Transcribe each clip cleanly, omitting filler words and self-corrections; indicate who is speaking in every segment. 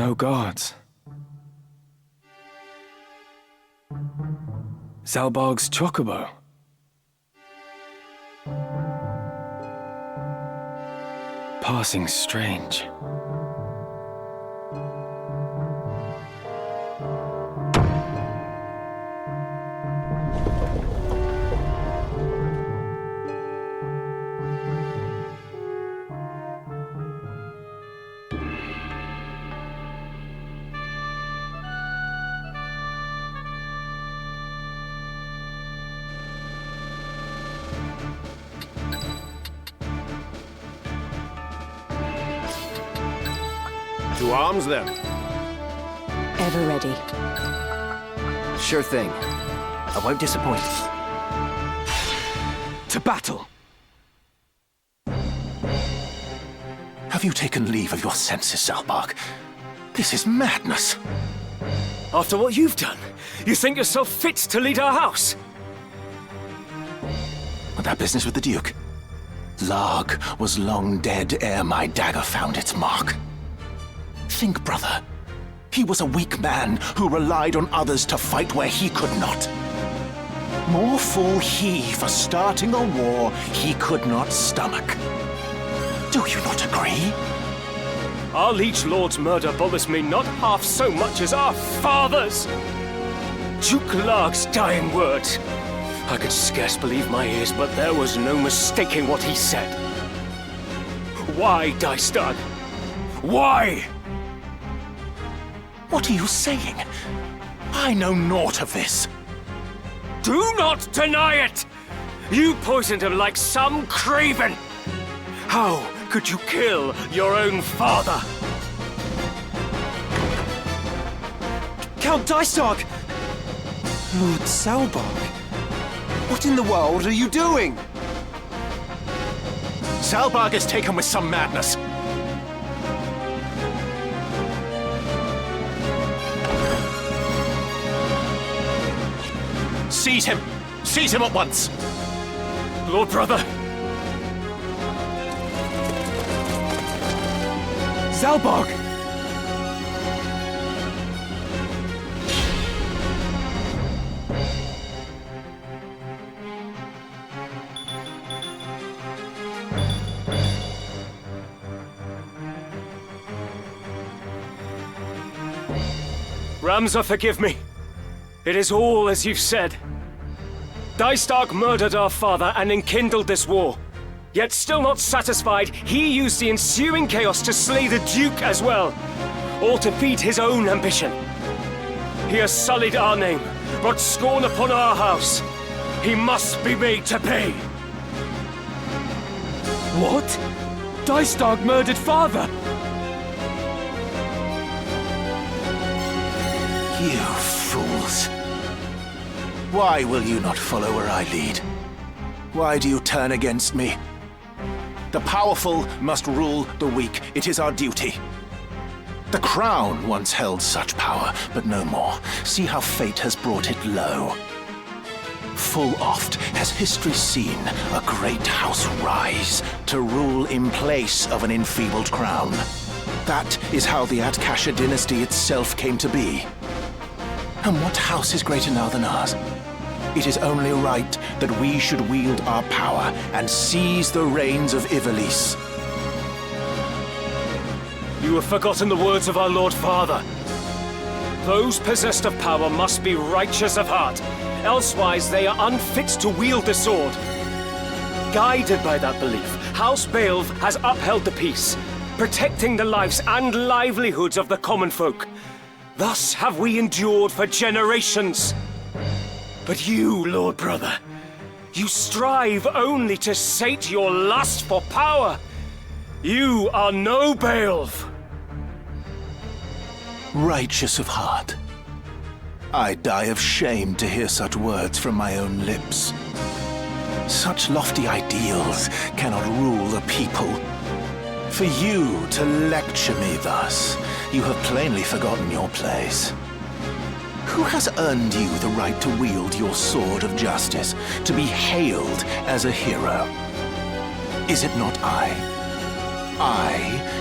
Speaker 1: no guards. Zalbarg's chocobo. Passing strange.
Speaker 2: To arms, then.
Speaker 3: Ever ready.
Speaker 4: Sure thing. I won't disappoint.
Speaker 1: To battle!
Speaker 5: Have you taken leave of your senses, Zalbarg? This is madness.
Speaker 1: After what you've done, you think yourself fit to lead our house?
Speaker 5: But that business with the Duke? Larg was long dead ere my dagger found its mark. Think, brother. He was a weak man who relied on others to fight where he could not. More fool he for starting a war he could not stomach. Do you not agree?
Speaker 1: Our liege lord's murder bothers me not half so much as our father's. Duke Larg's dying words. I could scarce believe my ears, but there was no mistaking what he said. Why, T.I.C? Why?
Speaker 5: What are you saying? I know naught of this.
Speaker 1: Do not deny it! You poisoned him like some craven! How could you kill your own father?
Speaker 6: Count T.I.C! Lord Zalbarg? What in the world are you doing?
Speaker 5: Zalbarg is taken with some madness. Seize him! Seize him at once!
Speaker 1: Lord brother!
Speaker 6: Zalbarg!
Speaker 1: Ramza, forgive me. It is all as you've said. T.I.C murdered our father and enkindled this war. Yet still not satisfied, he used the ensuing chaos to slay the Duke as well, all to feed his own ambition. He has sullied our name, brought scorn upon our house. He must be made to pay.
Speaker 6: What? T.I.C murdered father?
Speaker 5: You fools. Why will you not follow where I lead? Why do you turn against me? The powerful must rule the weak. It is our duty. The crown once held such power, but no more. See how fate has brought it low. Full oft has history seen a great house rise to rule in place of an enfeebled crown. That is how the Tactician dynasty itself came to be. And what house is greater now than ours? It is only right that we should wield our power and seize the reins of Ivalice.
Speaker 1: You have forgotten the words of our Lord Father. Those possessed of power must be righteous of heart, elsewise they are unfit to wield the sword. Guided by that belief, House Beowulf has upheld the peace, protecting the lives and livelihoods of the common folk. Thus have we endured for generations. But you, Lord Brother, you strive only to sate your lust for power. You are no Beowulf.
Speaker 5: Righteous of heart. I die of shame to hear such words from my own lips. Such lofty ideals cannot rule a people. For you to lecture me thus, you have plainly forgotten your place. Who has earned you the right to wield your sword of justice, to be hailed as a hero? Is it not I? I,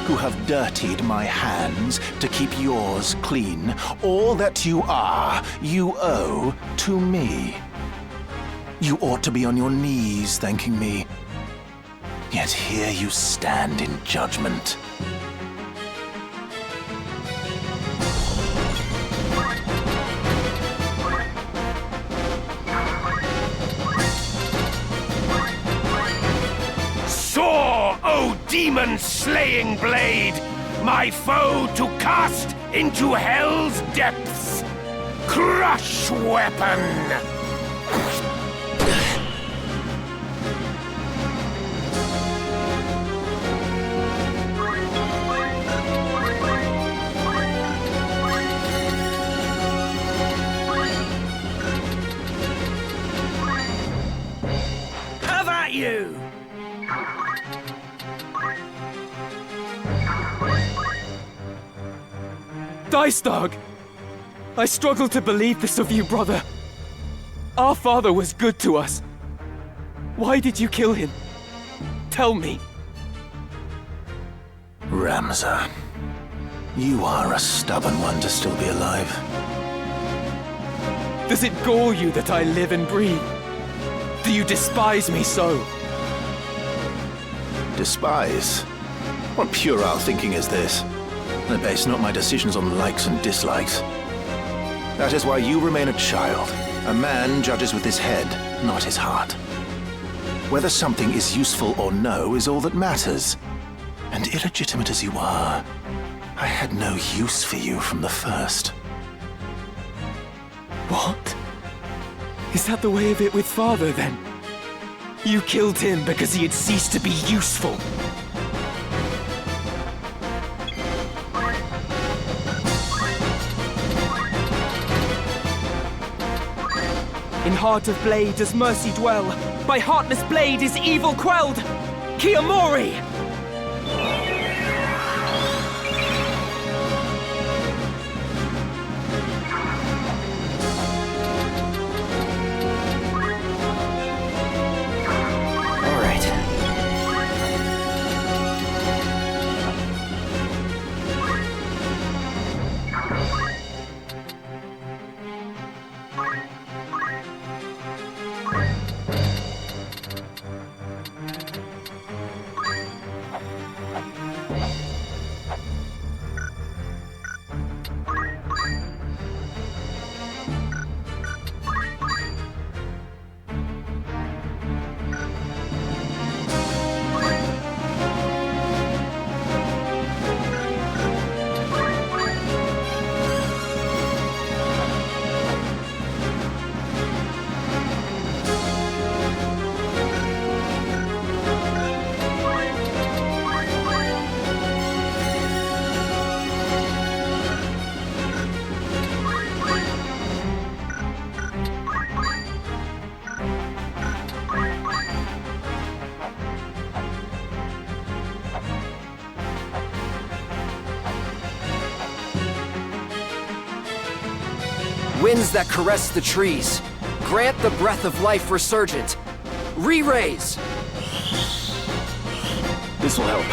Speaker 5: who have dirtied my hands to keep yours clean. All that you are, you owe to me. You ought to be on your knees thanking me. Yet here you stand in judgment.
Speaker 2: Soar, O demon-slaying blade! My foe to cast into hell's depths! Crush weapon! Have at you!
Speaker 6: T.I.C! I struggle to believe this of you, brother. Our father was good to us. Why did you kill him? Tell me.
Speaker 5: Ramza, you are a stubborn one to still be alive.
Speaker 6: Does it gall you that I live and breathe? Do you despise me so?
Speaker 5: Despise? What puerile thinking is this? I base not my decisions on likes and dislikes. That is why you remain a child. A man judges with his head, not his heart. Whether something is useful or no is all that matters. And illegitimate as you are, I had no use for you from the first.
Speaker 6: What? Is that the way of it with father, then? You killed him because he had ceased to be useful. In heart of blade does mercy dwell. By heartless blade is evil quelled. Kiyomori!
Speaker 4: All right. Winds that caress the trees. Grant the breath of life resurgent. Re-raise!
Speaker 5: This will help.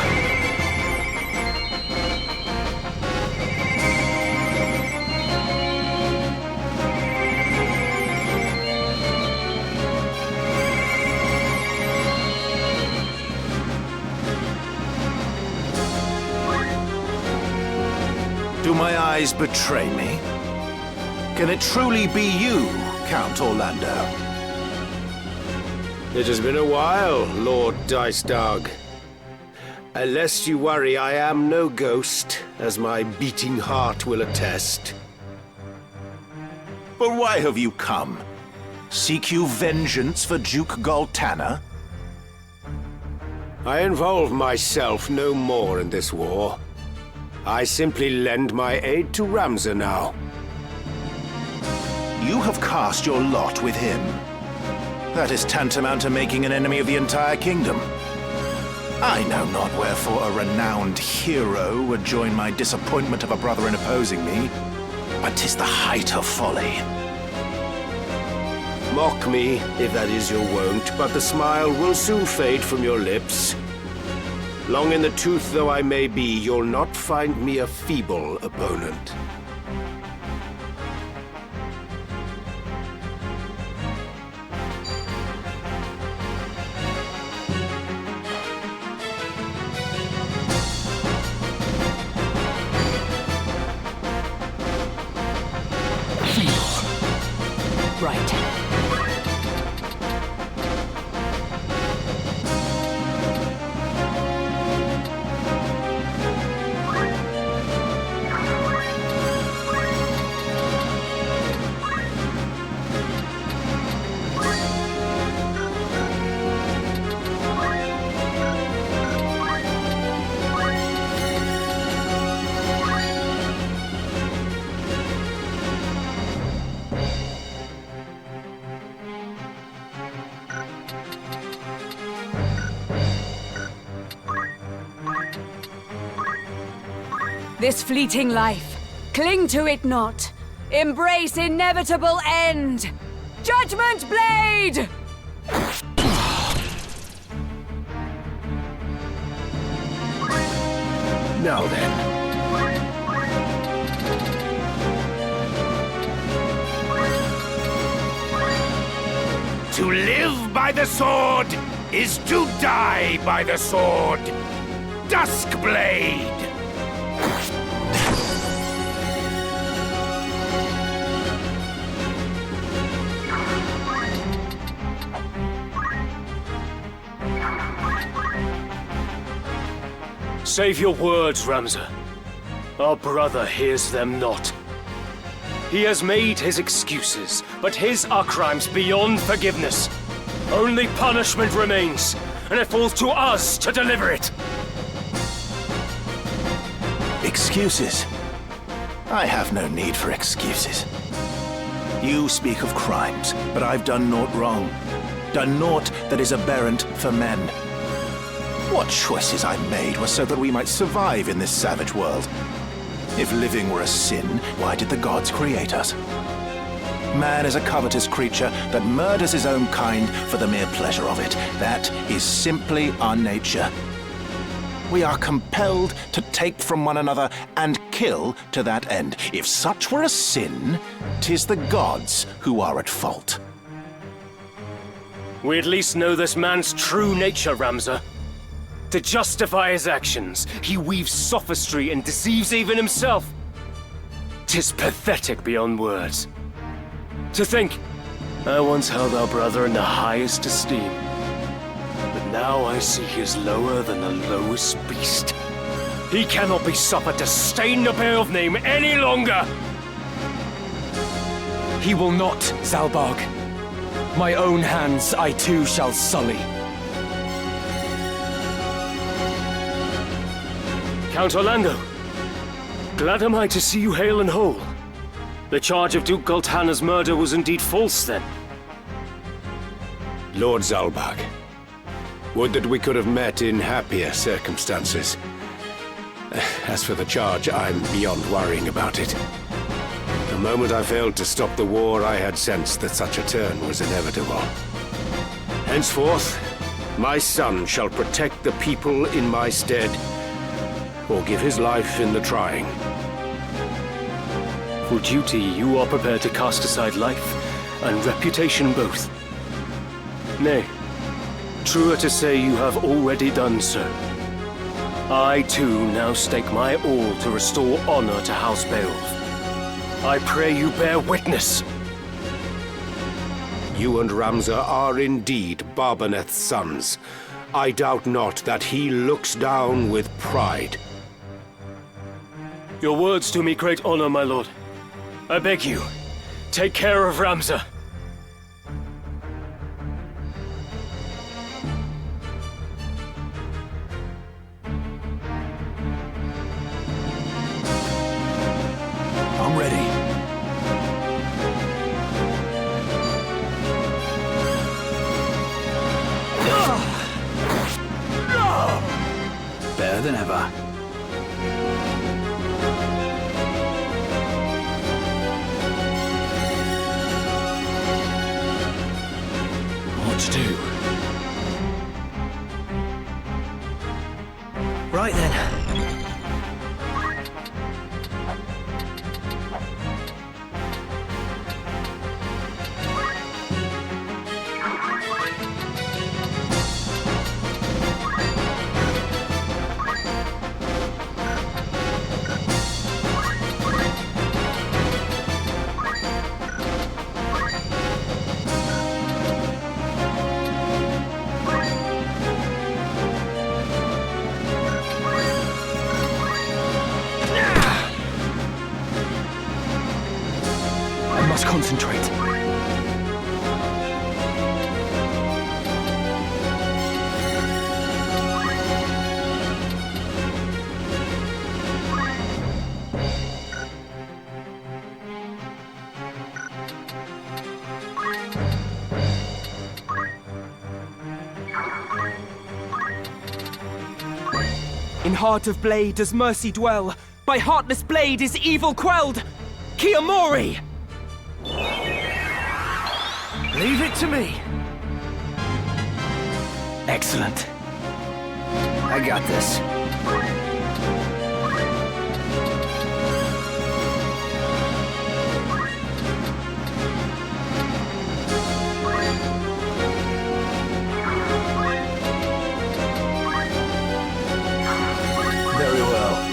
Speaker 5: Do my eyes betray me? Can it truly be you, Count Orlando?
Speaker 2: It has been a while, Lord T.I.C. Lest you worry, I am no ghost, as my beating heart will attest.
Speaker 5: But why have you come? Seek you vengeance for Duke Galtana?
Speaker 2: I involve myself no more in this war. I simply lend my aid to Ramza now.
Speaker 5: You have cast your lot with him. That is tantamount to making an enemy of the entire kingdom. I know not wherefore a renowned hero would join my disappointment of a brother in opposing me, but 'tis the height of folly.
Speaker 2: Mock me, if that is your wont, but the smile will soon fade from your lips. Long in the tooth though I may be, you'll not find me a feeble opponent.
Speaker 3: Right. This fleeting life, cling to it not. Embrace inevitable end. Judgment Blade!
Speaker 2: Now then. To live by the sword is to die by the sword. Duskblade!
Speaker 1: Save your words, Ramza. Our brother hears them not. He has made his excuses, but his are crimes beyond forgiveness. Only punishment remains, and it falls to us to deliver it.
Speaker 5: Excuses? I have no need for excuses. You speak of crimes, but I've done naught wrong. Done naught that is aberrant for men. What choices I made were so that we might survive in this savage world. If living were a sin, why did the gods create us? Man is a covetous creature that murders his own kind for the mere pleasure of it. That is simply our nature. We are compelled to take from one another and kill to that end. If such were a sin, 'tis the gods who are at fault.
Speaker 1: We at least know this man's true nature, Ramza. To justify his actions, he weaves sophistry and deceives even himself. 'Tis pathetic beyond words. To think, I once held our brother in the highest esteem. But now I see he is lower than the lowest beast. He cannot be suffered to stain the Beowulf name any longer!
Speaker 6: He will not, Zalbarg. My own hands I too shall sully.
Speaker 1: Count Orlando, glad am I to see you hale and whole. The charge of Duke Goltana's murder was indeed false, then.
Speaker 2: Lord Zalbarg, would that we could have met in happier circumstances. As for the charge, I'm beyond worrying about it. The moment I failed to stop the war, I had sensed that such a turn was inevitable. Henceforth, my son shall protect the people in my stead, or give his life in the trying.
Speaker 1: For duty, you are prepared to cast aside life and reputation both. Nay, truer to say you have already done so. I too now stake my all to restore honor to House Beowulf. I pray you bear witness.
Speaker 2: You and Ramza are indeed Barbaneth's sons. I doubt not that he looks down with pride.
Speaker 1: Your words do me great honor, my lord. I beg you, take care of Ramza.
Speaker 5: I'm ready.
Speaker 7: Better than ever.
Speaker 6: must concentrate. In heart of blade does mercy dwell. By heartless blade is evil quelled. Kiyomori!
Speaker 4: Leave it to me.
Speaker 6: Excellent.
Speaker 4: I got this.
Speaker 5: Very well.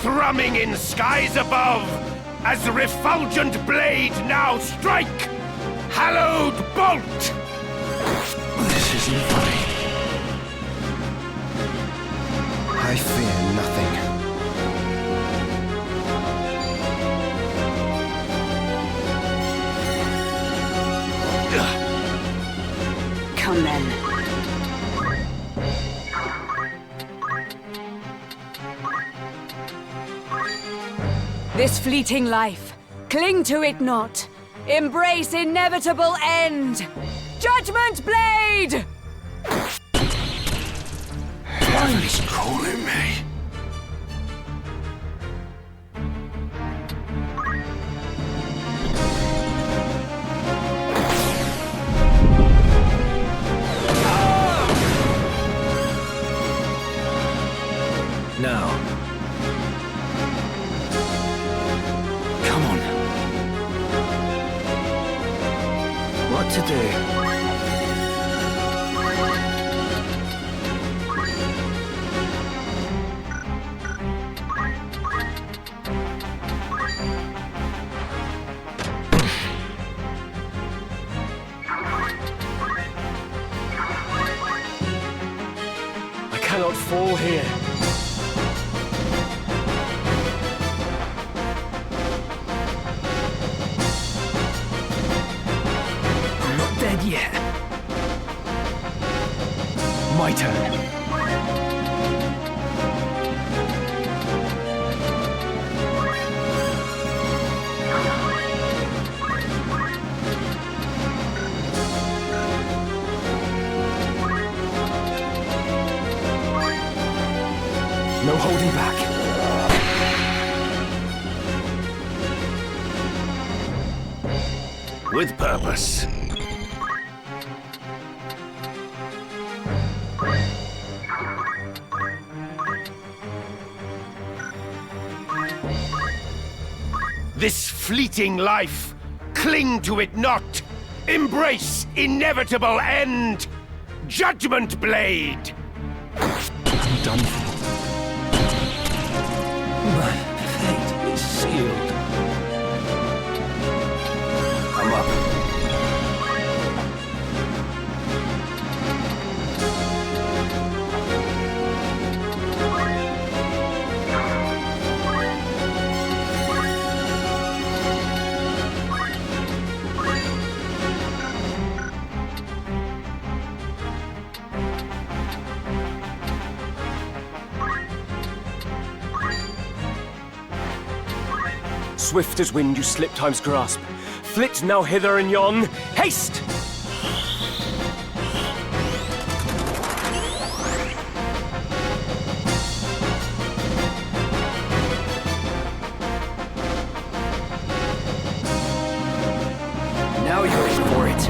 Speaker 2: Thrumming in skies above, as the refulgent blade now strike! Hallowed bolt!
Speaker 5: This isn't funny. I fear nothing.
Speaker 3: Come then. This fleeting life, cling to it not. Embrace inevitable end. Judgment Blade!
Speaker 2: Heaven's calling me.
Speaker 5: Now. Come on. What to do?
Speaker 1: I cannot fall here.
Speaker 6: I'm not dead yet. My turn. No holding back.
Speaker 2: With purpose. This fleeting life, cling to it not. Embrace inevitable end. Judgment Blade!
Speaker 6: I'm done for.
Speaker 5: My fate is sealed. I'm up.
Speaker 1: Swift as wind you slip time's grasp. Flit now hither and yon. Haste!
Speaker 4: Now you're in for it.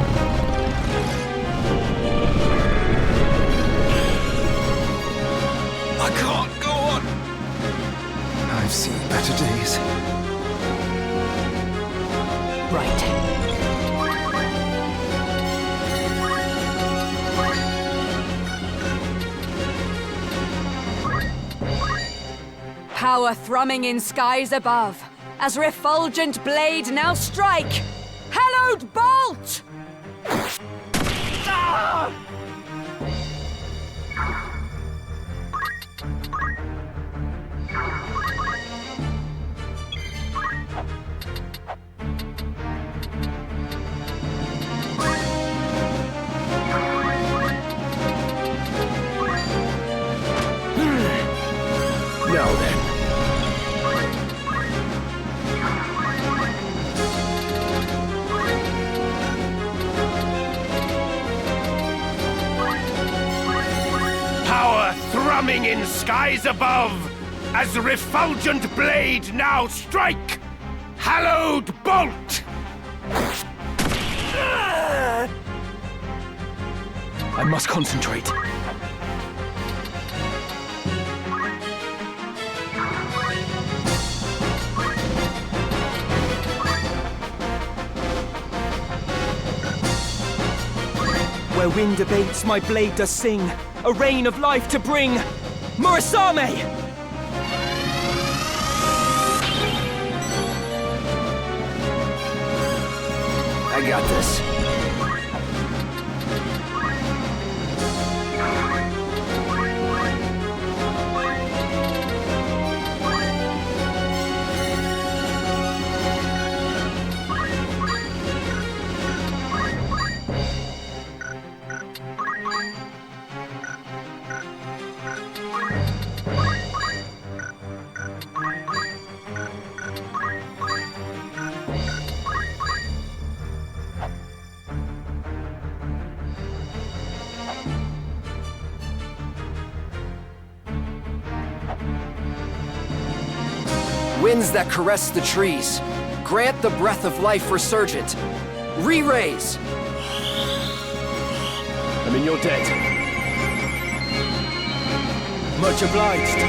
Speaker 5: I can't go on. I've seen better days.
Speaker 3: Right. power thrumming in skies above, as refulgent blade now strike! Hallowed bolt!
Speaker 2: Now then.
Speaker 7: Power thrumming in skies above, as the refulgent blade now strike! Hallowed bolt!
Speaker 6: I must concentrate. Where wind abates, my blade does sing, a rain of life to bring! Murasame!
Speaker 4: I got this. Winds that caress the trees, grant the breath of life resurgent. Re-raise!
Speaker 1: I'm in your debt. Much obliged.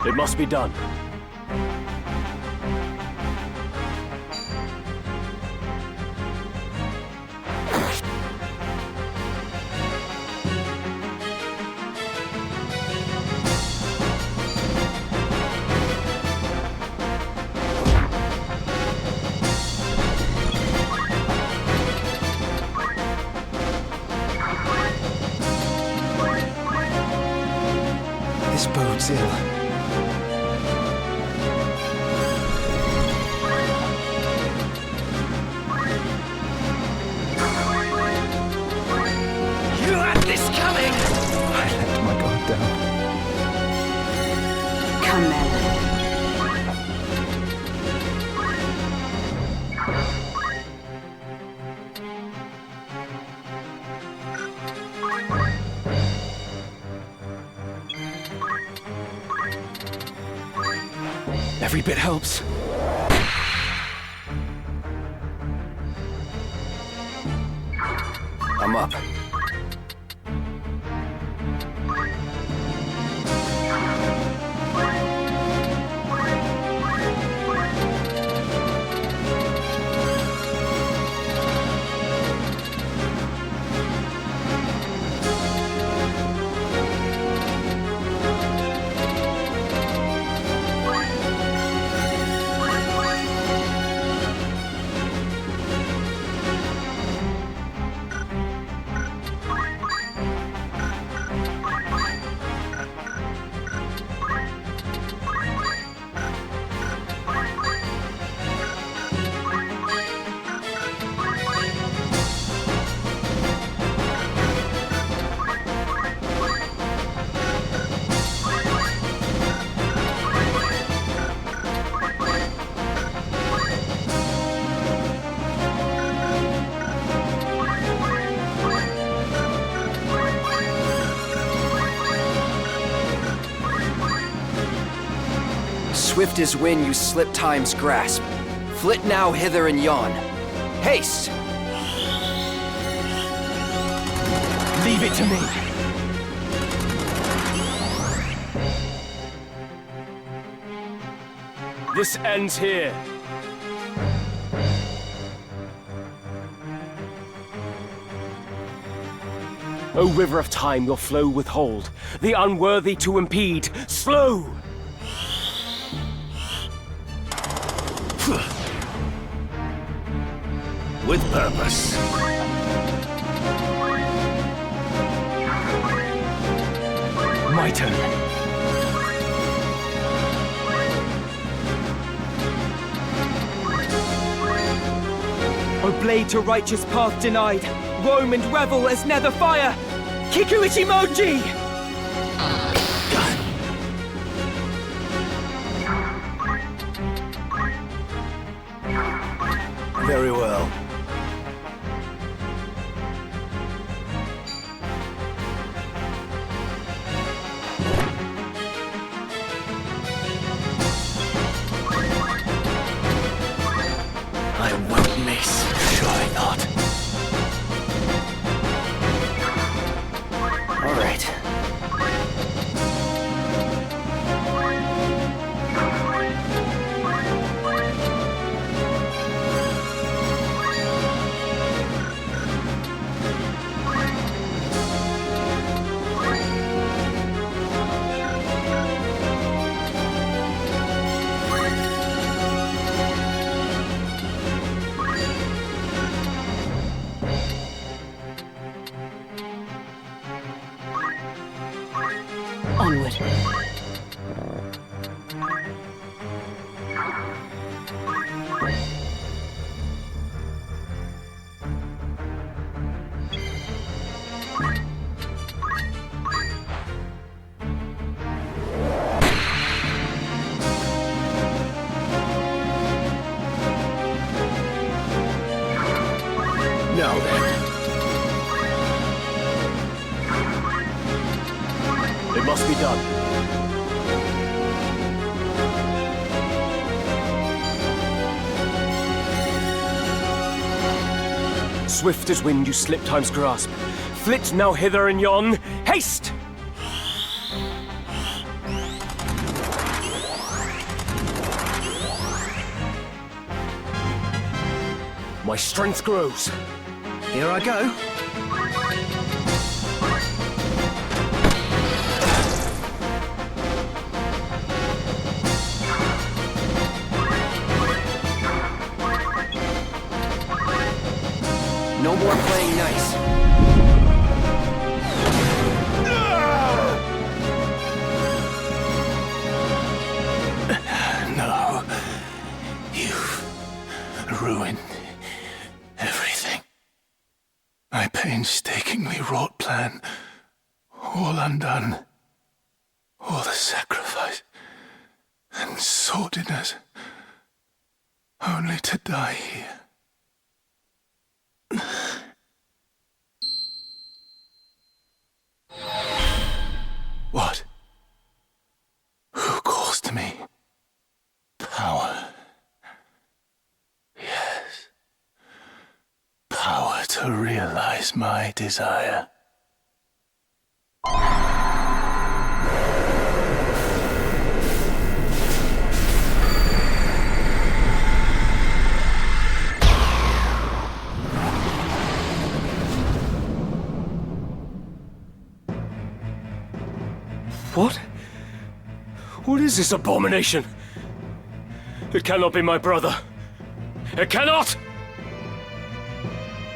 Speaker 1: It must be done.
Speaker 6: This bodes ill.
Speaker 7: You had this coming!
Speaker 6: I let my guard down.
Speaker 3: Come then.
Speaker 6: Every bit helps.
Speaker 4: I'm up. Swift as wind you slip time's grasp. Flit now hither and yon. Haste!
Speaker 6: Leave it to me.
Speaker 1: This ends here. O river of time, your flow withhold, the unworthy to impede. Slow!
Speaker 7: With purpose.
Speaker 6: My turn. O blade to righteous path denied, roam and revel as nether fire! Kiku Ichimoji!
Speaker 5: Very well.
Speaker 4: I won't miss.
Speaker 5: Surely not.
Speaker 4: All right.
Speaker 3: Onward.
Speaker 2: Now then.
Speaker 1: It must be done. Swift as wind you slip time's grasp. Flit now hither and yon. Haste! My strength grows.
Speaker 4: Here I go. No more playing nice.
Speaker 5: No. You've ruined everything. My painstakingly wrought plan, all undone. All the sacrifice and sordidness, only to die here. What? Who calls to me? Power. Yes. Power to realize my desire.
Speaker 1: What? What is this abomination? It cannot be my brother. It cannot!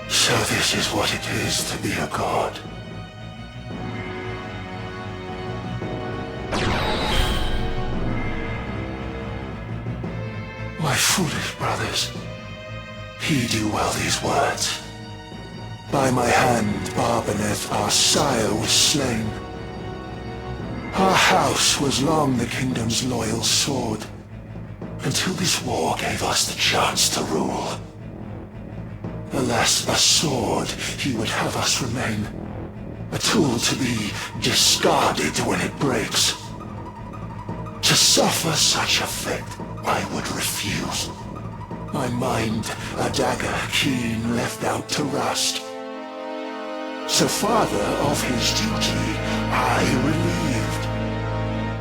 Speaker 5: So this is what it is to be a god. My foolish brothers, heed you well these words. By my hand, Barbaneth, our sire, was slain. Our house was long the kingdom's loyal sword, until this war gave us the chance to rule. Alas, a sword he would have us remain, a tool to be discarded when it breaks. To suffer such a fate, I would refuse. My mind, a dagger keen left out to rust. So father of his duty, I relieved.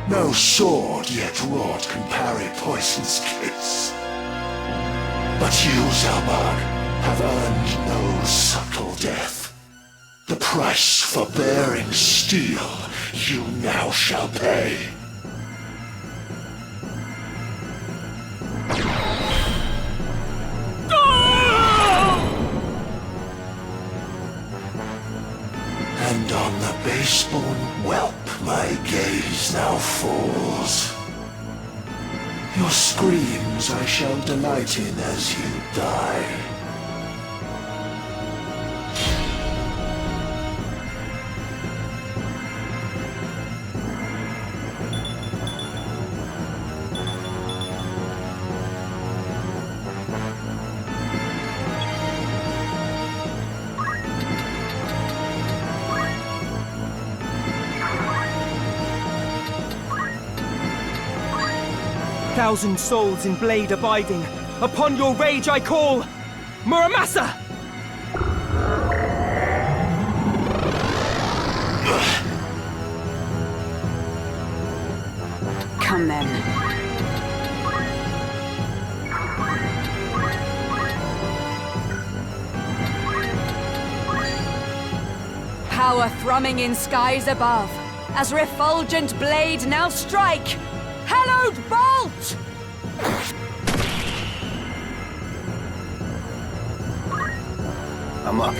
Speaker 5: No sword yet wrought can parry poison's kiss. But you, Zalbag, have earned no subtle death. The price
Speaker 8: price for bearing steel, you now shall pay. And on the base-born whelp my gaze now falls. Your screams I shall delight in as you die.
Speaker 6: Thousand souls in blade abiding, upon your rage I call! Muramasa!
Speaker 3: Come then. Power thrumming in skies above, as refulgent blade now strike! Hallowed bolt!
Speaker 5: I'm up.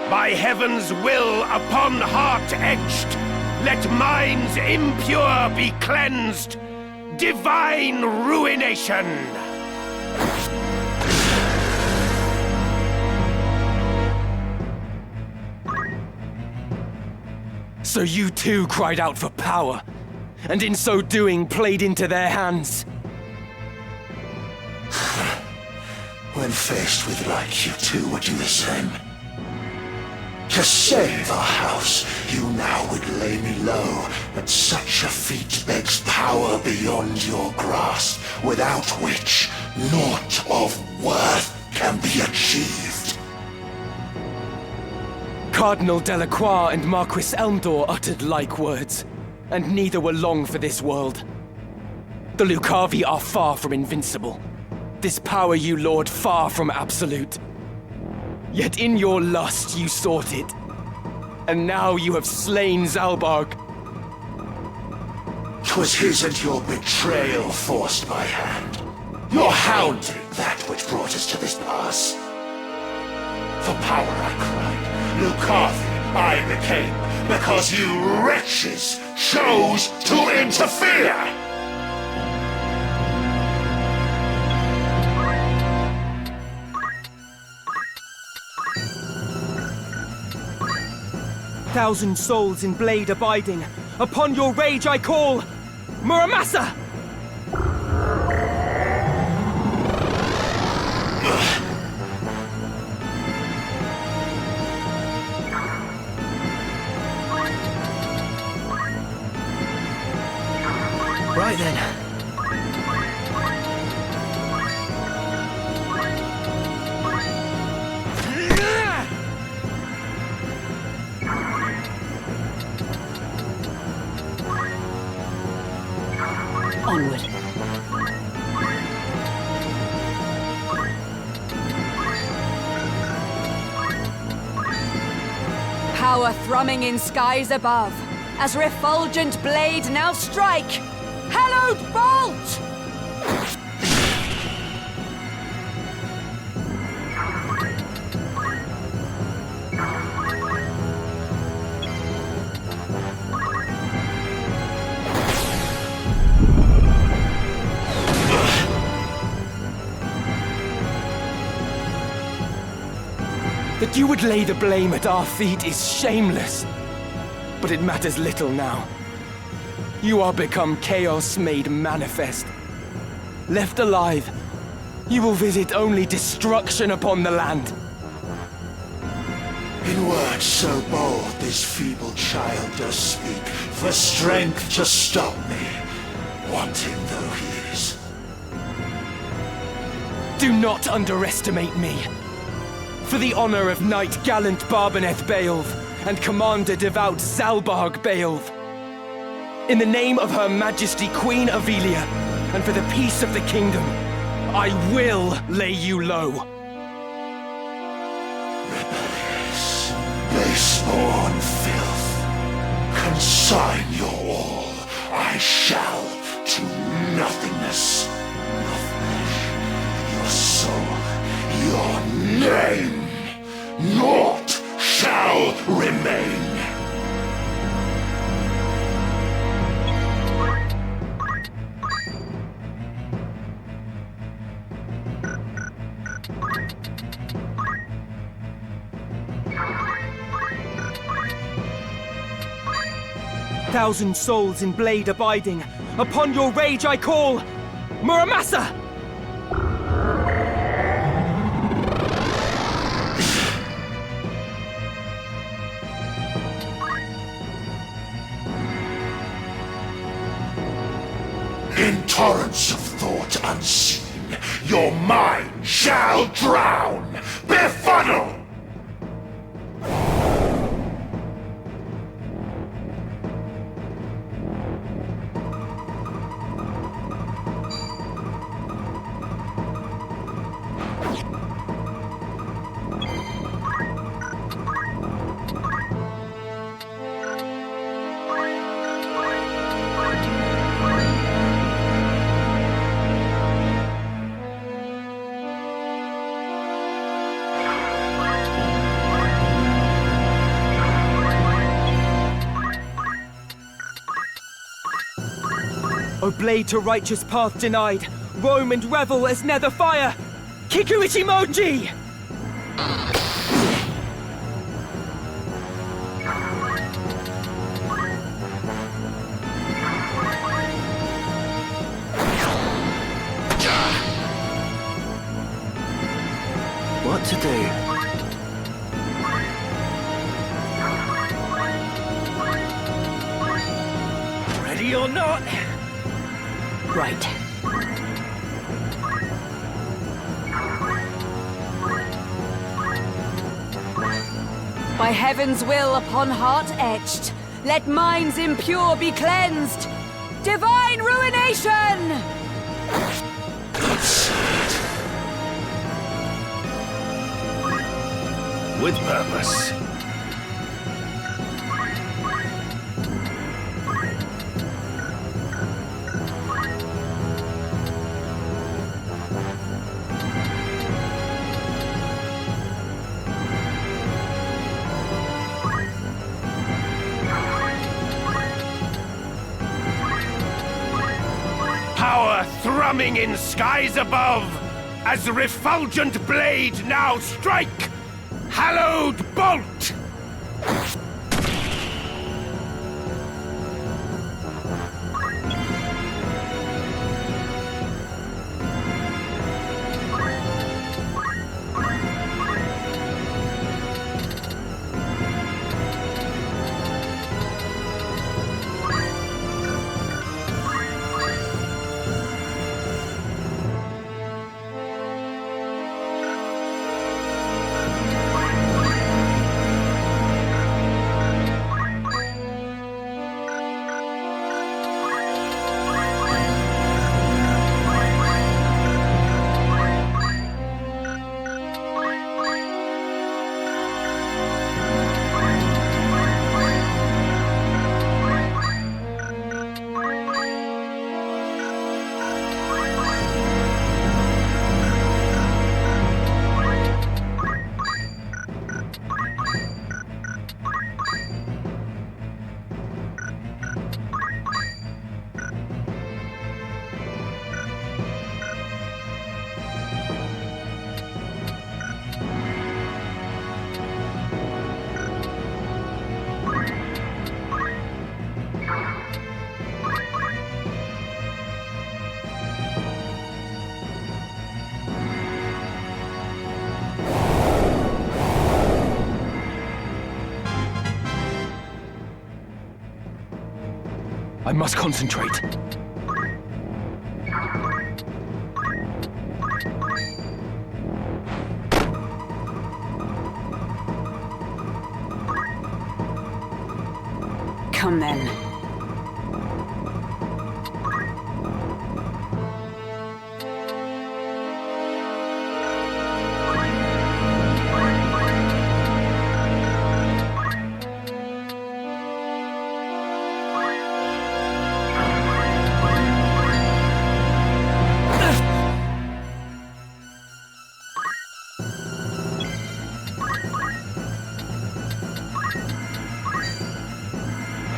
Speaker 7: By heaven's will upon heart etched, let minds impure be cleansed. Divine ruination!
Speaker 6: So you too cried out for power, and in so doing played into their hands.
Speaker 8: When faced with like, you too would do the same. To save our house, you now would lay me low, but such a feat begs power beyond your grasp, without which naught of worth can be achieved.
Speaker 6: Cardinal Delacroix and Marquis Elmdor uttered like words, and neither were long for this world. The Lucavi are far from invincible. This power you lord far from absolute. Yet in your lust you sought it, and now you have slain Zalbarg.
Speaker 8: 'Twas his and your betrayal forced my hand. Your hounding that which brought us to this pass. For power I cried, Lucavi I became, because you wretches chose to interfere!
Speaker 6: Thousand souls in blade abiding, upon your rage I call! Muramasa!
Speaker 4: Right then.
Speaker 3: Onward. Power thrumming in skies above, as refulgent blade now strike! Hallowed bolt!
Speaker 6: That you would lay the blame at our feet is shameless. But it matters little now. you are become chaos made manifest. Left alive, you will visit only destruction upon the land.
Speaker 8: In words so bold, this feeble child does speak, for strength to stop me, wanting though he is.
Speaker 6: Do not underestimate me. For the honor of Knight Gallant Barbaneth Beowulf and Commander Devout Zalbarg Beowulf, in the name of Her Majesty Queen Avelia, and for the peace of the kingdom, I will lay you low.
Speaker 8: Rebellious, base-born filth, consign your all. I shall to nothingness. Your flesh, your soul, your name, naught shall remain.
Speaker 6: Thousand souls in blade abiding, upon your rage I call, Muramasa!
Speaker 8: In torrents of thought unseen, your mind shall drown, befuddle!
Speaker 6: O blade to righteous path denied, roam and revel as nether fire! Kiku Ichimoji!
Speaker 4: What to do?
Speaker 7: Ready or not?
Speaker 3: Right. By heaven's will upon heart etched, let minds impure be cleansed. Divine ruination!
Speaker 7: With purpose. Power thrumming in skies above, as the refulgent blade now strike! Hallowed bolt!
Speaker 6: must concentrate.
Speaker 3: Come then.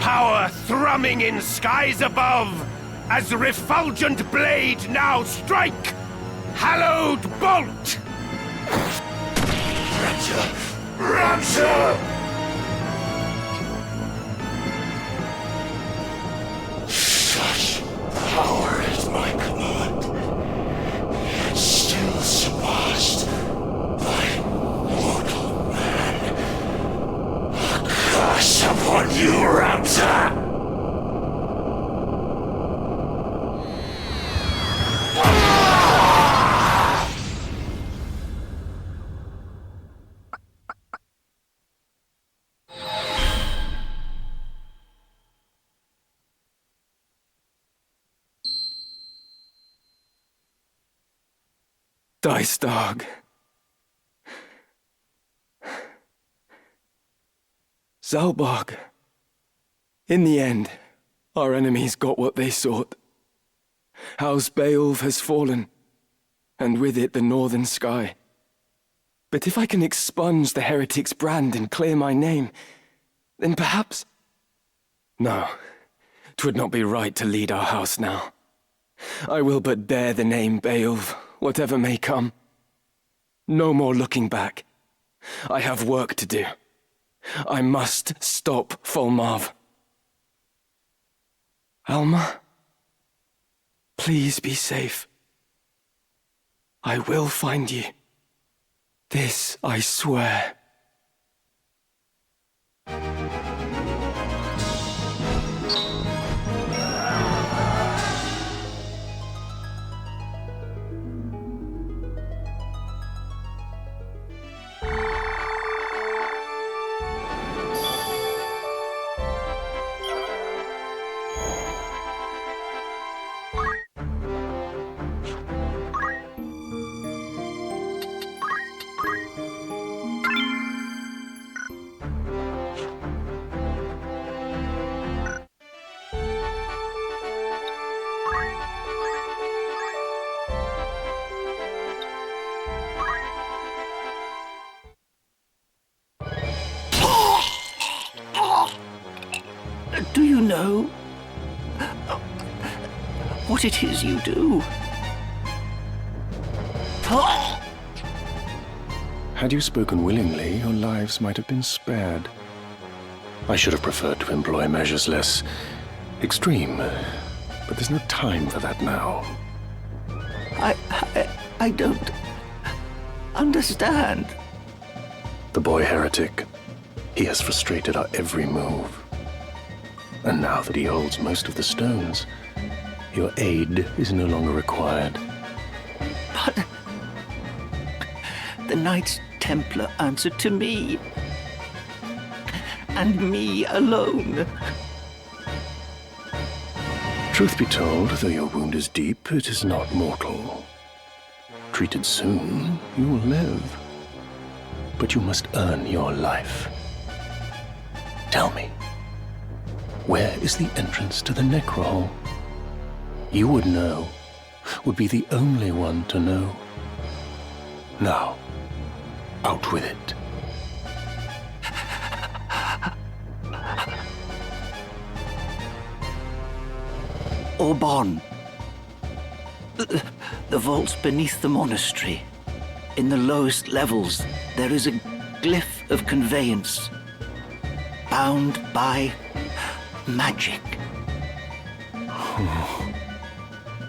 Speaker 7: Power thrumming in skies above, as the refulgent blade now strike! Hallowed bolt!
Speaker 8: Ransom! Such power at my command, yet still surpassed by mortal man. A curse upon you, Ramsar!
Speaker 6: T.I.C. Zalbarg. In the end, our enemies got what they sought. House Beowulf has fallen, and with it the northern sky. But if I can expunge the heretic's brand and clear my name, then perhaps... No, 'twould not be right to lead our house now. I will but bear the name Beowulf, whatever may come. No more looking back. I have work to do. I must stop Folmarv. Alma, please be safe. I will find you. This I swear.
Speaker 9: Do you know what it is you do?
Speaker 2: Had you spoken willingly, your lives might have been spared. I should have preferred to employ measures less extreme, but there's no time for that now.
Speaker 9: I don't understand.
Speaker 2: The boy heretic, he has frustrated our every move. And now that he holds most of the stones, your aid is no longer required.
Speaker 9: But the Knights Templar answered to me. And me alone.
Speaker 2: Truth be told, though your wound is deep, it is not mortal. Treated soon, you will live. But you must earn your life. Tell me, where is the entrance to the Necrohole? You would know, would be the only one to know. Now, out with it.
Speaker 9: Orbon. The vaults beneath the monastery. In the lowest levels, there is a glyph of conveyance. Bound by magic.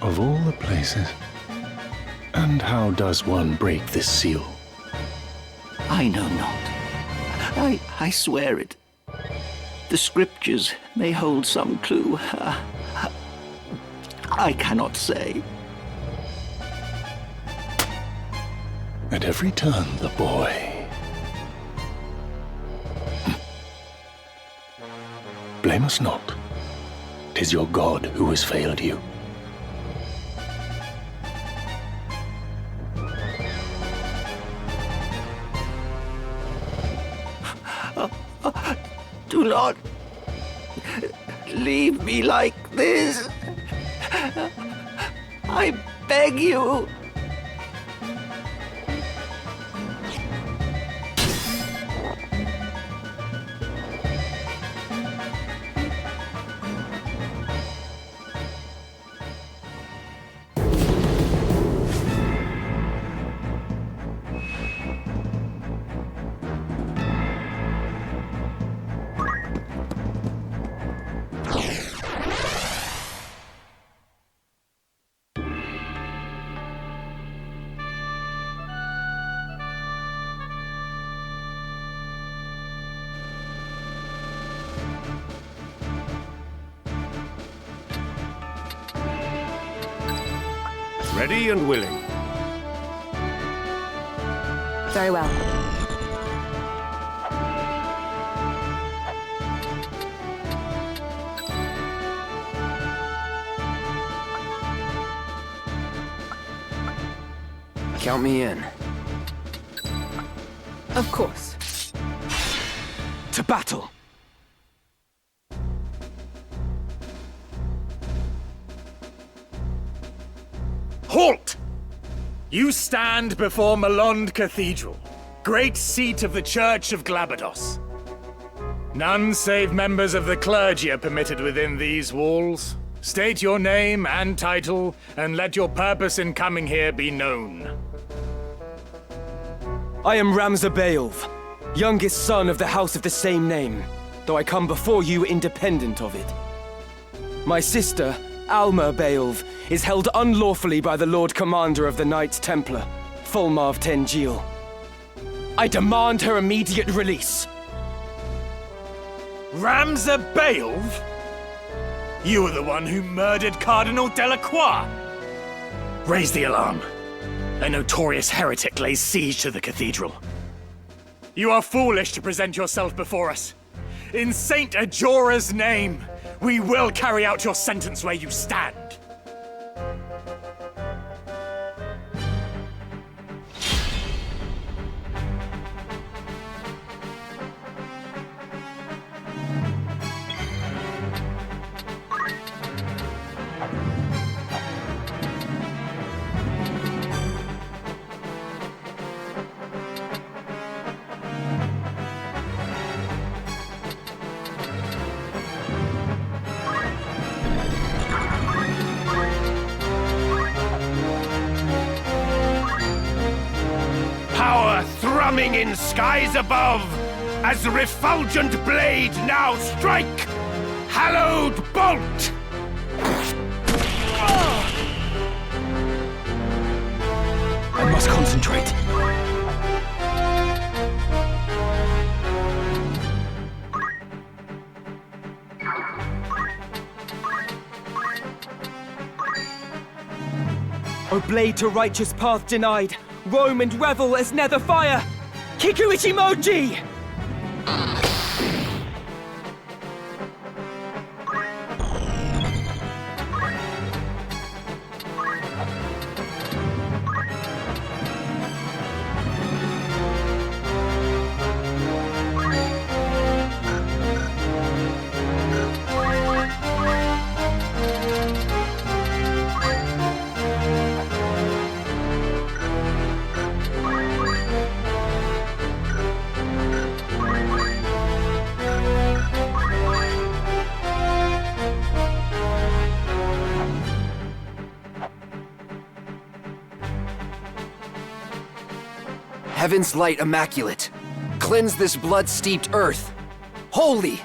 Speaker 2: Of all the places. And how does one break this seal?
Speaker 9: I know not. I swear it. The scriptures may hold some clue. I cannot say.
Speaker 8: At every turn, the boy. Blame us not. 'Tis your God who has failed you.
Speaker 9: Do not leave me like this. I beg you.
Speaker 2: Ready and willing.
Speaker 3: Very well.
Speaker 4: Count me in.
Speaker 3: Of course.
Speaker 6: To battle!
Speaker 7: Halt! You stand before Malond Cathedral, great seat of the Church of Glabados. None save members of the clergy are permitted within these walls. State your name and title, and let your purpose in coming here be known.
Speaker 6: I am Ramza Beowulf, youngest son of the house of the same name, though I come before you independent of it. My sister, Alma Beowulf, is held unlawfully by the Lord Commander of the Knights Templar, Fulmarv Tengil. I demand her immediate release.
Speaker 7: Ramza Beowulf? You were the one who murdered Cardinal Delacroix. Raise the alarm. A notorious heretic lays siege to the cathedral. You are foolish to present yourself before us. In Saint Ajora's name, we will carry out your sentence where you stand. Power thrumming in skies above, as the refulgent blade now strike! Hallowed bolt!
Speaker 6: I must concentrate. O blade to righteous path denied, roam and revel as nether fire! Kiku Ichimoji!
Speaker 4: Heaven's light immaculate. Cleanse this blood-steeped earth. Holy!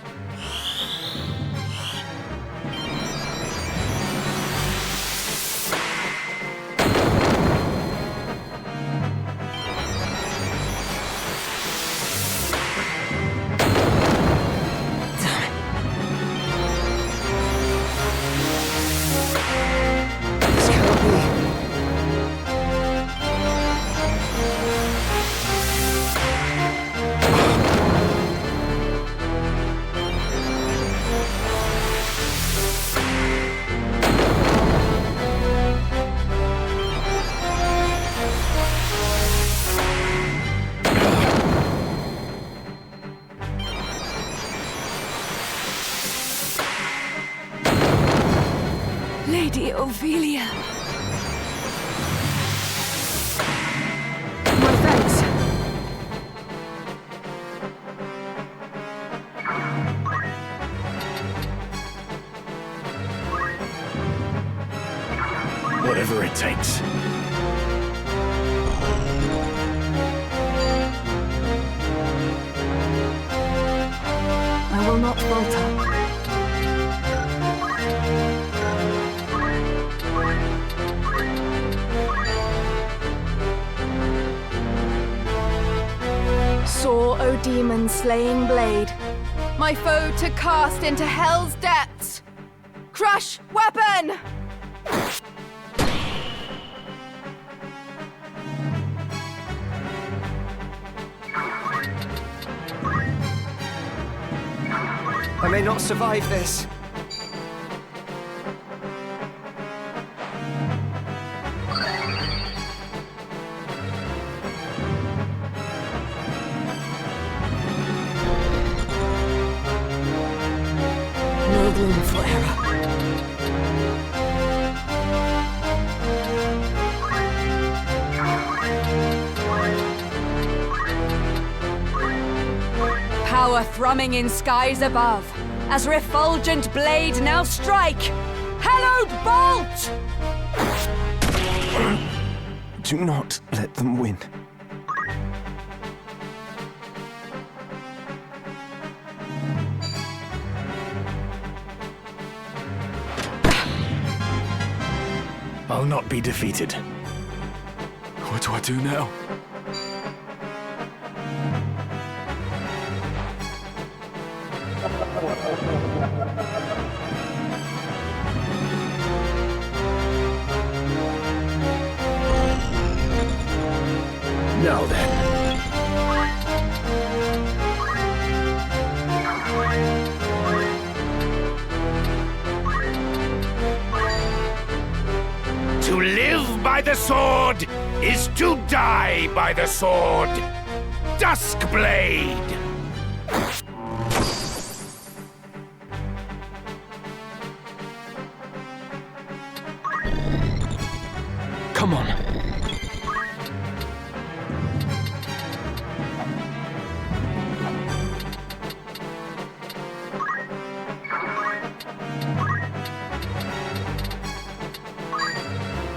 Speaker 3: Ophelia. My thanks.
Speaker 7: Whatever it takes.
Speaker 3: I will not falter. Soar, O demon, slaying blade, my foe to cast into hell's depths. Crush weapon!
Speaker 4: I may not survive this.
Speaker 3: No room for error. Power thrumming in skies above, as refulgent blade now strike! Hallowed bolt!
Speaker 6: Do not let them win.
Speaker 7: I'll not be defeated.
Speaker 6: What do I do now?
Speaker 2: Now then.
Speaker 10: To live by the sword is to die by the sword. Duskblade!
Speaker 6: Come on.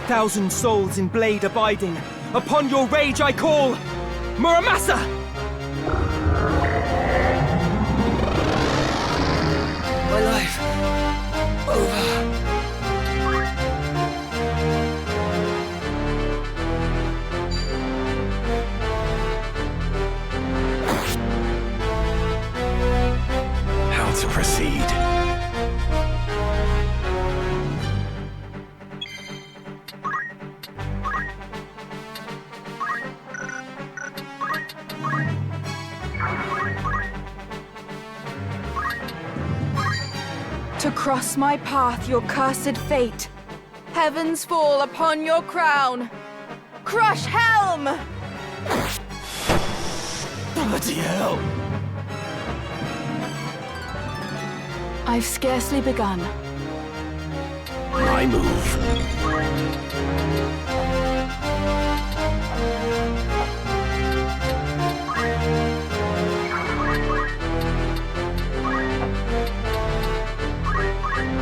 Speaker 6: Thousand souls in blade abiding, upon your rage I call! Muramasa!
Speaker 4: My life. Over.
Speaker 7: How to proceed?
Speaker 3: To cross my path, your cursed fate. Heavens fall upon your crown. Crush helm!
Speaker 7: Bloody hell!
Speaker 3: I've scarcely begun.
Speaker 2: My move.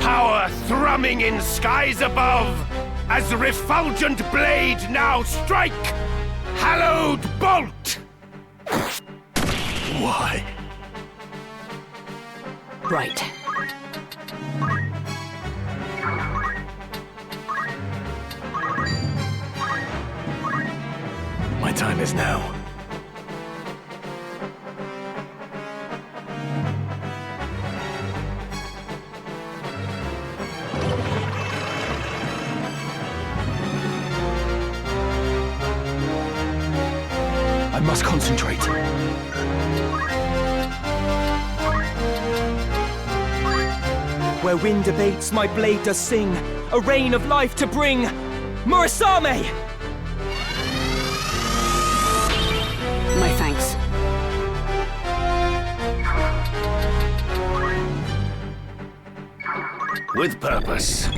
Speaker 10: Power thrumming in skies above, as the refulgent blade now strike! Hallowed bolt!
Speaker 7: Why?
Speaker 3: Right.
Speaker 7: My time is now.
Speaker 6: I must concentrate. Where wind abates, my blade does sing, a rain of life to bring. Murasame!
Speaker 3: My thanks.
Speaker 2: With purpose.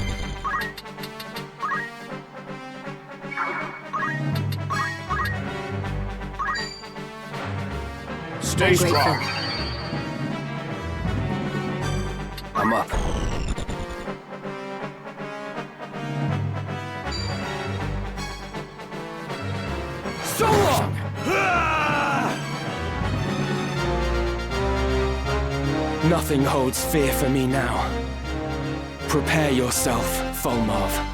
Speaker 2: Stay strong.
Speaker 4: I'm up.
Speaker 6: So long! Nothing holds fear for me now. Prepare yourself, Fulmarv.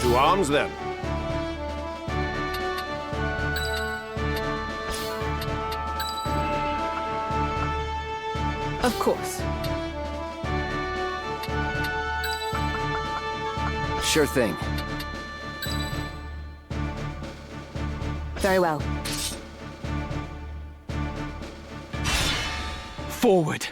Speaker 2: To arms, then.
Speaker 3: Of course.
Speaker 4: Sure thing.
Speaker 3: Very well.
Speaker 6: Forward!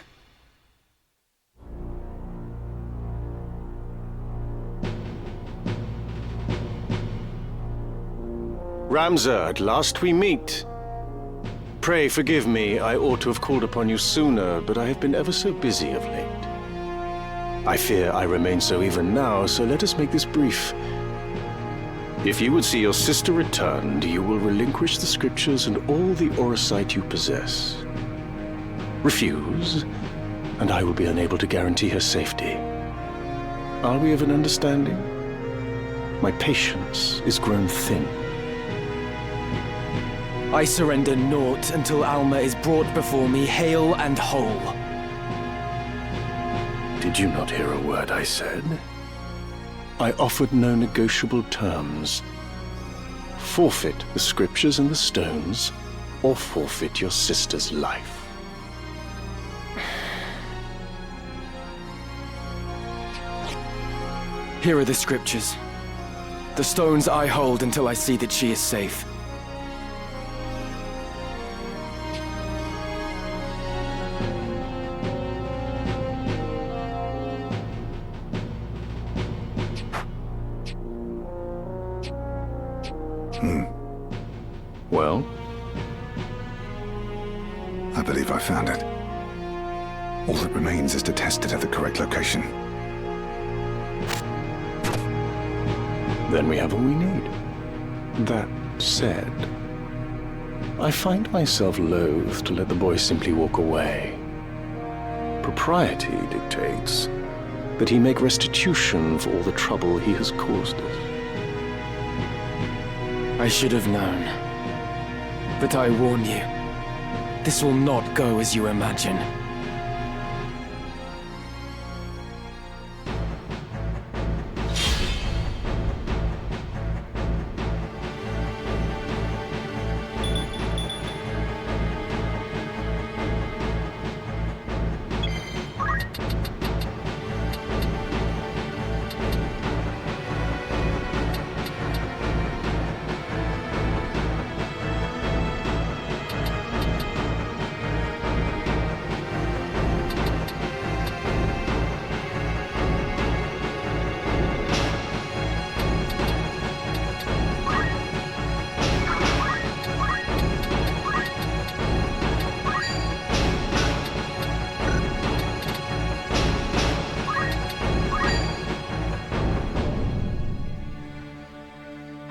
Speaker 2: Ramza, at last we meet. Pray forgive me, I ought to have called upon you sooner, but I have been ever so busy of late. I fear I remain so even now, so let us make this brief. If you would see your sister returned, you will relinquish the scriptures and all the Orosite you possess. Refuse, and I will be unable to guarantee her safety. Are we of an understanding? My patience is grown thin.
Speaker 6: I surrender naught until Alma is brought before me hale and whole.
Speaker 2: Did you not hear a word I said? I offered no negotiable terms. Forfeit the scriptures and the stones, or forfeit your sister's life.
Speaker 6: Here are the scriptures. The stones I hold until I see that she is safe.
Speaker 2: Well?
Speaker 11: I believe I found it. All that remains is to test it at the correct location.
Speaker 2: Then we have all we need. That said, I find myself loath to let the boy simply walk away. Propriety dictates that he make restitution for all the trouble he has caused us.
Speaker 6: I should have known. But I warn you, this will not go as you imagine.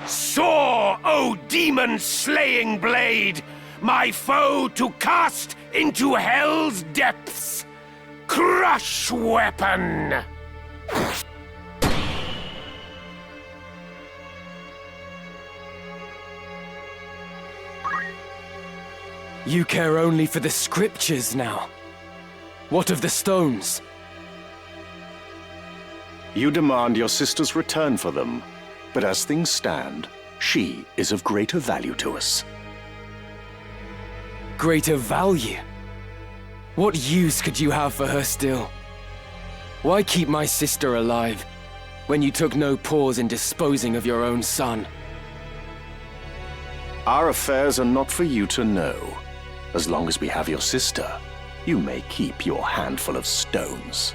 Speaker 10: Soar, O demon-slaying blade, my foe to cast into hell's depths! Crush weapon!
Speaker 6: You care only for the scriptures now. What of the stones?
Speaker 2: You demand your sister's return for them, but as things stand,
Speaker 12: She is of greater value to us.
Speaker 6: Greater value? What use could you have for her still? Why keep my sister alive, when you took no pause in disposing of your own son?
Speaker 12: Our affairs are not for you to know. As long as we have your sister, you may keep your handful of stones.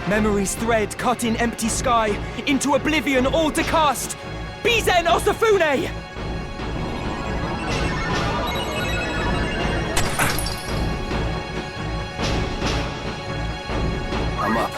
Speaker 6: Memory's thread cut in empty sky, into oblivion all to cast! Bizen Osafune!
Speaker 4: I'm up.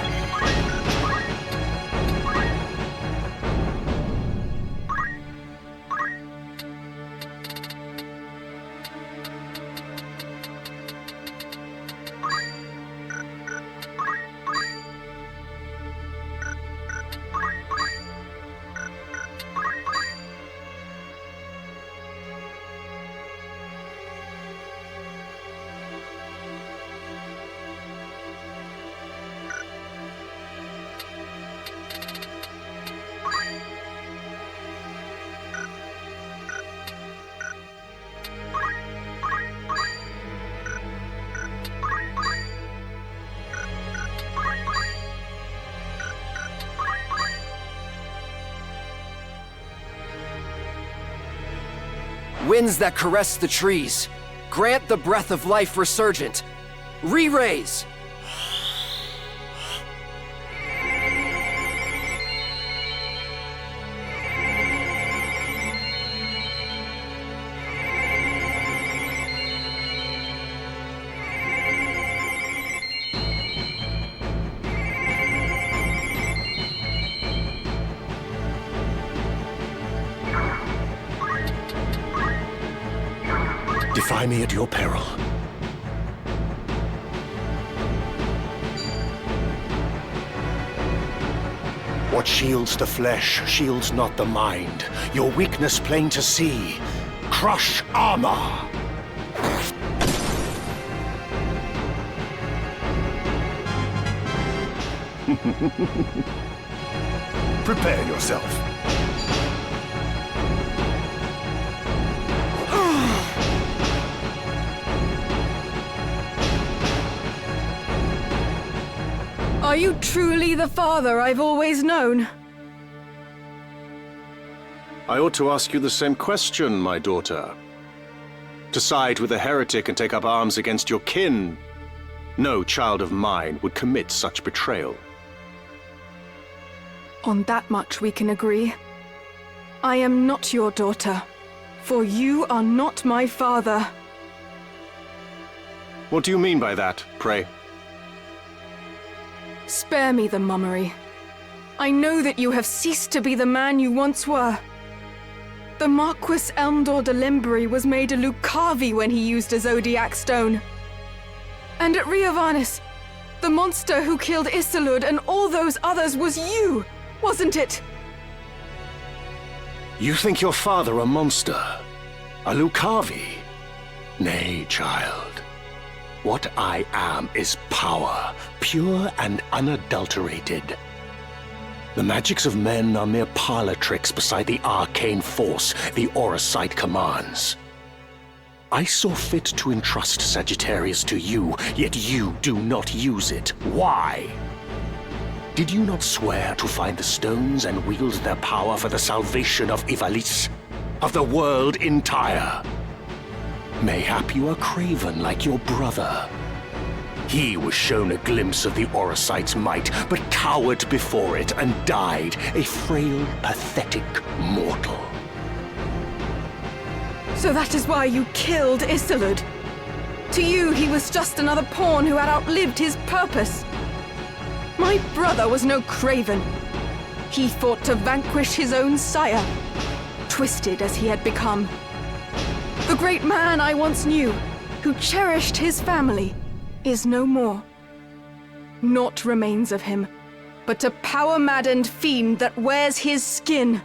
Speaker 4: Winds that caress the trees, grant the breath of life resurgent. Re-raise!
Speaker 12: Defy me at your peril. What shields the flesh shields not the mind. Your weakness plain to see. Crush armor! Prepare yourself.
Speaker 3: Are you truly the father I've always known?
Speaker 12: I ought to ask you the same question, my daughter. To side with a heretic and take up arms against your kin, no child of mine would commit such betrayal.
Speaker 3: On that much we can agree. I am not your daughter, for you are not my father.
Speaker 12: What do you mean by that, pray?
Speaker 3: Spare me the mummery. I know that you have ceased to be the man you once were. The Marquis Elmdor de Limbury was made a Lucavi when he used a Zodiac stone. And at Riovanis, the monster who killed Isilud and all those others was you, wasn't it?
Speaker 12: You think your father a monster? A Lucavi? Nay, child. What I am is power, pure and unadulterated. The magics of men are mere parlor tricks beside the arcane force the Auracite commands. I saw fit to entrust Sagittarius to you, yet you do not use it. Why? Did you not swear to find the stones and wield their power for the salvation of Ivalice, of the world entire? Mayhap you are craven like your brother. He was shown a glimpse of the Auracite's might, but cowered before it and died, a frail, pathetic mortal.
Speaker 3: So that is why you killed Isilud? To you, he was just another pawn who had outlived his purpose. My brother was no craven. He fought to vanquish his own sire, twisted as he had become. The great man I once knew, who cherished his family, is no more. Naught remains of him, but a power-maddened fiend that wears his skin.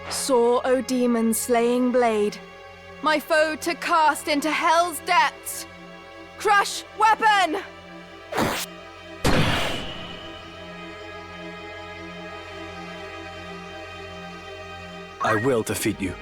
Speaker 3: Soar, O demon-slaying blade, my foe to cast into hell's depths. Crush weapon!
Speaker 13: I will defeat you.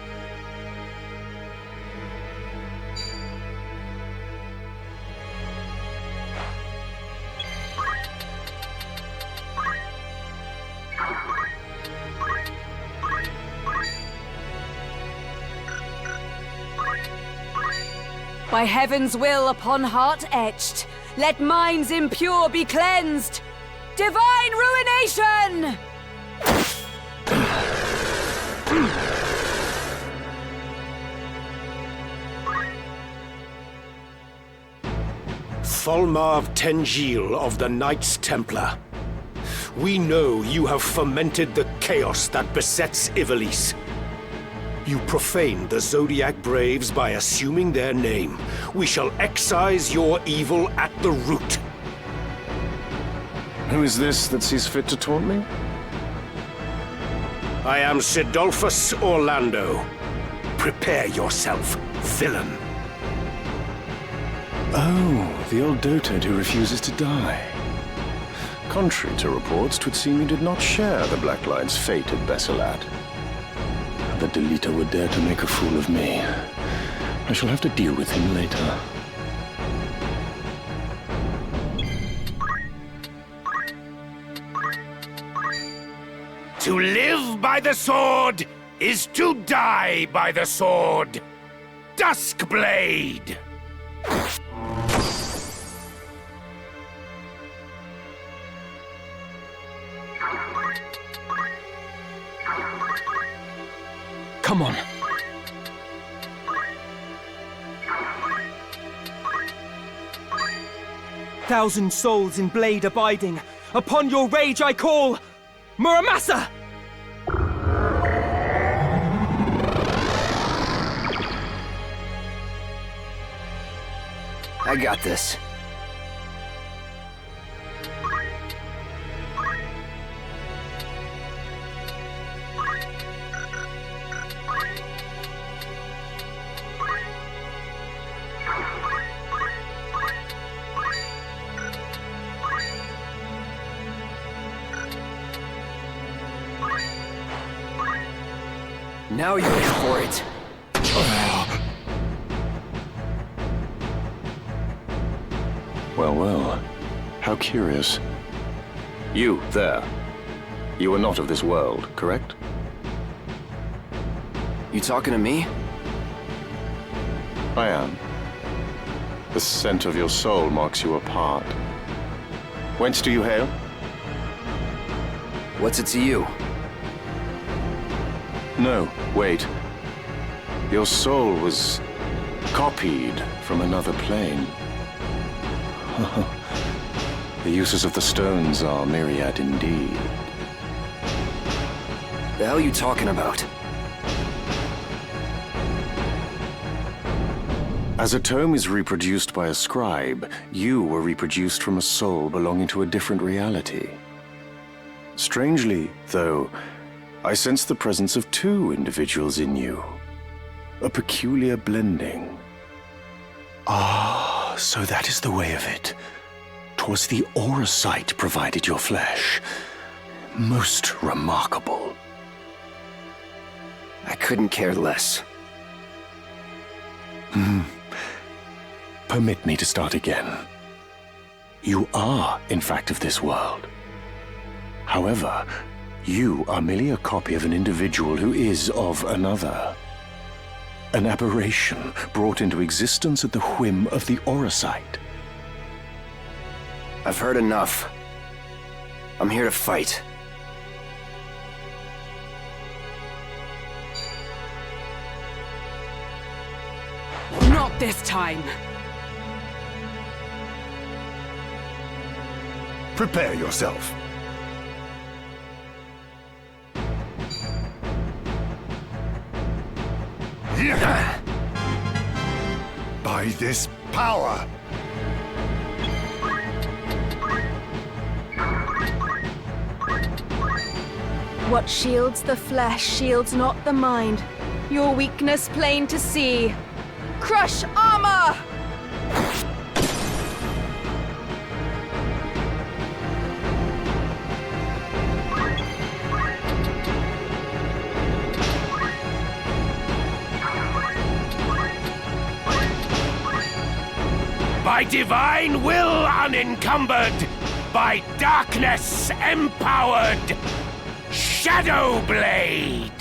Speaker 14: By heaven's will upon heart etched, let minds impure be cleansed. Divine ruination!
Speaker 2: Tholmarv Tengil of the Knights Templar. We know you have fomented the chaos that besets Ivalice. You profaned the Zodiac Braves by assuming their name. We shall excise your evil at the root.
Speaker 15: Who is this that sees fit to taunt me?
Speaker 2: I am Sidolphus Orlando. Prepare yourself, villain.
Speaker 15: Oh, the old dotard who refuses to die. Contrary to reports, 'twould seem you did not share the Black Line's fate at Besselat. The Delita would dare to make a fool of me. I shall have to deal with him later.
Speaker 10: To live by the sword is to die by the sword. Duskblade!
Speaker 6: Come on. Thousand souls in blade abiding, upon your rage I call, Muramasa!
Speaker 4: I got this. Now you're in for it.
Speaker 15: Well, well. How curious. You, there. You are not of this world, correct?
Speaker 4: You talking to me?
Speaker 15: I am. The scent of your soul marks you apart. Whence do you hail?
Speaker 4: What's it to you?
Speaker 15: No, wait. Your soul was copied from another plane. The uses of the stones are myriad indeed.
Speaker 4: The hell are you talking about?
Speaker 15: As a tome is reproduced by a scribe, you were reproduced from a soul belonging to a different reality. Strangely, though, I sense the presence of two individuals in you. A peculiar blending. Ah, so that is the way of it. 'Twas the Auracite provided your flesh. Most remarkable.
Speaker 4: I couldn't care less.
Speaker 15: Permit me to start again. You are, in fact, of this world. However, you are merely a copy of an individual who is of another. An aberration brought into existence at the whim of the Auracite.
Speaker 4: I've heard enough. I'm here to fight.
Speaker 14: Not this time.
Speaker 11: Prepare yourself. By this power!
Speaker 3: What shields the flesh shields not the mind. Your weakness plain to see. Crush armor!
Speaker 10: By divine will unencumbered, by darkness empowered, Shadow Blade!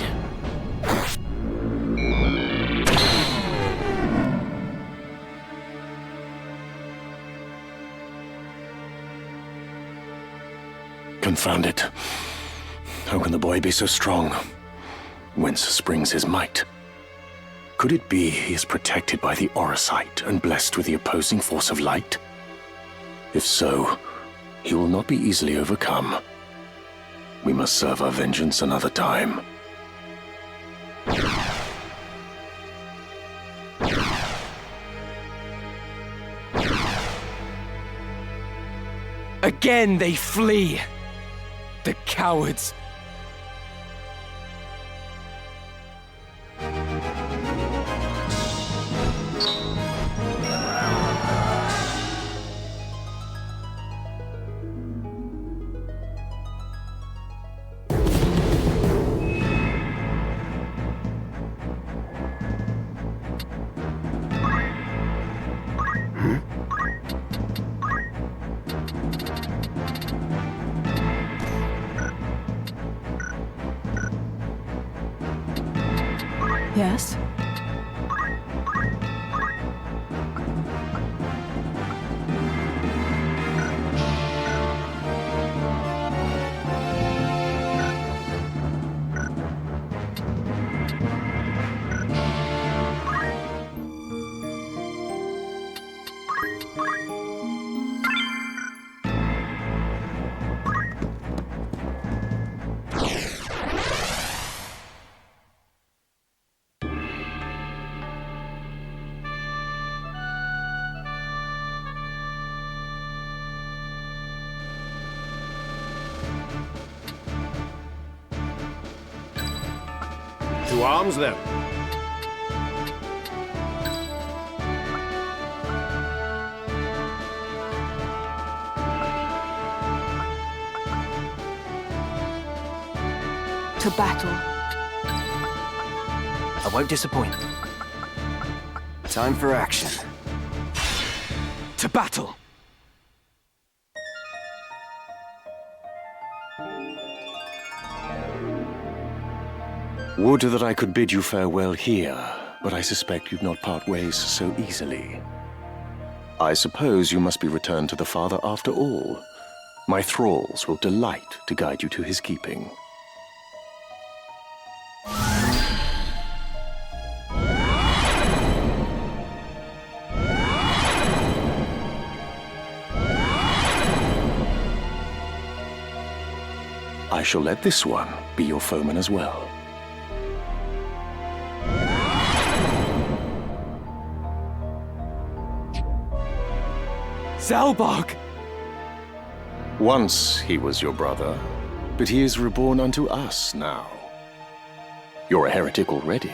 Speaker 15: Confound it. How can the boy be so strong? Whence springs his might? Could it be he is protected by the Orosight and blessed with the opposing force of light? If so, he will not be easily overcome. We must serve our vengeance another time.
Speaker 6: Again they flee! The cowards!
Speaker 3: Yes?
Speaker 2: To arms, then.
Speaker 3: To battle.
Speaker 4: I won't disappoint. Time for action.
Speaker 6: To battle!
Speaker 15: Would that I could bid you farewell here, but I suspect you'd not part ways so easily. I suppose you must be returned to the Father after all. My thralls will delight to guide you to his keeping. I shall let this one be your foeman as well.
Speaker 6: Zalbog!
Speaker 15: Once he was your brother, but he is reborn unto us now. You're a heretic already.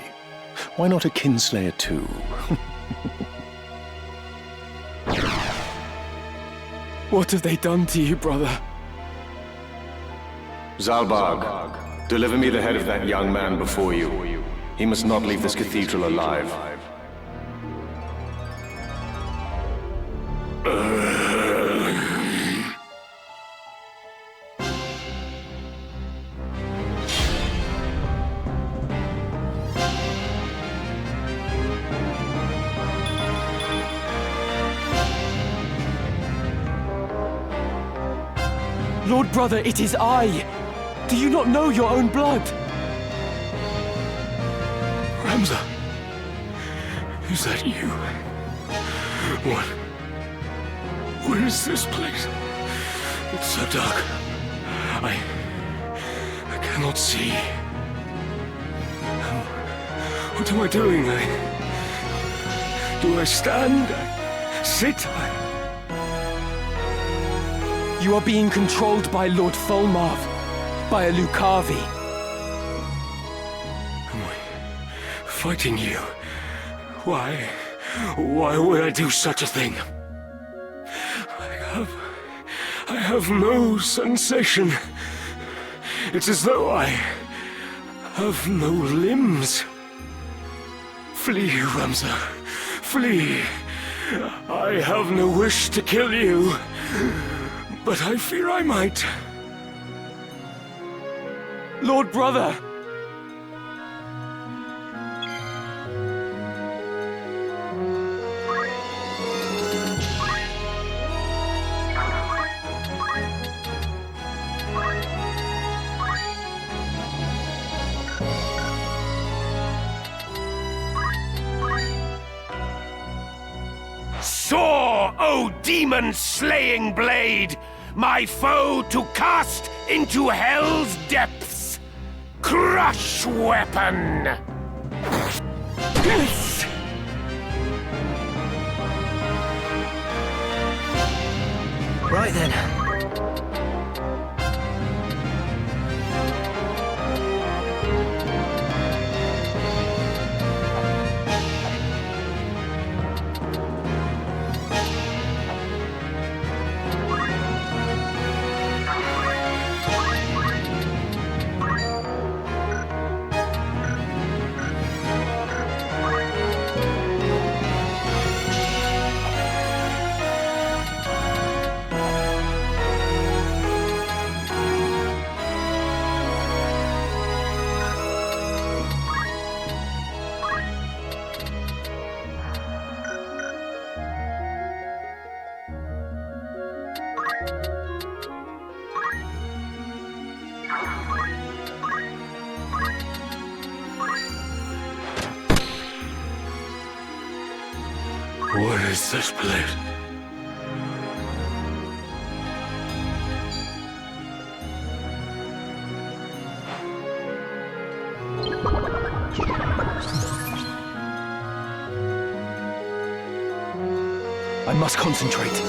Speaker 15: Why not a kinslayer too?
Speaker 6: What have they done to you, brother?
Speaker 15: Zalbog, deliver me the head of that young man before you. He must not leave this cathedral alive.
Speaker 6: Lord brother, it is I! Do you not know your own blood?
Speaker 12: Ramza, is that you? What is this place? It's so dark. I cannot see. What am I doing? Do I stand? Sit?
Speaker 6: You are being controlled by Lord Fulmarv, by a Lucavi.
Speaker 12: Am I fighting you? Why? Why would I do such a thing? I have no sensation. It's as though I have no limbs. Flee, Ramza. Flee. I have no wish to kill you, but I fear I might.
Speaker 6: Lord brother!
Speaker 10: Soar, O demon-slaying blade, my foe to cast into hell's depths! Crush weapon!
Speaker 4: Right then.
Speaker 12: What is this place?
Speaker 6: I must concentrate.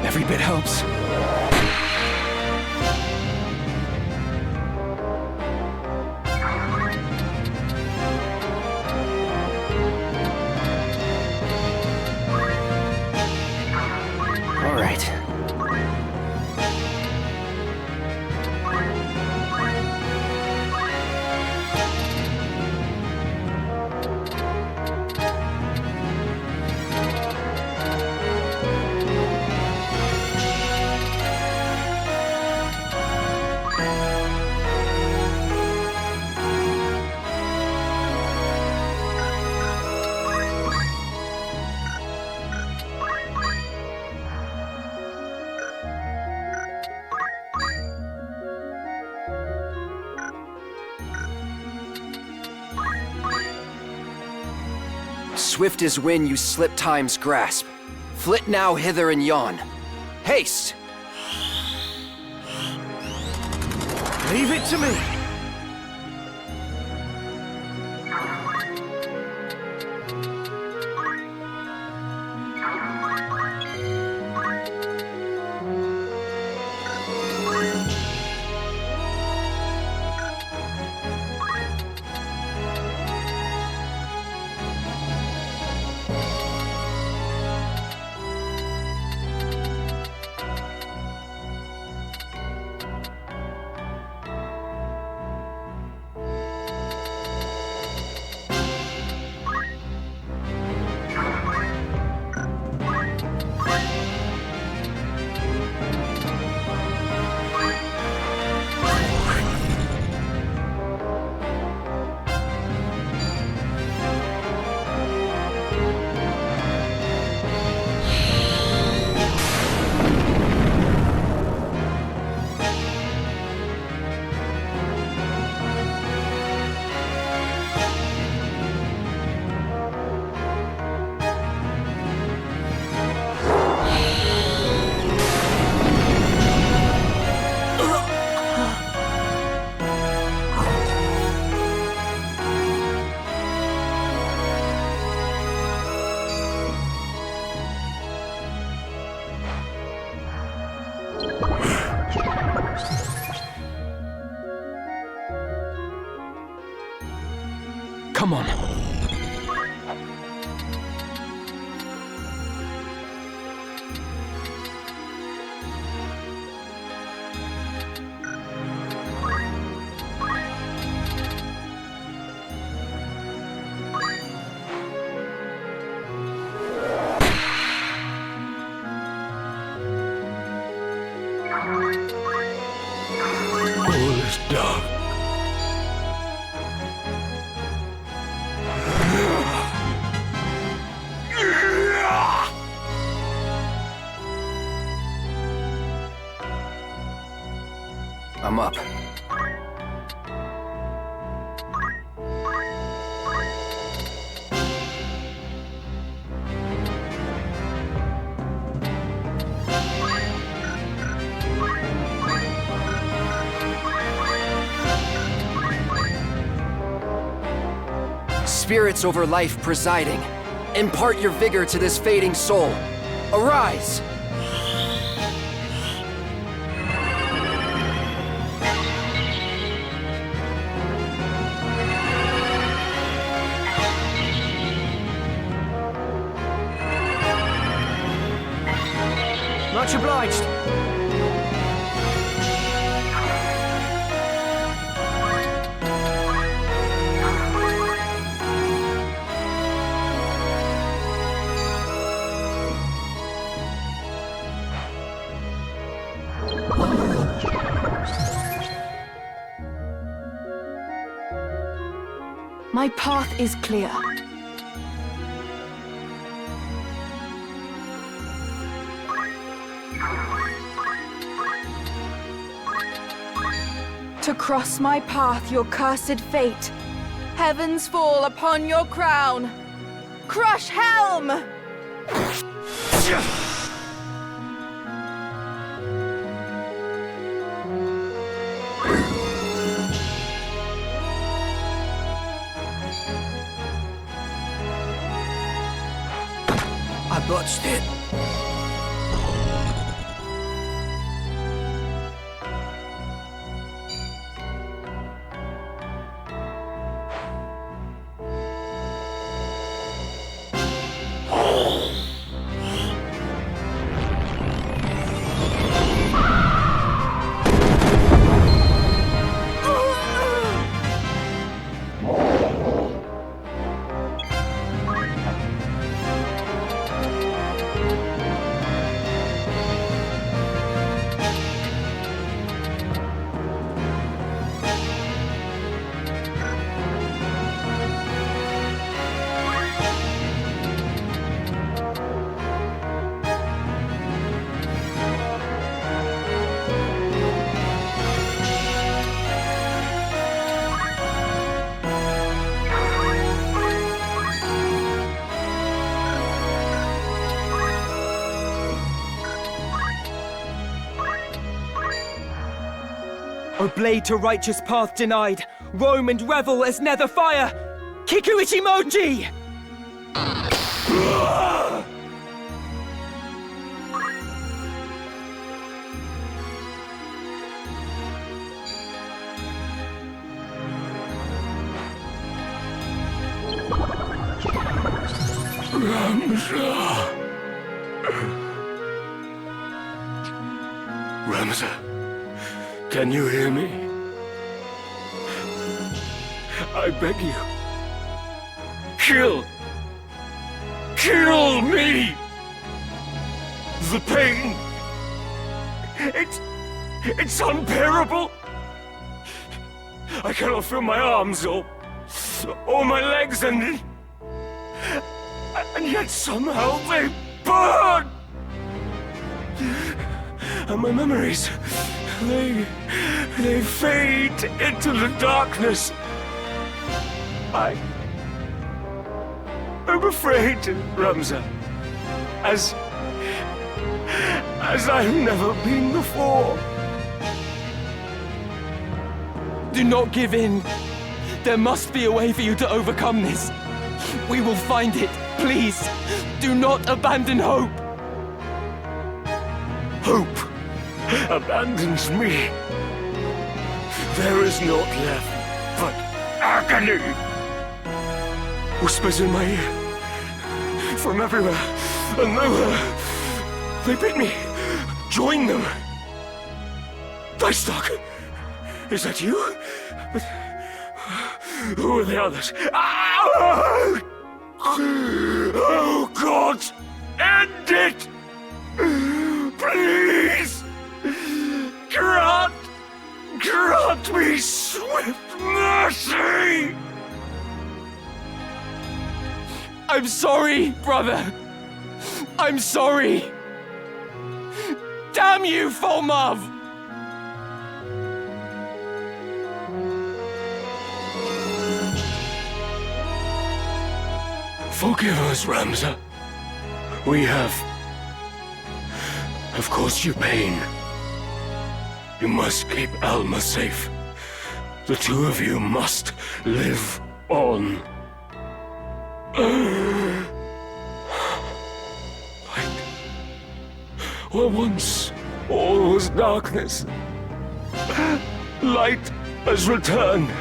Speaker 6: Every bit helps.
Speaker 4: All right. Swift as wind you slip time's grasp. Flit now hither and yon. Haste!
Speaker 7: Leave it to me.
Speaker 6: Come on.
Speaker 10: All is dark.
Speaker 4: I'm up. Spirits over life presiding, impart your vigor to this fading soul. Arise! Much obliged.
Speaker 3: My path is clear. To cross my path, your cursed fate. Heavens fall upon your crown. Crush Helm!
Speaker 4: I botched it.
Speaker 6: O blade to righteous path denied, roam and revel as nether fire! Kiku Ichimonji!
Speaker 10: Ramza, can you hear me? I beg you. Kill me! The pain! It's unbearable! I cannot feel my arms or my legs and yet somehow they burn! And my memories, they fade into the darkness. I'm afraid, Ramza, as I've never been before.
Speaker 6: Do not give in. There must be a way for you to overcome this. We will find it. Please, do not abandon hope.
Speaker 10: Hope
Speaker 12: abandons me, there is naught left but agony. Whispers in my ear, from everywhere and nowhere. They bid me join them. T.I.C, is that you? But who are the others? Oh, God! End it! Please! Grant me swift mercy!
Speaker 6: I'm sorry, brother! I'm sorry! Damn you, Folmav!
Speaker 12: Forgive us, Ramza. We have caused you pain. You must keep Alma safe. The two of you must live on. Light. Where once all was darkness, light has returned.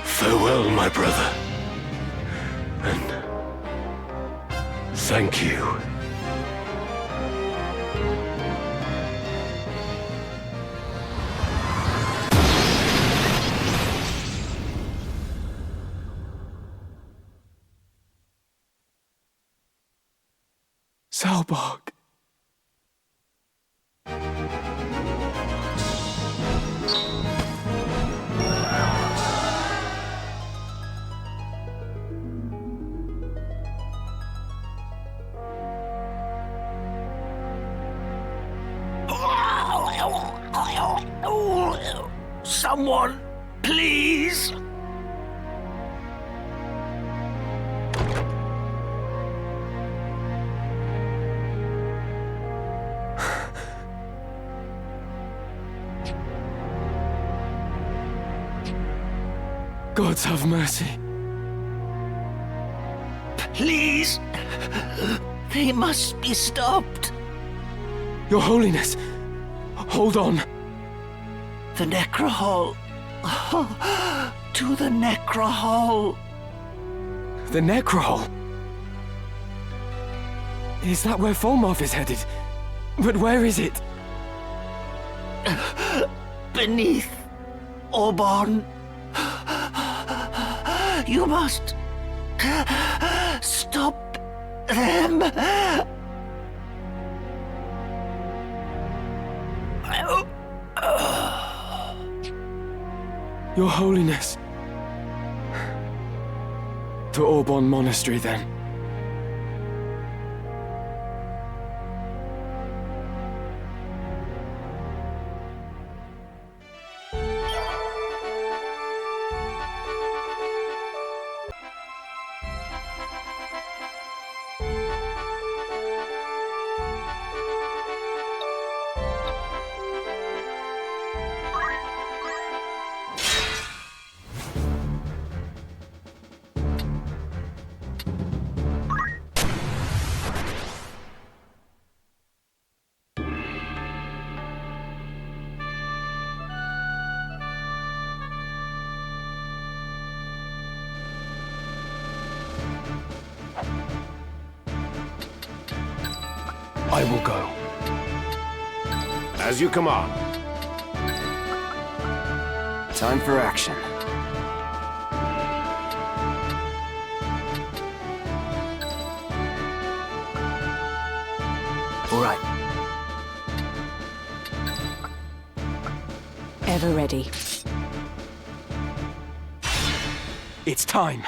Speaker 12: Farewell, my brother. And thank you.
Speaker 6: Salbog.
Speaker 10: Someone, please!
Speaker 6: Gods have mercy.
Speaker 9: Please! They must be stopped.
Speaker 6: Your Holiness, hold on.
Speaker 9: The Necrohall. To the Necrohall.
Speaker 6: The Necrohall? Is that where Folmav is headed? But where is it?
Speaker 9: Beneath Orban. You must stop them.
Speaker 6: Your Holiness. To Orban Monastery, then.
Speaker 2: I will go. As you command.
Speaker 4: Time for action. All right.
Speaker 14: Ever ready.
Speaker 6: It's time.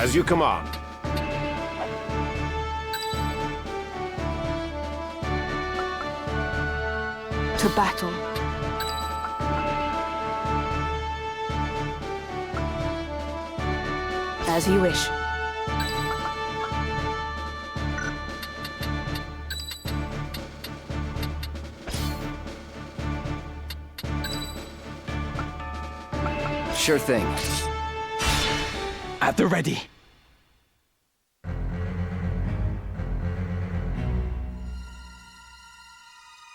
Speaker 2: As you command.
Speaker 3: To battle.
Speaker 14: As you wish.
Speaker 4: Sure thing.
Speaker 6: At the ready.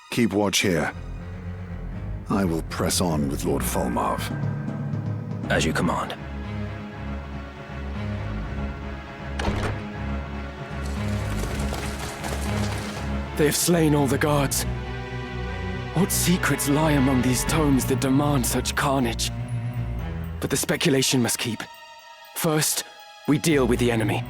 Speaker 11: Keep watch here. I will press on with Lord Fulmarv.
Speaker 13: As you command.
Speaker 6: They have slain all the guards. What secrets lie among these tomes that demand such carnage? But the speculation must keep. First, we deal with the enemy.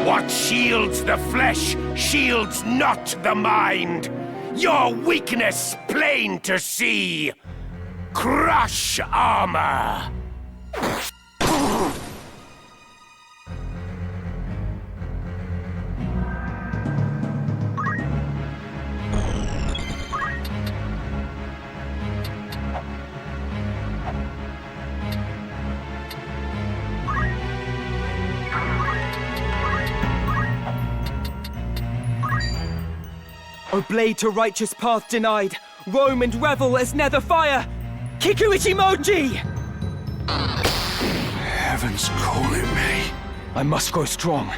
Speaker 10: What shields the flesh shields not the mind. Your weakness plain to see. Crush armor.
Speaker 6: O blade to righteous path denied, roam and revel as nether fire! Kiku Ichimoji!
Speaker 11: Heaven's calling me.
Speaker 6: I must grow strong.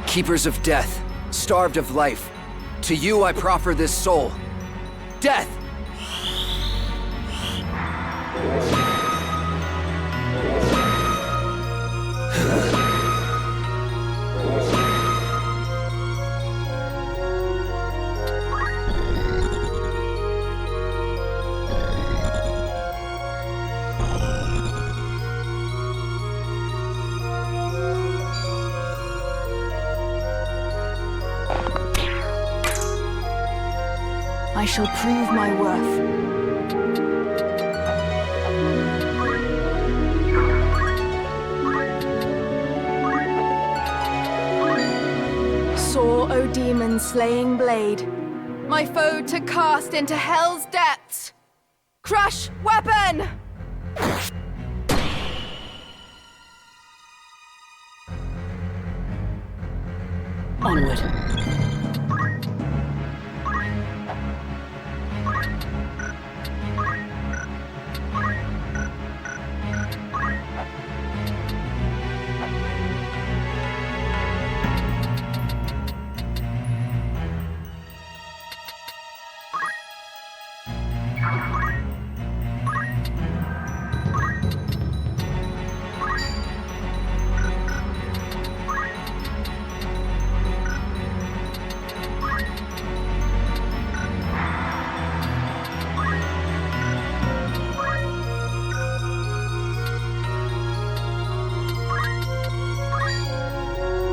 Speaker 4: Keepers of death, starved of life, to you I proffer this soul. Death!
Speaker 3: I shall prove my worth. Soar, O demon-slaying blade, my foe to cast into hell's depths! Crush weapon!
Speaker 14: Onward.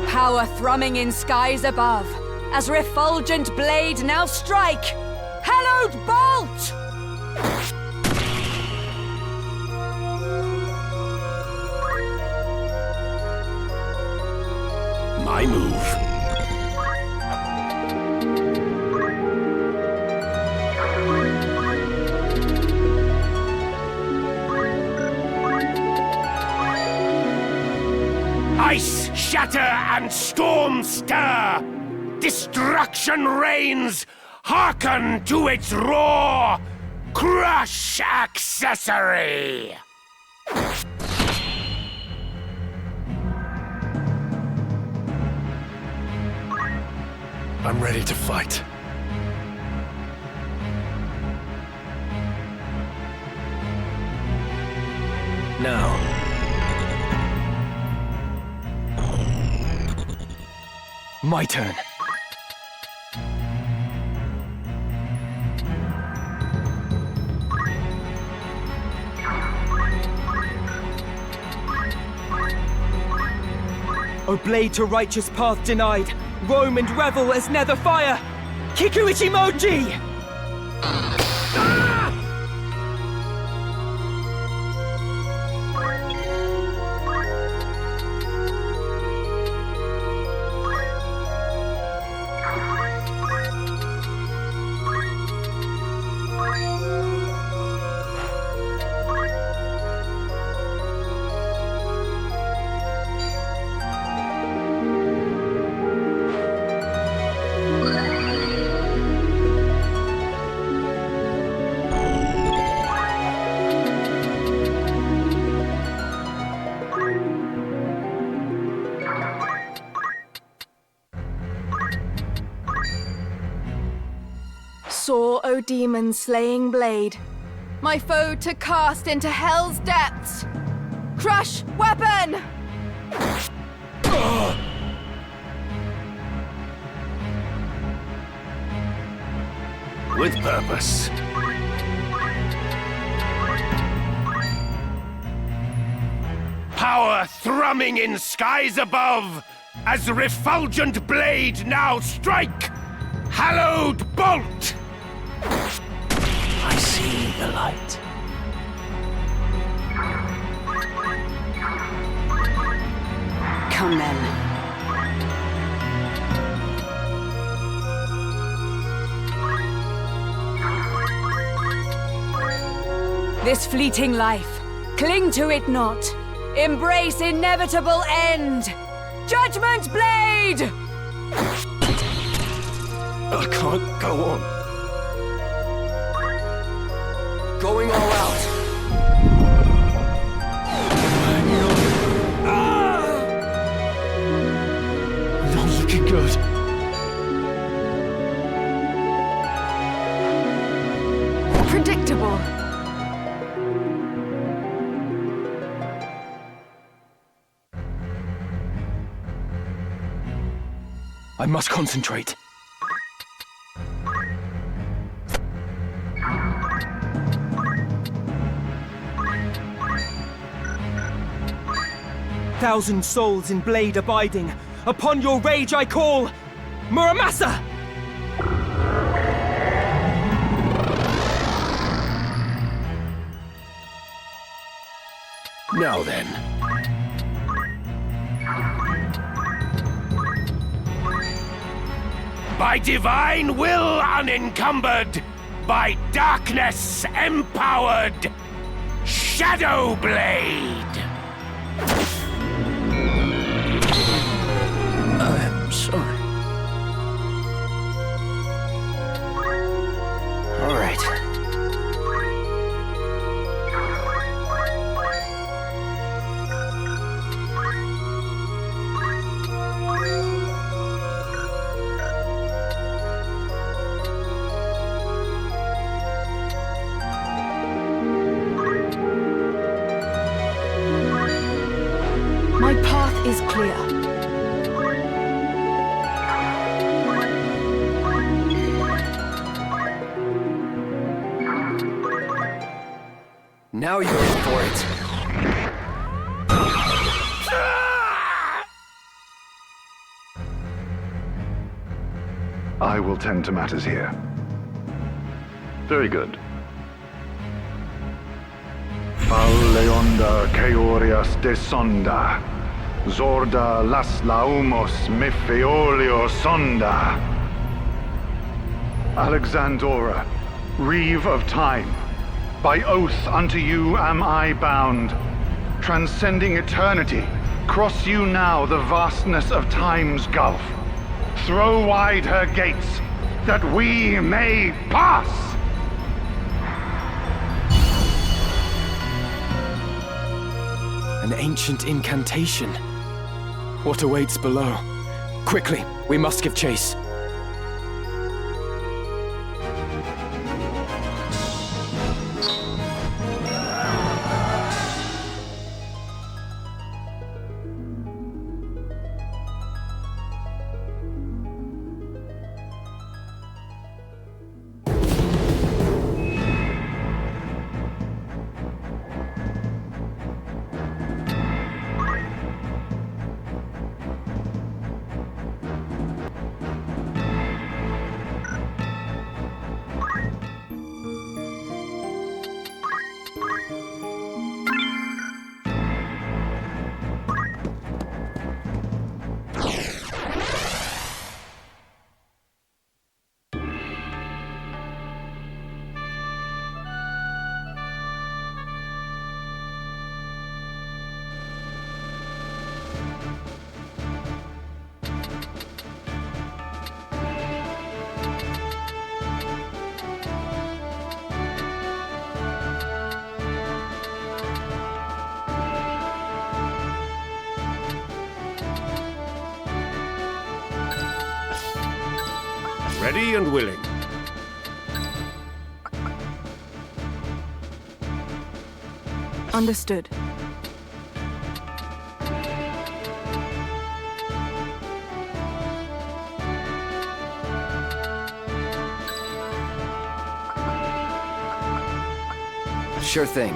Speaker 14: Power thrumming in skies above, as refulgent blade now strike! Hallowed bolt!
Speaker 12: My move.
Speaker 10: Ice shatter and storm stir! Destruction reigns! Hearken to its roar! Crush accessory!
Speaker 12: I'm ready to fight.
Speaker 13: Now.
Speaker 6: My turn. O blade to righteous path denied, roam and revel as nether fire! Kiku Ichimoji!
Speaker 3: Soar, O demon-slaying blade, my foe to cast into hell's depths! Crush weapon!
Speaker 12: With purpose.
Speaker 10: Power thrumming in skies above, as refulgent blade now strike! Hallowed bolt!
Speaker 13: I see the light.
Speaker 14: Come then. This fleeting life, cling to it not. Embrace inevitable end. Judgment blade!
Speaker 12: I can't go on.
Speaker 4: Going all out.
Speaker 12: Not looking good.
Speaker 3: Predictable.
Speaker 6: I must concentrate. Thousand souls in blade abiding, upon your rage I call, Muramasa!
Speaker 12: Now then.
Speaker 10: By divine will unencumbered, by darkness empowered, Shadow Blade!
Speaker 13: I'm sorry.
Speaker 3: My path is clear.
Speaker 4: Now you're in for it.
Speaker 11: I will tend to matters here. Very good. Leonda Keorias de Sonda, Zorda las laumos mifeolio sonda. Alexandora, Reeve of Time, by oath unto you am I bound. Transcending eternity, cross you now the vastness of time's gulf. Throw wide her gates, that we may pass!
Speaker 6: An ancient incantation. What awaits below? Quickly, we must give chase.
Speaker 2: Ready and willing.
Speaker 3: Understood.
Speaker 4: Sure thing.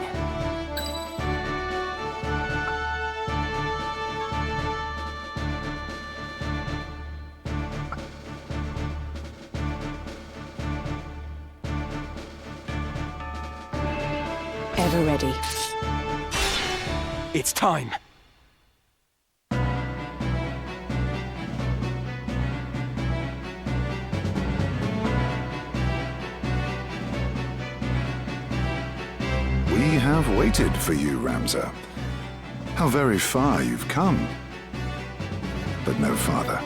Speaker 14: Ever ready.
Speaker 6: It's time.
Speaker 11: We have waited for you, Ramza. How very far you've come. But no farther.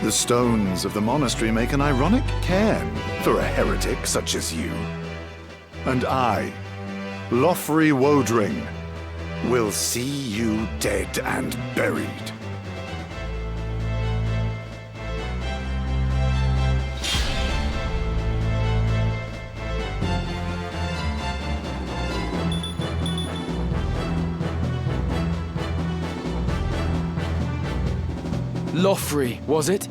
Speaker 11: The stones of the monastery make an ironic cairn for a heretic such as you. And I, Lothry Wodring, will see you dead and buried.
Speaker 6: Lothry, was it?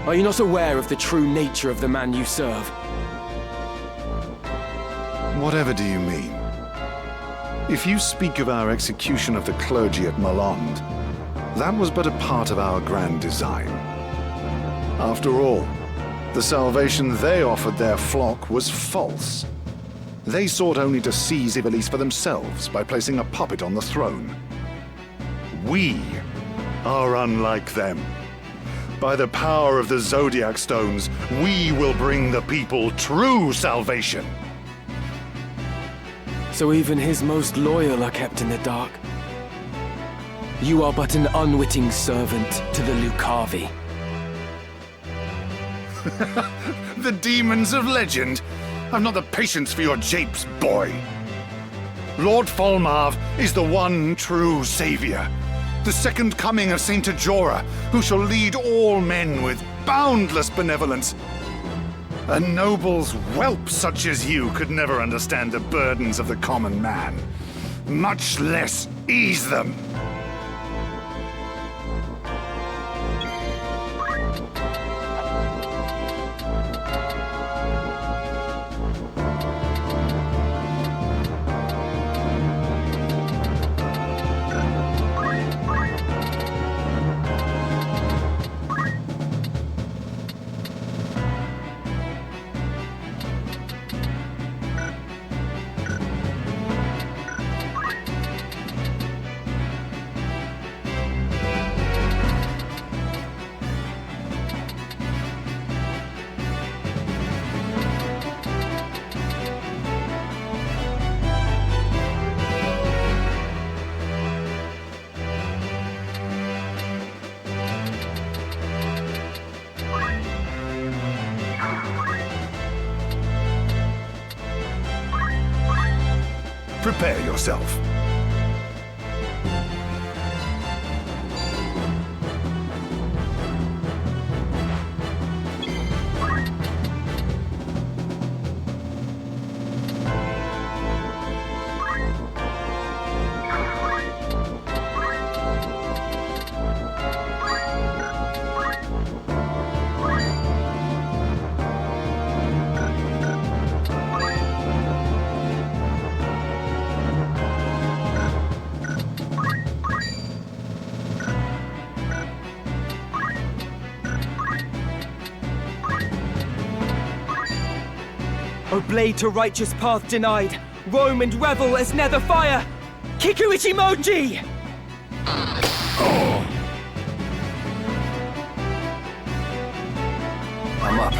Speaker 6: Are you not aware of the true nature of the man you serve?
Speaker 11: Whatever do you mean? If you speak of our execution of the clergy at Malond, that was but a part of our grand design. After all, the salvation they offered their flock was false. They sought only to seize Ivalice for themselves by placing a puppet on the throne. We are unlike them. By the power of the Zodiac Stones, we will bring the people true salvation.
Speaker 6: So even his most loyal are kept in the dark. You are but an unwitting servant to the Lucavi.
Speaker 11: The demons of legend? I've not the patience for your japes, boy. Lord Folmarv is the one true savior. The second coming of Saint Ajora, who shall lead all men with boundless benevolence. A noble's whelp such as you could never understand the burdens of the common man, much less ease them. Prepare yourself.
Speaker 6: O blade to righteous path denied, roam and revel as nether fire! Kiku Ichimoji!
Speaker 4: I'm up.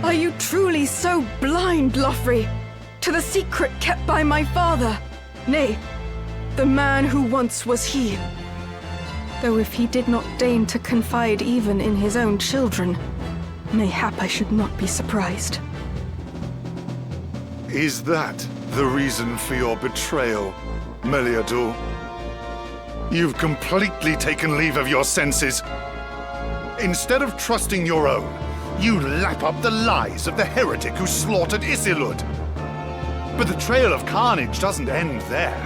Speaker 3: Are you truly so blind, Lothri, to the secret kept by my father? Nay, the man who once was he. Though if he did not deign to confide even in his own children, mayhap I should not be surprised.
Speaker 11: Is that the reason for your betrayal, Meliador? You've completely taken leave of your senses. Instead of trusting your own, you lap up the lies of the heretic who slaughtered Isilud. But the trail of carnage doesn't end there.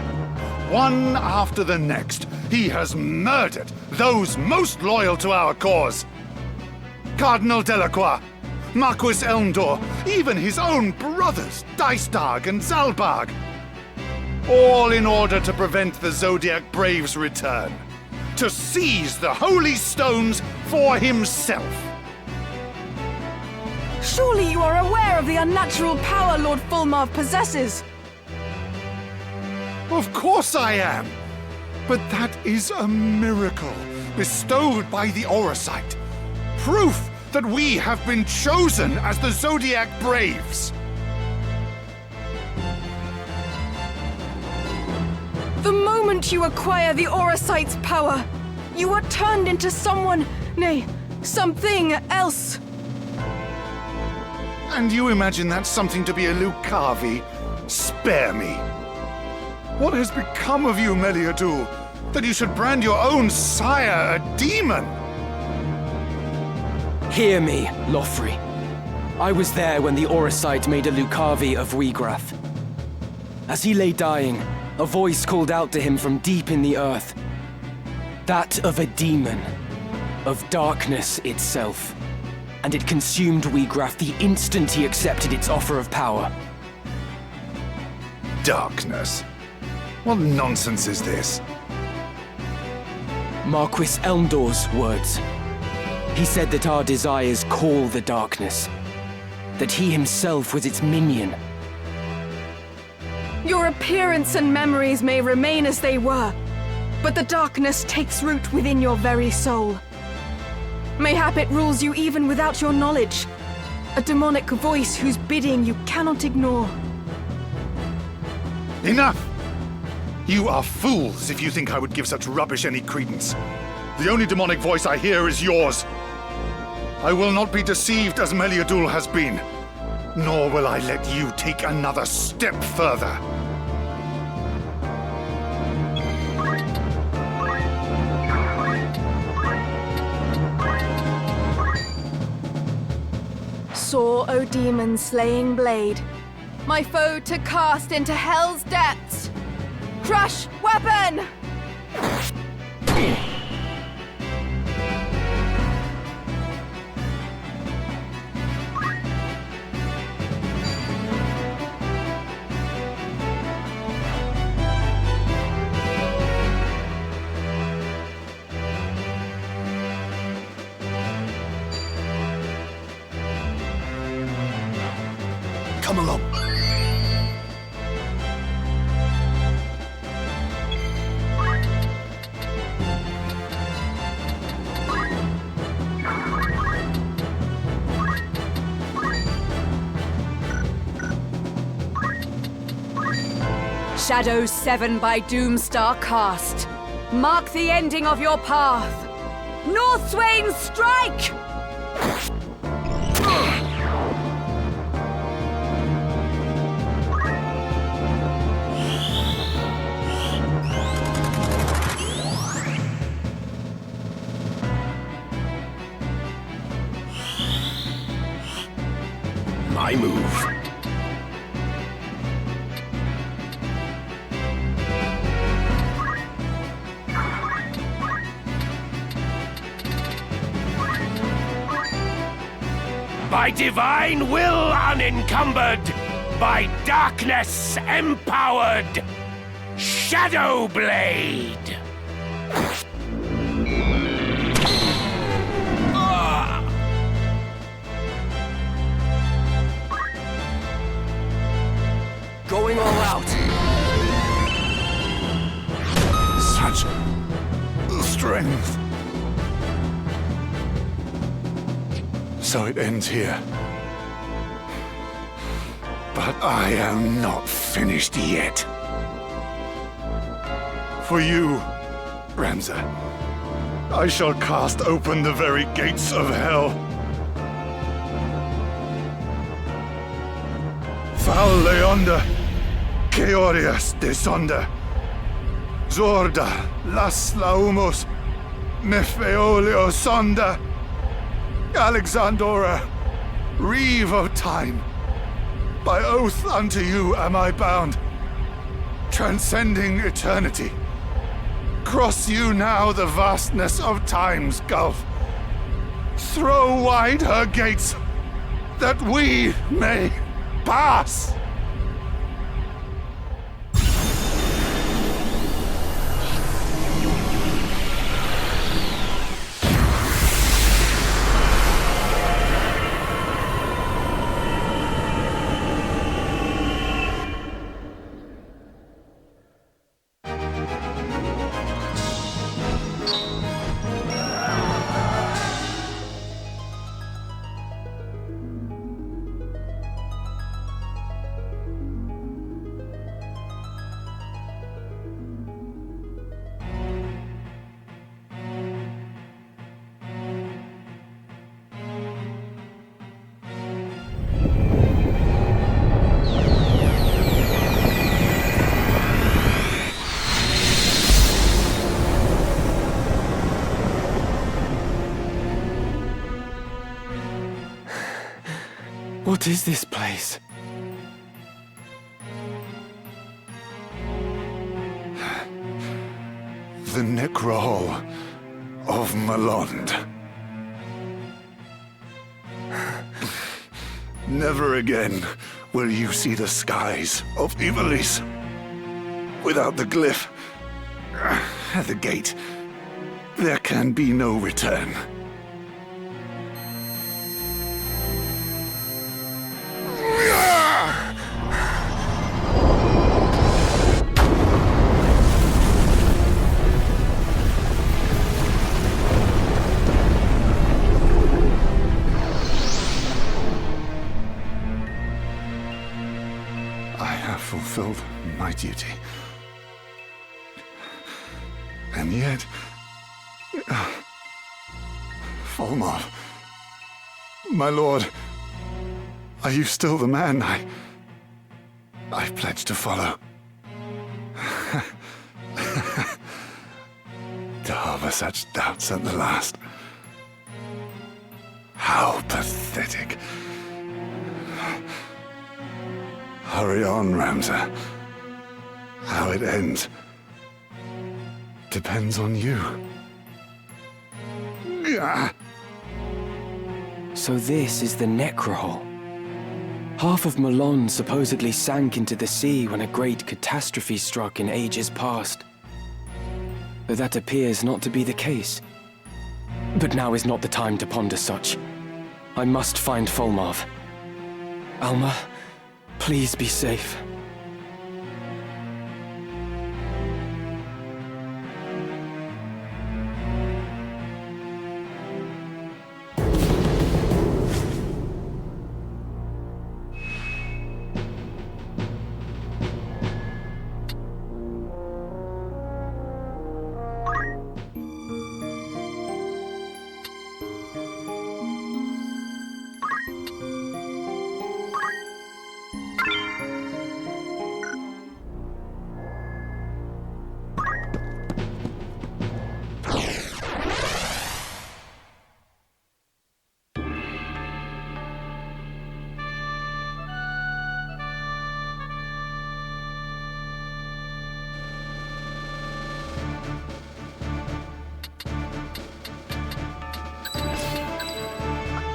Speaker 11: One after the next, he has murdered those most loyal to our cause. Cardinal Delacroix, Marquis Elmdor, even his own brothers, Dicedag and Zalbarg. All in order to prevent the Zodiac Brave's return. To seize the holy stones for himself.
Speaker 3: Surely you are aware of the unnatural power Lord Fulmarv possesses.
Speaker 11: Of course I am. But that is a miracle bestowed by the Orosite. Proof that we have been chosen as the Zodiac Braves.
Speaker 3: The moment you acquire the Orosite's power, you are turned into someone, nay, something else.
Speaker 11: And you imagine that's something to be a Lucavi? Spare me. What has become of you, Meliador, that you should brand your own sire a demon?
Speaker 6: Hear me, Lothri. I was there when the Orosite made a Lucavi of Wiegrath. As he lay dying, a voice called out to him from deep in the earth. That of a demon, of darkness itself. And it consumed Wiegrath the instant he accepted its offer of power.
Speaker 11: Darkness? What nonsense is this?
Speaker 6: Marquis Elmdor's words. He said that our desires call the darkness. That he himself was its minion.
Speaker 3: Your appearance and memories may remain as they were, but the darkness takes root within your very soul. Mayhap it rules you even without your knowledge. A demonic voice whose bidding you cannot ignore.
Speaker 11: Enough! You are fools if you think I would give such rubbish any credence. The only demonic voice I hear is yours. I will not be deceived as Meliadul has been, nor will I let you take another step further.
Speaker 3: Soar, O demon-slaying blade, my foe to cast into hell's depths! Crush weapon!
Speaker 11: Come along.
Speaker 14: Shadow 7 by Doomstar cast. Mark the ending of your path. Northswain, strike!
Speaker 12: My move.
Speaker 10: By divine will unencumbered, by darkness empowered, Shadow Blade!
Speaker 4: Going all out.
Speaker 11: Such strength. So it ends here. But I am not finished yet. For you, Ramza, I shall cast open the very gates of hell. Val Leonda, Keorias desonda, Zorda, las laumos, Nefeolio sonda, Alexandora, reeve of time, by oath unto you am I bound, transcending eternity. Cross you now the vastness of time's gulf. Throw wide her gates, that we may pass!
Speaker 6: What is this place?
Speaker 11: The Necrohall of Malond. Never again will you see the skies of Ivalice. Without the glyph at the gate, there can be no return. Fulfilled my duty. And yet... Volmar, My lord, are you still the man I pledged to follow? To harbor such doubts at the last. How pathetic. Hurry on, Ramza. How it ends depends on you.
Speaker 6: So this is the Necrohole. Half of Malon supposedly sank into the sea when a great catastrophe struck in ages past. But that appears not to be the case. But now is not the time to ponder such. I must find Folmarv. Alma, please be safe.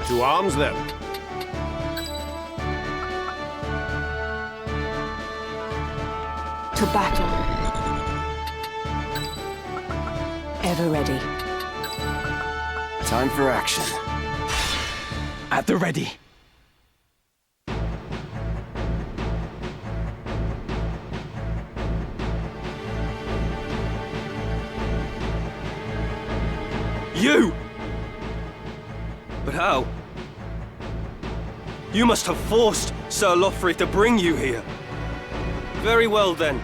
Speaker 2: To arms, then.
Speaker 14: To battle. Ever ready.
Speaker 4: Time for action.
Speaker 6: At the ready.
Speaker 1: You! But how? You must have forced Sir Lothry to bring you here. Very well then.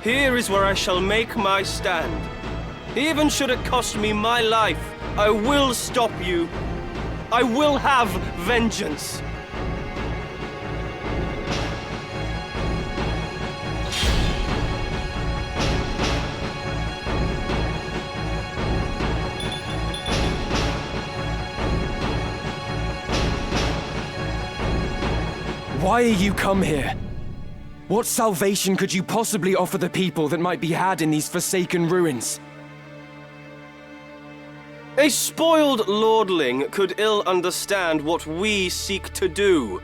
Speaker 1: Here is where I shall make my stand. Even should it cost me my life, I will stop you. I will have vengeance.
Speaker 6: Why are you come here? What salvation could you possibly offer the people that might be had in these forsaken ruins?
Speaker 1: A spoiled lordling could ill understand what we seek to do.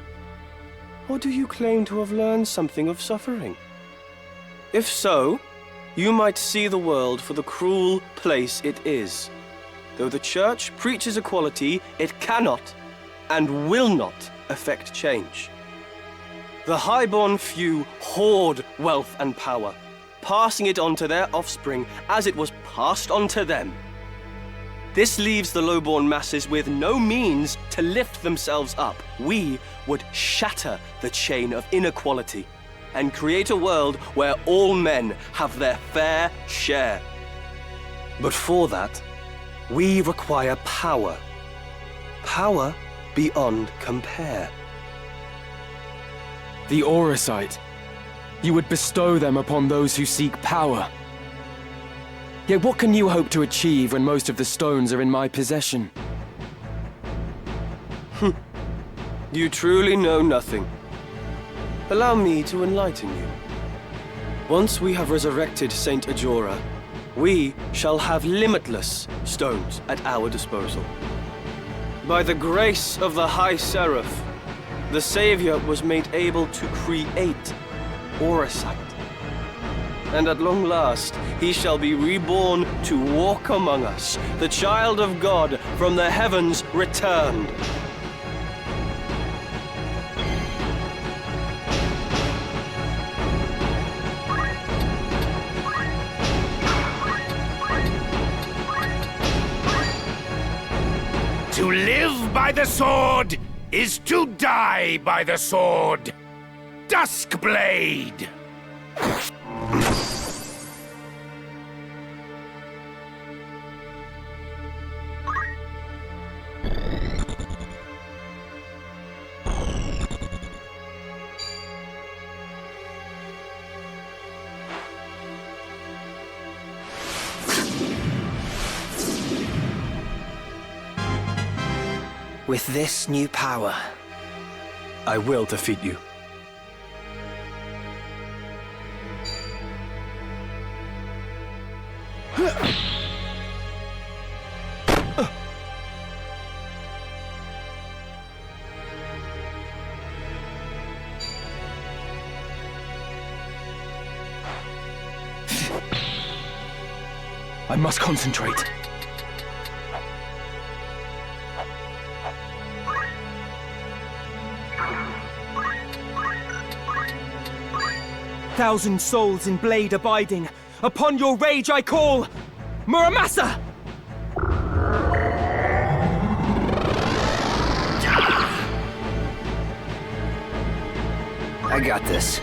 Speaker 1: Or do you claim to have learned something of suffering? If so, you might see the world for the cruel place it is. Though the Church preaches equality, it cannot and will not effect change. The highborn few hoard wealth and power, passing it on to their offspring as it was passed on to them. This leaves the lowborn masses with no means to lift themselves up. We would shatter the chain of inequality and create a world where all men have their fair share. But for that, we require power. Power beyond compare.
Speaker 6: The Auracite. You would bestow them upon those who seek power. Yet what can you hope to achieve when most of the stones are in my possession?
Speaker 1: You truly know nothing. Allow me to enlighten you. Once we have resurrected Saint Ajora, we shall have limitless stones at our disposal. By the grace of the High Seraph, the Savior was made able to create Auracite. And at long last, he shall be reborn to walk among us, the child of God from the heavens returned.
Speaker 10: To live by the sword is to die by the sword. Duskblade!
Speaker 4: With this new power,
Speaker 13: I will defeat you.
Speaker 6: I must concentrate. Thousand souls in blade abiding, upon your rage I call, Muramasa!
Speaker 4: I got this.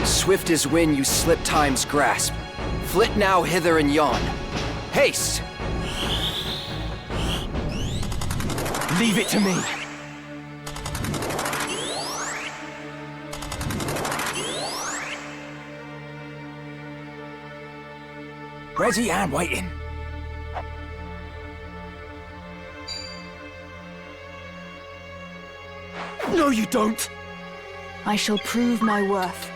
Speaker 4: Swift as wind you slip time's grasp. Flit now hither and yon. Haste!
Speaker 6: Leave it to me.
Speaker 7: Ready and waiting.
Speaker 6: No, you don't!
Speaker 3: I shall prove my worth.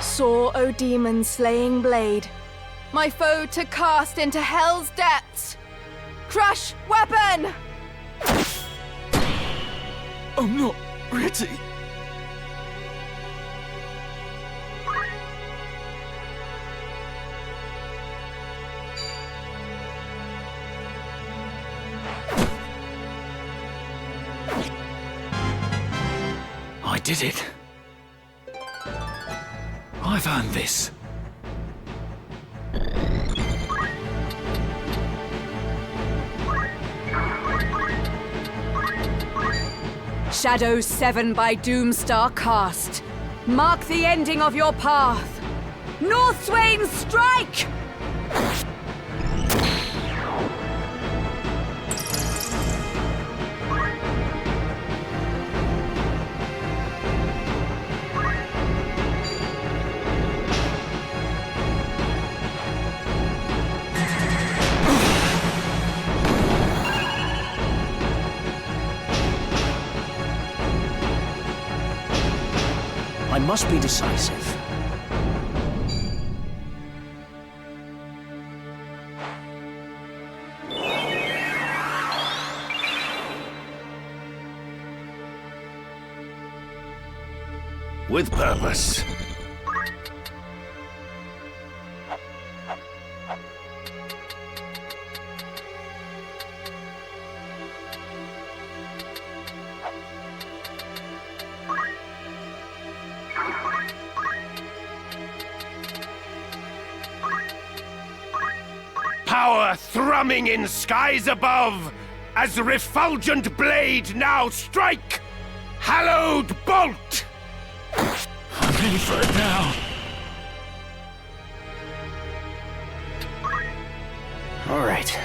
Speaker 3: Soar, O demon slaying blade, my foe to cast into hell's depths. Crush weapon!
Speaker 6: I'm not ready.
Speaker 13: I did it. I've earned this.
Speaker 14: Shadows 7 by Doomstar cast. Mark the ending of your path. Northswain, strike!
Speaker 13: I must be decisive.
Speaker 10: With purpose. Power thrumming in skies above, as the refulgent blade now strike! Hallowed bolt!
Speaker 13: I'm ready for it now.
Speaker 4: All right.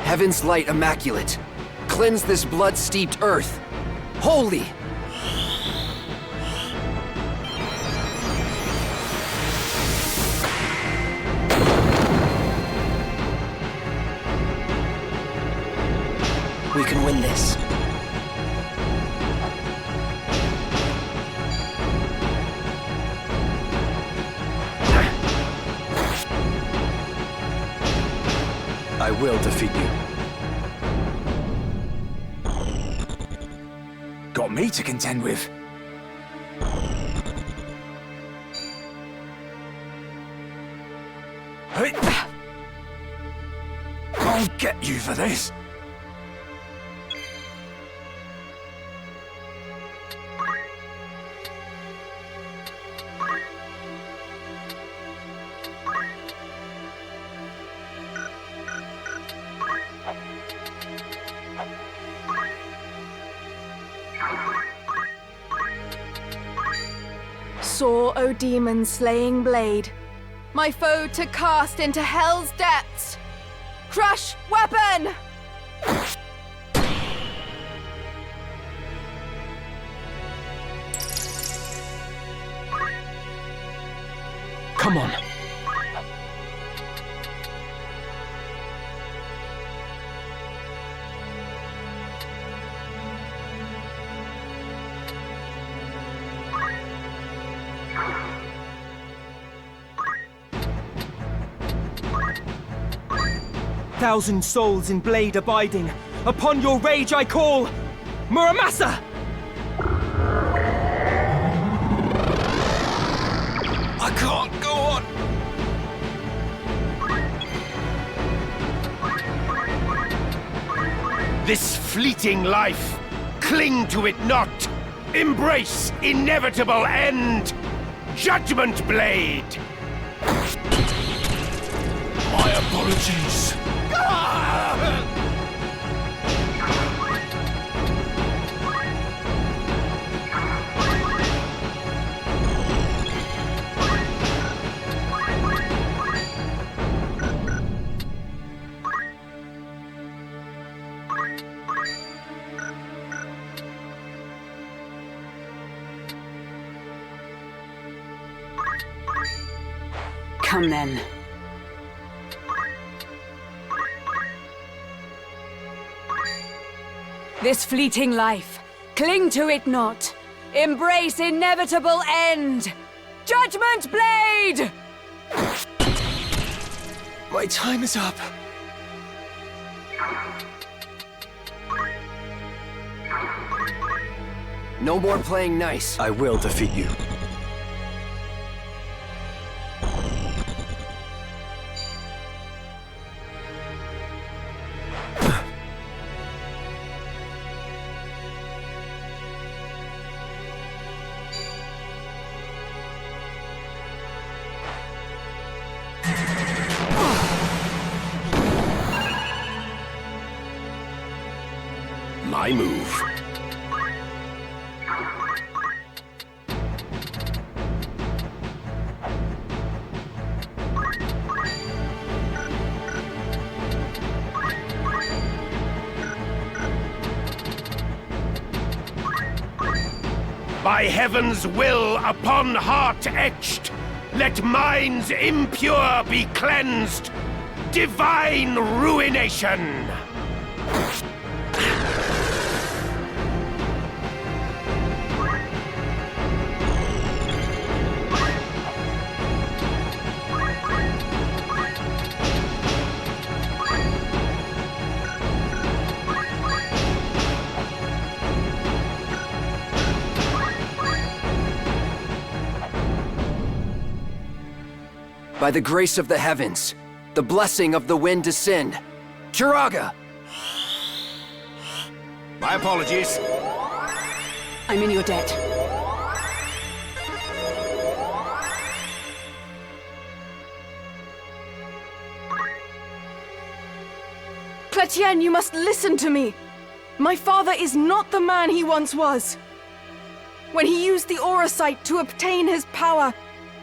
Speaker 4: Heaven's light immaculate. Cleanse this blood-steeped earth. Holy!
Speaker 9: We can win this.
Speaker 6: I will defeat you.
Speaker 7: Got me to contend with. Hey. I'll get you for this.
Speaker 3: Soar, O demon slaying blade, my foe to cast into hell's depths. Crush weapon!
Speaker 6: Come on. Thousand souls in blade abiding, upon your rage I call, Muramasa!
Speaker 7: I can't go on.
Speaker 10: This fleeting life, cling to it not. Embrace inevitable end. Judgment Blade!
Speaker 13: My apologies.
Speaker 14: Come then. This fleeting life, cling to it not. Embrace inevitable end. Judgment Blade!
Speaker 6: My time is up.
Speaker 4: No more playing nice.
Speaker 6: I will defeat you.
Speaker 2: My move.
Speaker 10: By heaven's will upon heart etched, let minds impure be cleansed. Divine ruination!
Speaker 4: By the grace of the heavens, the blessing of the wind descend. Kiraga!
Speaker 10: My apologies.
Speaker 14: I'm in your debt.
Speaker 3: Cletienne, you must listen to me. My father is not the man he once was. When he used the aura sight to obtain his power,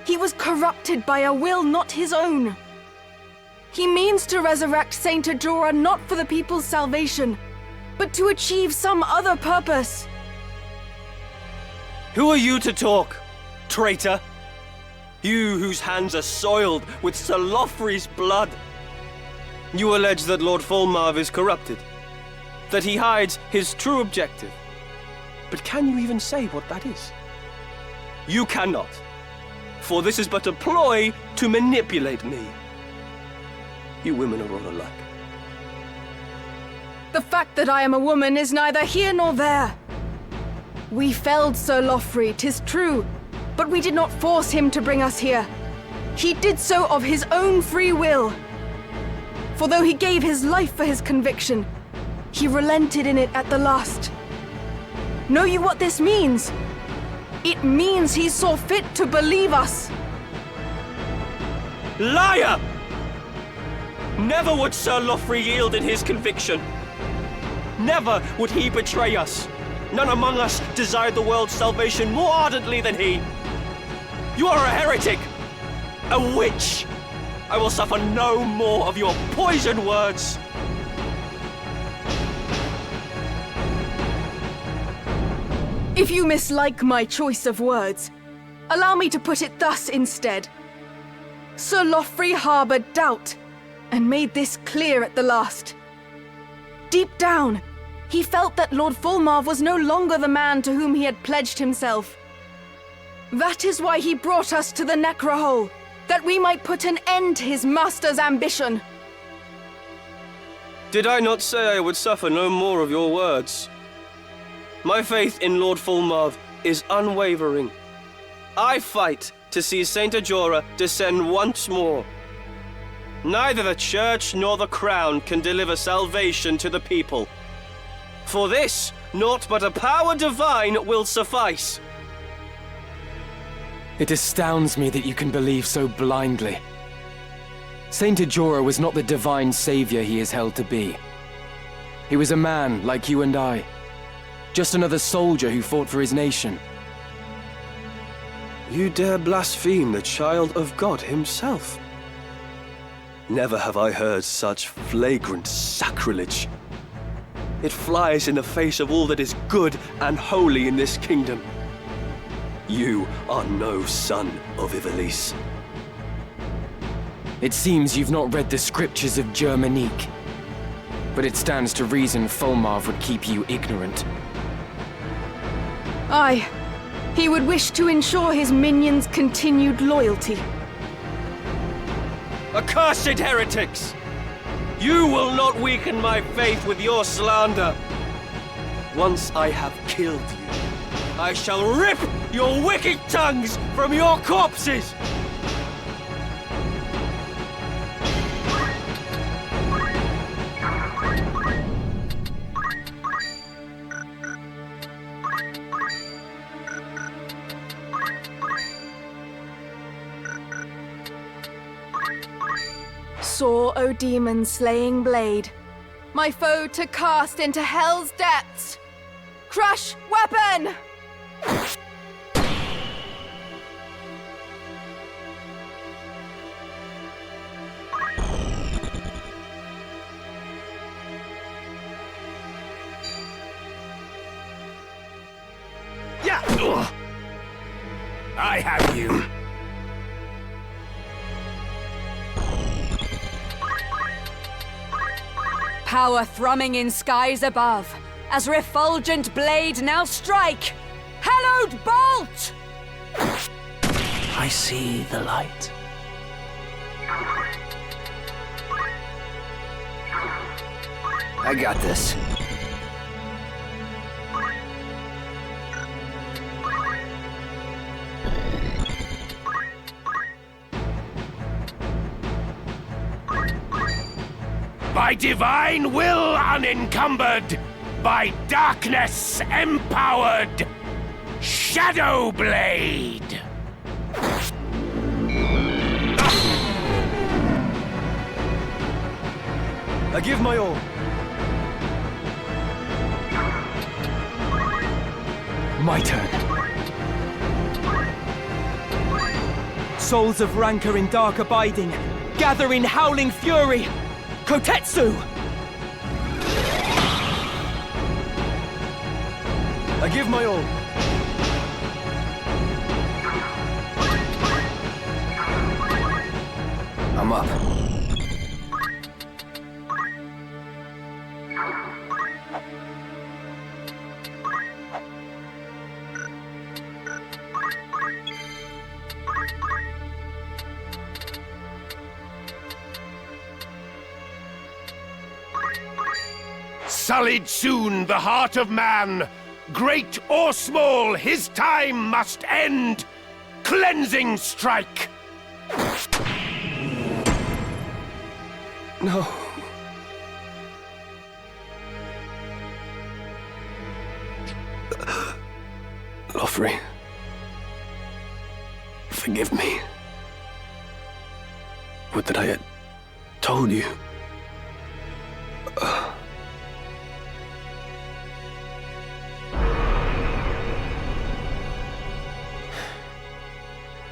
Speaker 3: he was corrupted by a will not his own. He means to resurrect Saint Ajora not for the people's salvation, but to achieve some other purpose.
Speaker 16: Who are you to talk, traitor? You whose hands are soiled with Sir Lothry's blood. You allege that Lord Fulmarv is corrupted, that he hides his true objective. But can you even say what that is? You cannot, for this is but a ploy to manipulate me. You women are all alike.
Speaker 3: The fact that I am a woman is neither here nor there. We felled Sir Lothry, 'tis true, but we did not force him to bring us here. He did so of his own free will. For though he gave his life for his conviction, he relented in it at the last. Know you what this means? It means he saw fit to believe us.
Speaker 16: Liar! Never would Sir Lothry yield in his conviction. Never would he betray us. None among us desired the world's salvation more ardently than he. You are a heretic, a witch. I will suffer no more of your poisoned words.
Speaker 3: If you mislike my choice of words, allow me to put it thus instead. Sir Lothry harbored doubt, and made this clear at the last. Deep down, he felt that Lord Fulmarv was no longer the man to whom he had pledged himself. That is why he brought us to the Necrohole, that we might put an end to his master's ambition.
Speaker 16: Did I not say I would suffer no more of your words? My faith in Lord Fulmarv is unwavering. I fight to see Saint Ajora descend once more. Neither the church nor the crown can deliver salvation to the people. For this, naught but a power divine will suffice.
Speaker 6: It astounds me that you can believe so blindly. Saint Ajora was not the divine savior he is held to be. He was a man like you and I. Just another soldier who fought for his nation.
Speaker 16: You dare blaspheme the child of God himself. Never have I heard such flagrant sacrilege. It flies in the face of all that is good and holy in this kingdom. You are no son of Ivalice.
Speaker 6: It seems you've not read the scriptures of Germanique. But it stands to reason Fulmarv would keep you ignorant.
Speaker 3: Aye, he would wish to ensure his minions' continued loyalty.
Speaker 16: Accursed heretics! You will not weaken my faith with your slander. Once I have killed you, I shall rip your wicked tongues from your corpses!
Speaker 3: Soar, O demon-slaying blade, my foe to cast into hell's depths! Crush weapon!
Speaker 10: Yeah! Ugh. I have you.
Speaker 14: Power thrumming in skies above, as refulgent blade now strike! Hallowed bolt!
Speaker 9: I see the light.
Speaker 4: I got this.
Speaker 10: By divine will unencumbered, by darkness empowered, Shadow Blade!
Speaker 16: I give my all.
Speaker 6: My turn.
Speaker 17: Souls of rancor in dark abiding,
Speaker 6: gather in howling fury! Kotetsu!
Speaker 16: I give my all. I'm up.
Speaker 10: Sullied soon the heart of man. Great or small, his time must end. Cleansing strike.
Speaker 1: No. Lofri. Forgive me. Would that I had told you.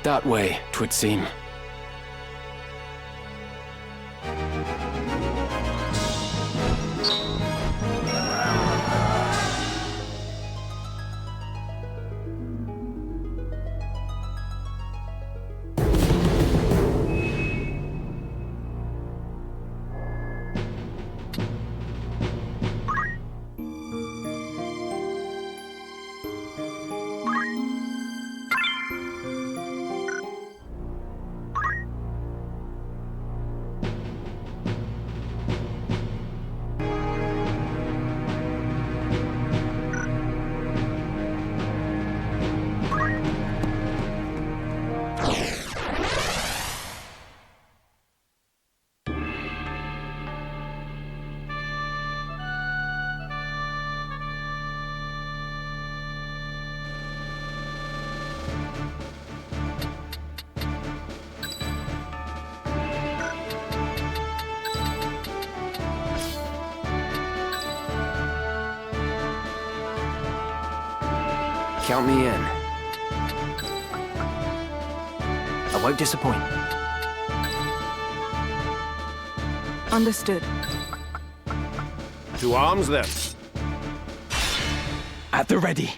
Speaker 6: That way, 'twould seem.
Speaker 4: Count me in. I won't disappoint.
Speaker 3: Understood.
Speaker 2: To arms, then.
Speaker 6: At the ready.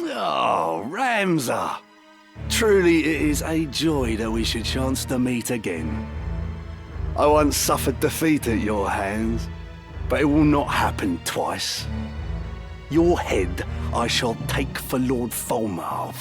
Speaker 17: Oh, Ramza! Truly it is a joy that we should chance to meet again. I once suffered defeat at your hands, but it will not happen twice. Your head I shall take for Lord Folmarv.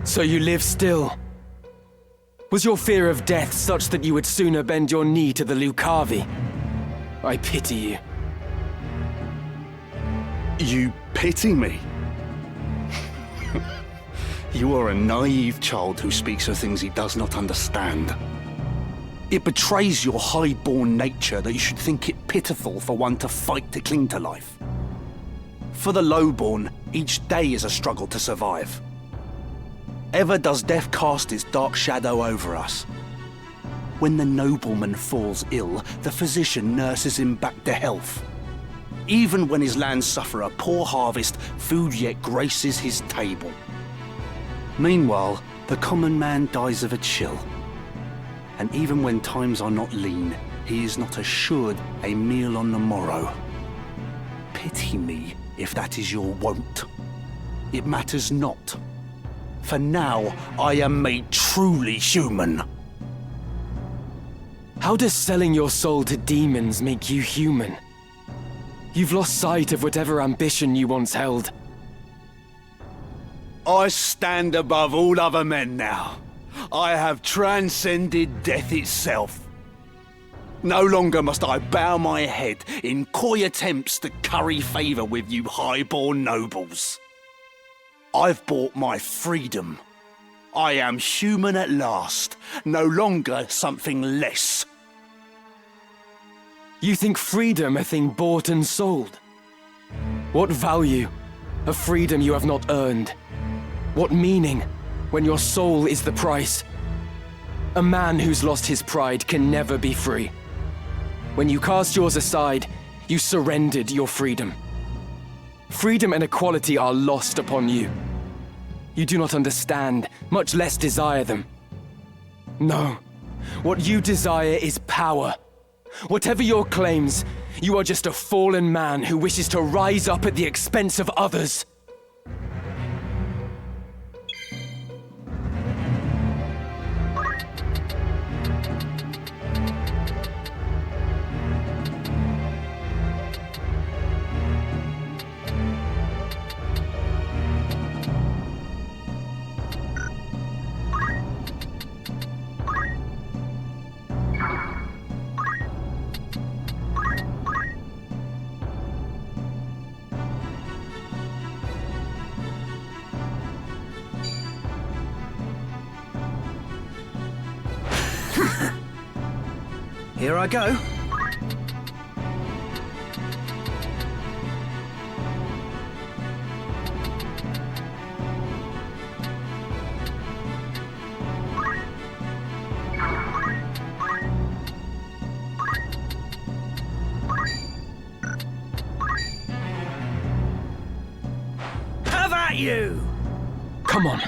Speaker 6: So you live still? Was your fear of death such that you would sooner bend your knee to the Lucavi? I pity you.
Speaker 17: You pity me? You are a naive child who speaks of things he does not understand. It betrays your high-born nature that you should think it pitiful for one to fight to cling to life. For the low-born, each day is a struggle to survive. Ever does death cast its dark shadow over us. When the nobleman falls ill, the physician nurses him back to health. Even when his lands suffer a poor harvest, food yet graces his table. Meanwhile, the common man dies of a chill. And even when times are not lean, he is not assured a meal on the morrow. Pity me if that is your wont. It matters not. For now, I am made truly human.
Speaker 6: How does selling your soul to demons make you human? You've lost sight of whatever ambition you once held.
Speaker 17: I stand above all other men now. I have transcended death itself. No longer must I bow my head in coy attempts to curry favour with you high-born nobles. I've bought my freedom. I am human at last, no longer something less.
Speaker 6: You think freedom a thing bought and sold? What value a freedom you have not earned? What meaning when your soul is the price? A man who's lost his pride can never be free. When you cast yours aside, you surrendered your freedom. Freedom and equality are lost upon you. You do not understand, much less desire them. No, what you desire is power. Whatever your claims, you are just a fallen man who wishes to rise up at the expense of others.
Speaker 17: Here I go.
Speaker 10: Have at you!
Speaker 6: Come on.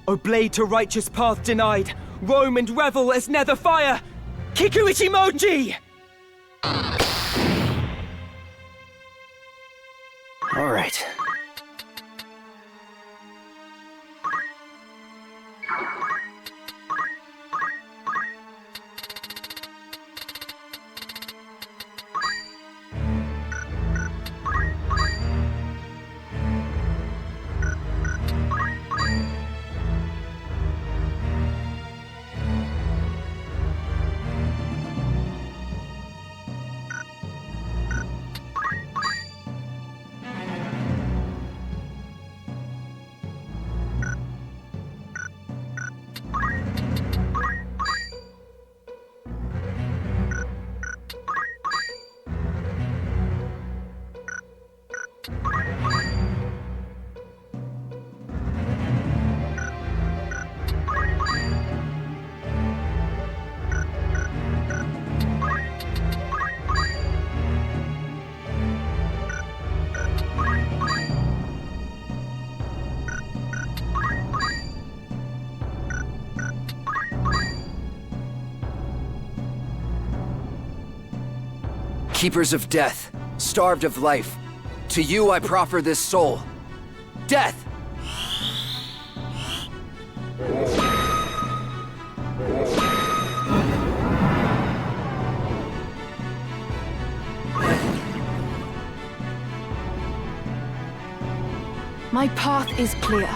Speaker 18: O blade to righteous path denied, roam and revel as nether fire! Kiku Ichimoji!
Speaker 9: All right.
Speaker 4: Keepers of death, starved of life, to you I proffer this soul. Death!
Speaker 3: My path is clear.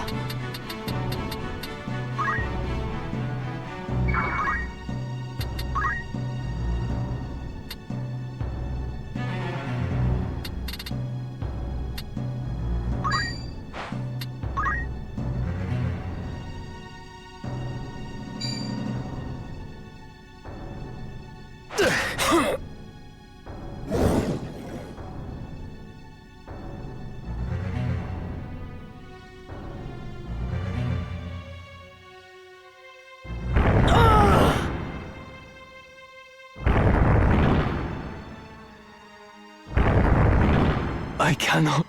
Speaker 6: I cannot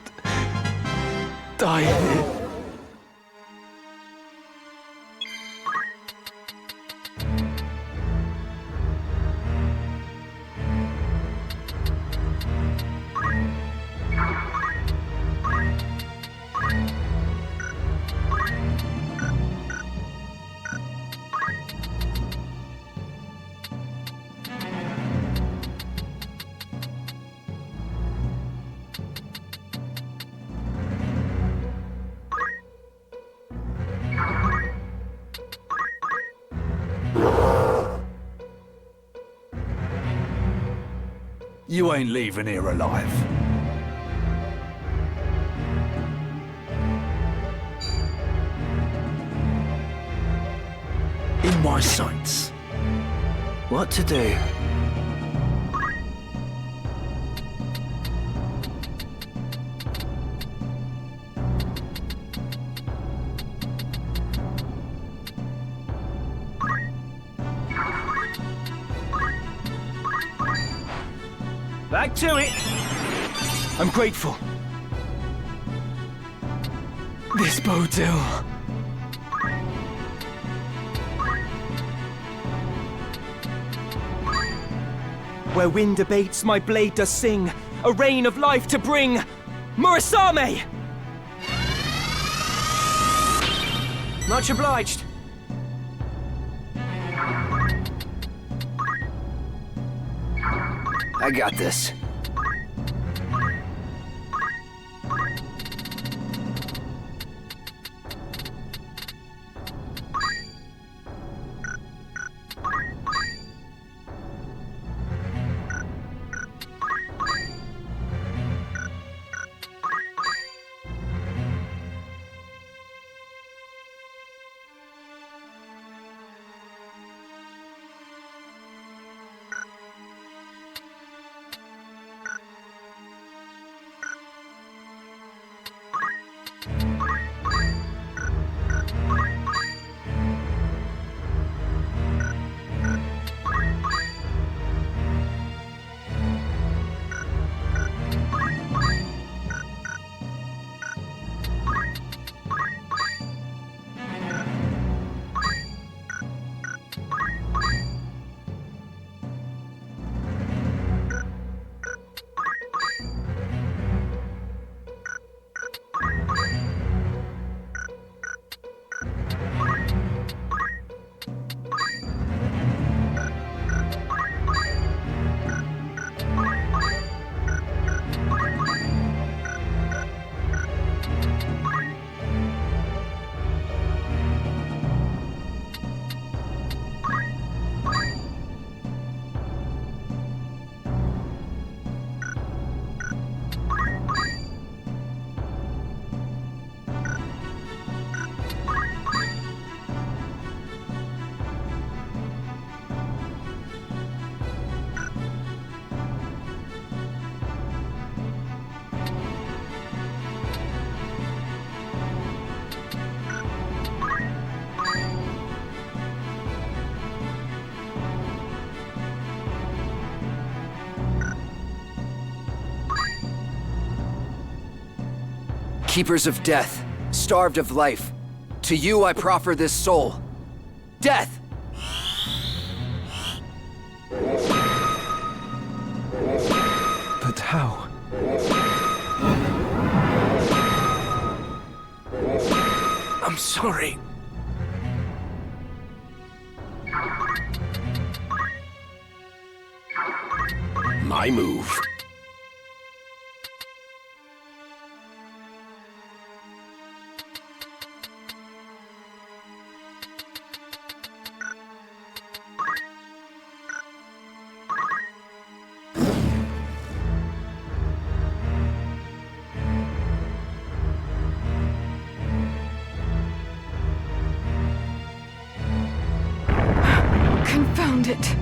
Speaker 6: die here.
Speaker 17: You ain't leaving here alive. in my sights.
Speaker 9: What to do?
Speaker 18: Back to it! I'm grateful. This bodes ill. Where wind abates, my blade does sing, a rain of life to bring! Murasame!
Speaker 4: Much obliged. I got this. Keepers of death, starved of life, to you I proffer this soul. Death!
Speaker 18: But how? I'm sorry.
Speaker 2: My move.
Speaker 3: Confound it.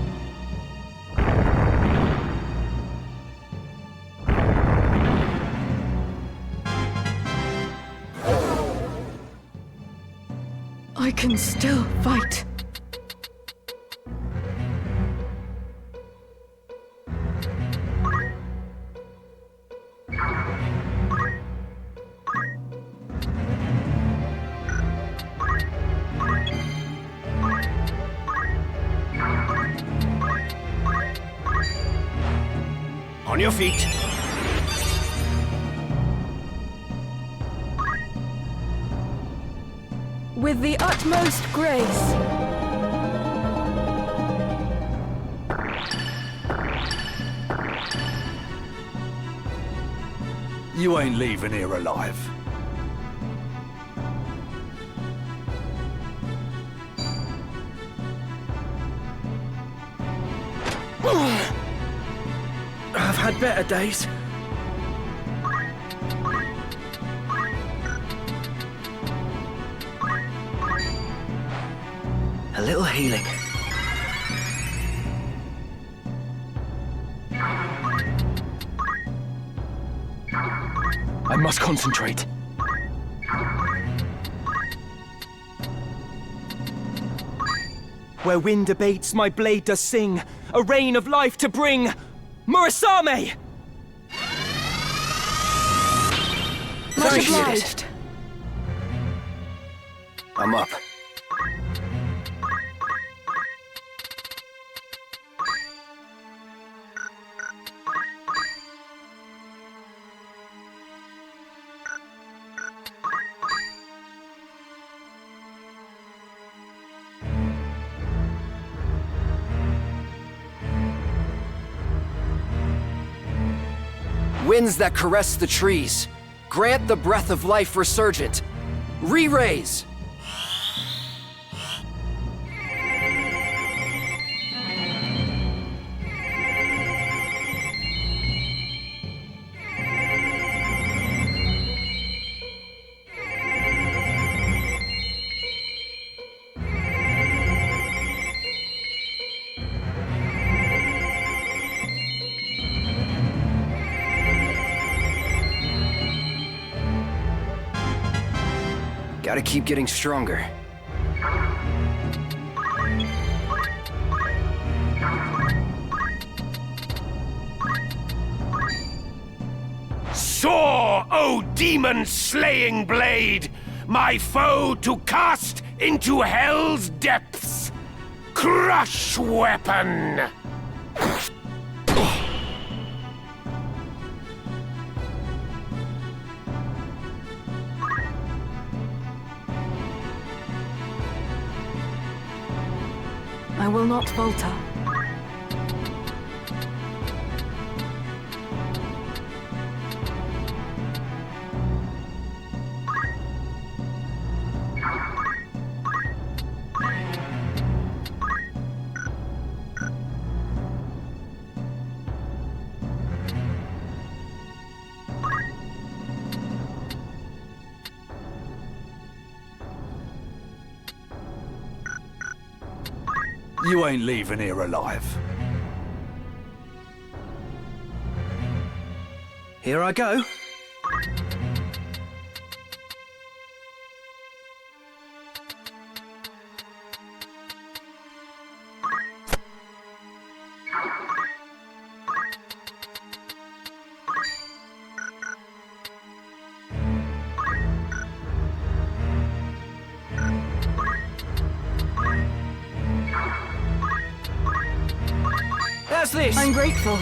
Speaker 3: I can still fight.
Speaker 2: On your feet.
Speaker 3: With the utmost grace.
Speaker 17: You ain't leaving here alive.
Speaker 18: I've had better days.
Speaker 4: little healing.
Speaker 6: I must concentrate. Where wind abates, my blade does sing, a rain of life to bring! Murasame!
Speaker 4: Much obliged. I'm up. Winds that caress the trees, grant the breath of life resurgent. Re-raise! Gotta keep getting stronger.
Speaker 10: Soar, O demon-slaying blade, my foe to cast into hell's depths! Crush weapon!
Speaker 3: I will not falter.
Speaker 17: You ain't leaving here alive.
Speaker 4: Here I go. How's this?
Speaker 3: I'm grateful.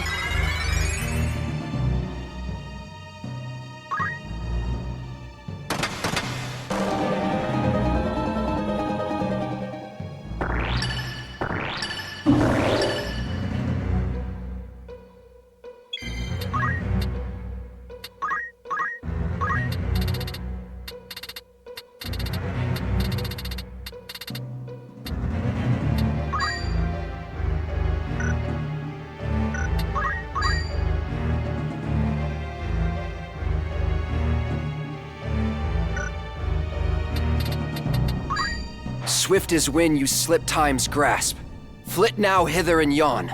Speaker 4: Swift as wind you slip time's grasp. Flit now hither and yon.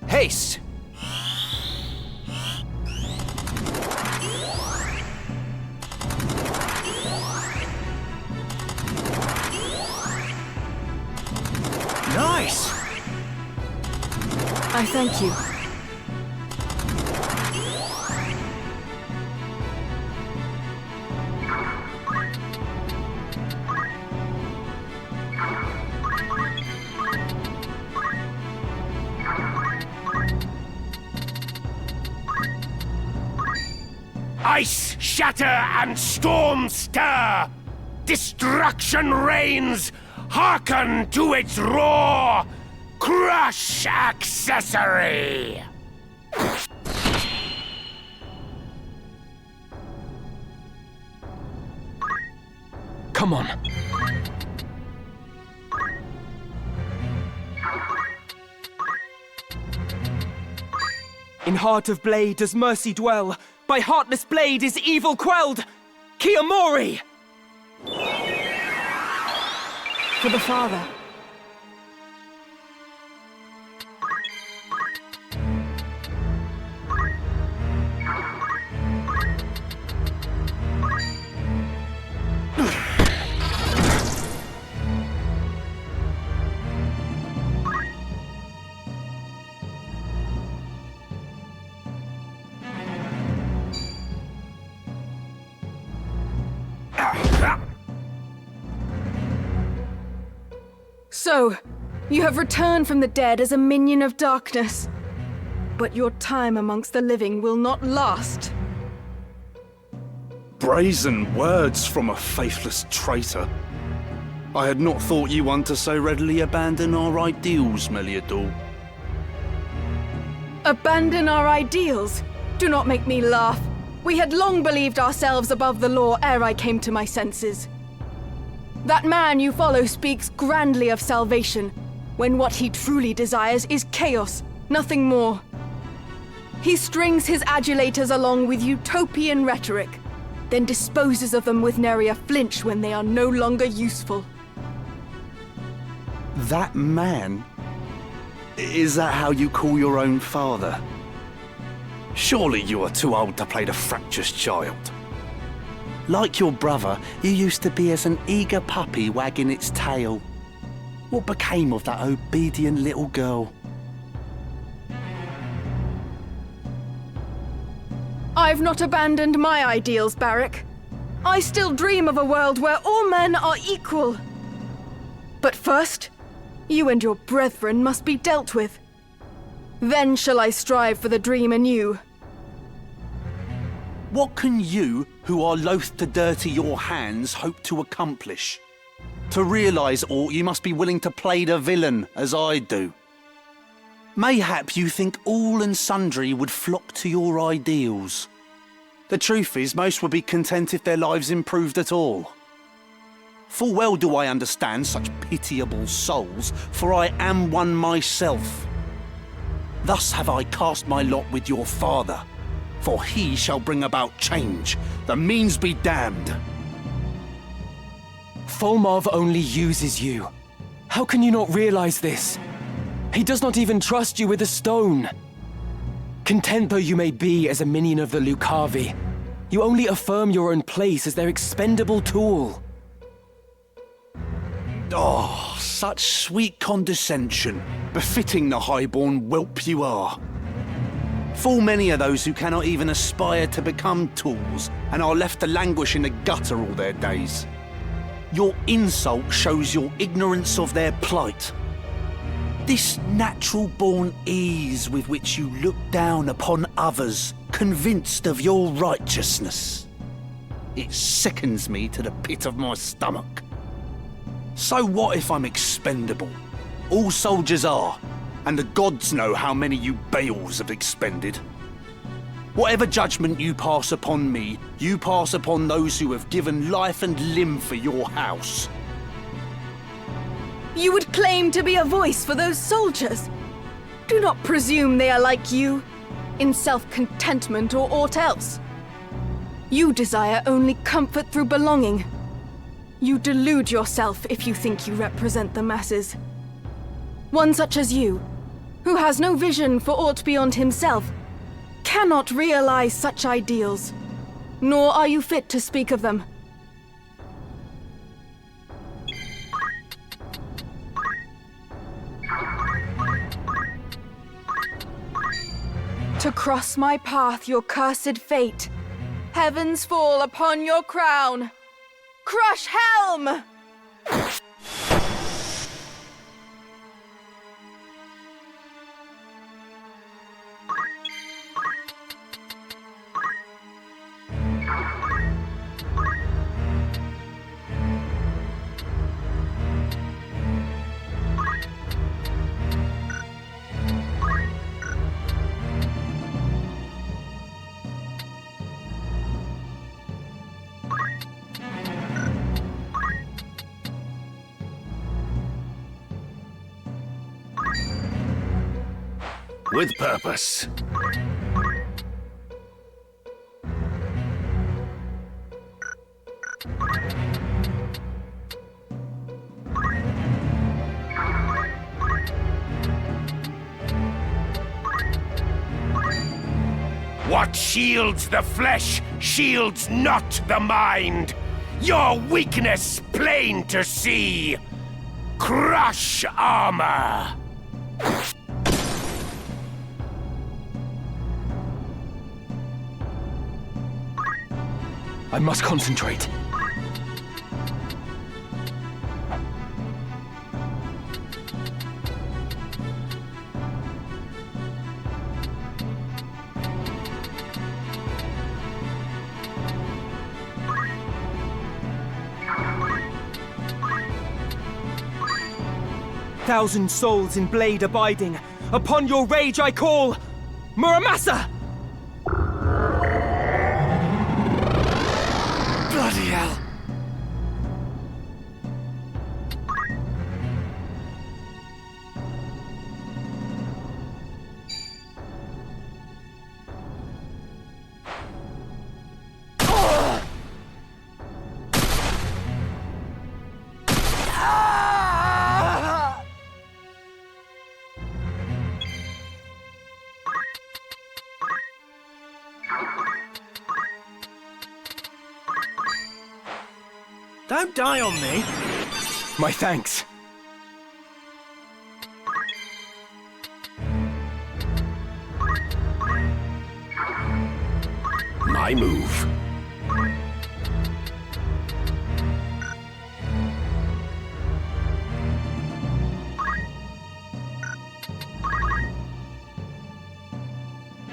Speaker 4: Haste!
Speaker 7: Nice!
Speaker 3: I thank you.
Speaker 10: Ice shatter and storm stir! Destruction reigns! Hearken to its roar! Crush accessory!
Speaker 6: Come on. In heart of blade does mercy dwell. By heartless blade is evil quelled! Kiyomori!
Speaker 3: For the father. So, you have returned from the dead as a minion of darkness. But your time amongst the living will not last.
Speaker 17: Brazen words from a faithless traitor. I had not thought you one to so readily abandon our ideals, Meliador.
Speaker 3: Abandon our ideals? Do not make me laugh. We had long believed ourselves above the law ere I came to my senses. That man you follow speaks grandly of salvation, when what he truly desires is chaos, nothing more. He strings his adulators along with utopian rhetoric, then disposes of them with nary a flinch when they are no longer useful.
Speaker 17: That man? Is that how you call your own father? Surely you are too old to play the fractious child. Like your brother, you used to be as an eager puppy wagging its tail. What became of that obedient little girl?
Speaker 3: I've not abandoned my ideals, Barrack. I still dream of a world where all men are equal. But first, you and your brethren must be dealt with. Then shall I strive for the dream anew.
Speaker 17: What can you, who are loath to dirty your hands, hope to accomplish? To realise aught, you must be willing to play the villain, as I do. Mayhap you think all and sundry would flock to your ideals. The truth is, most would be content if their lives improved at all. Full well do I understand such pitiable souls, for I am one myself. Thus have I cast my lot with your father, for he shall bring about change. The means be damned.
Speaker 6: Folmarv only uses you. How can you not realize this? He does not even trust you with a stone. Content though you may be as a minion of the Lucavi, you only affirm your own place as their expendable tool.
Speaker 17: Oh, such sweet condescension, befitting the highborn whelp you are. Full many are those who cannot even aspire to become tools, and are left to languish in the gutter all their days. Your insult shows your ignorance of their plight. This natural-born ease with which you look down upon others, convinced of your righteousness. It sickens me to the pit of my stomach. So what if I'm expendable? All soldiers are, and the gods know how many you Baals have expended. Whatever judgment you pass upon me, you pass upon those who have given life and limb for your house.
Speaker 3: You would claim to be a voice for those soldiers. Do not presume they are like you, in self-contentment or aught else. You desire only comfort through belonging. You delude yourself if you think you represent the masses. One such as you, who has no vision for aught beyond himself, cannot realize such ideals, nor are you fit to speak of them. To cross my path, your cursed fate. Heavens fall upon your crown. Crush Helm!
Speaker 10: With purpose. What shields the flesh shields not the mind. Your weakness plain to see. Crush armor.
Speaker 6: I must concentrate.
Speaker 18: 100,000 souls in blade abiding, upon your rage I call, Muramasa!
Speaker 4: Bloody hell!
Speaker 7: Don't die on me!
Speaker 18: My thanks.
Speaker 2: My move.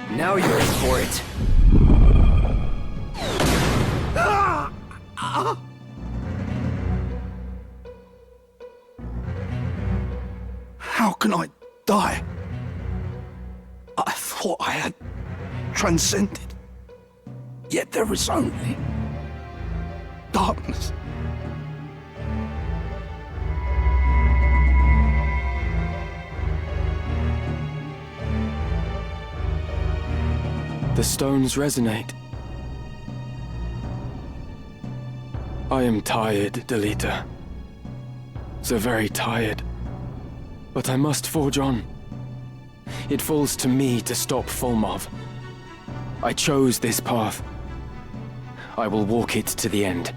Speaker 4: Now you're in for it.
Speaker 17: How can I die? I thought I had transcended. Yet there is only darkness.
Speaker 6: The stones resonate. I am tired, Delita. So very tired. But I must forge on. It falls to me to stop Fulmov. I chose this path. I will walk it to the end.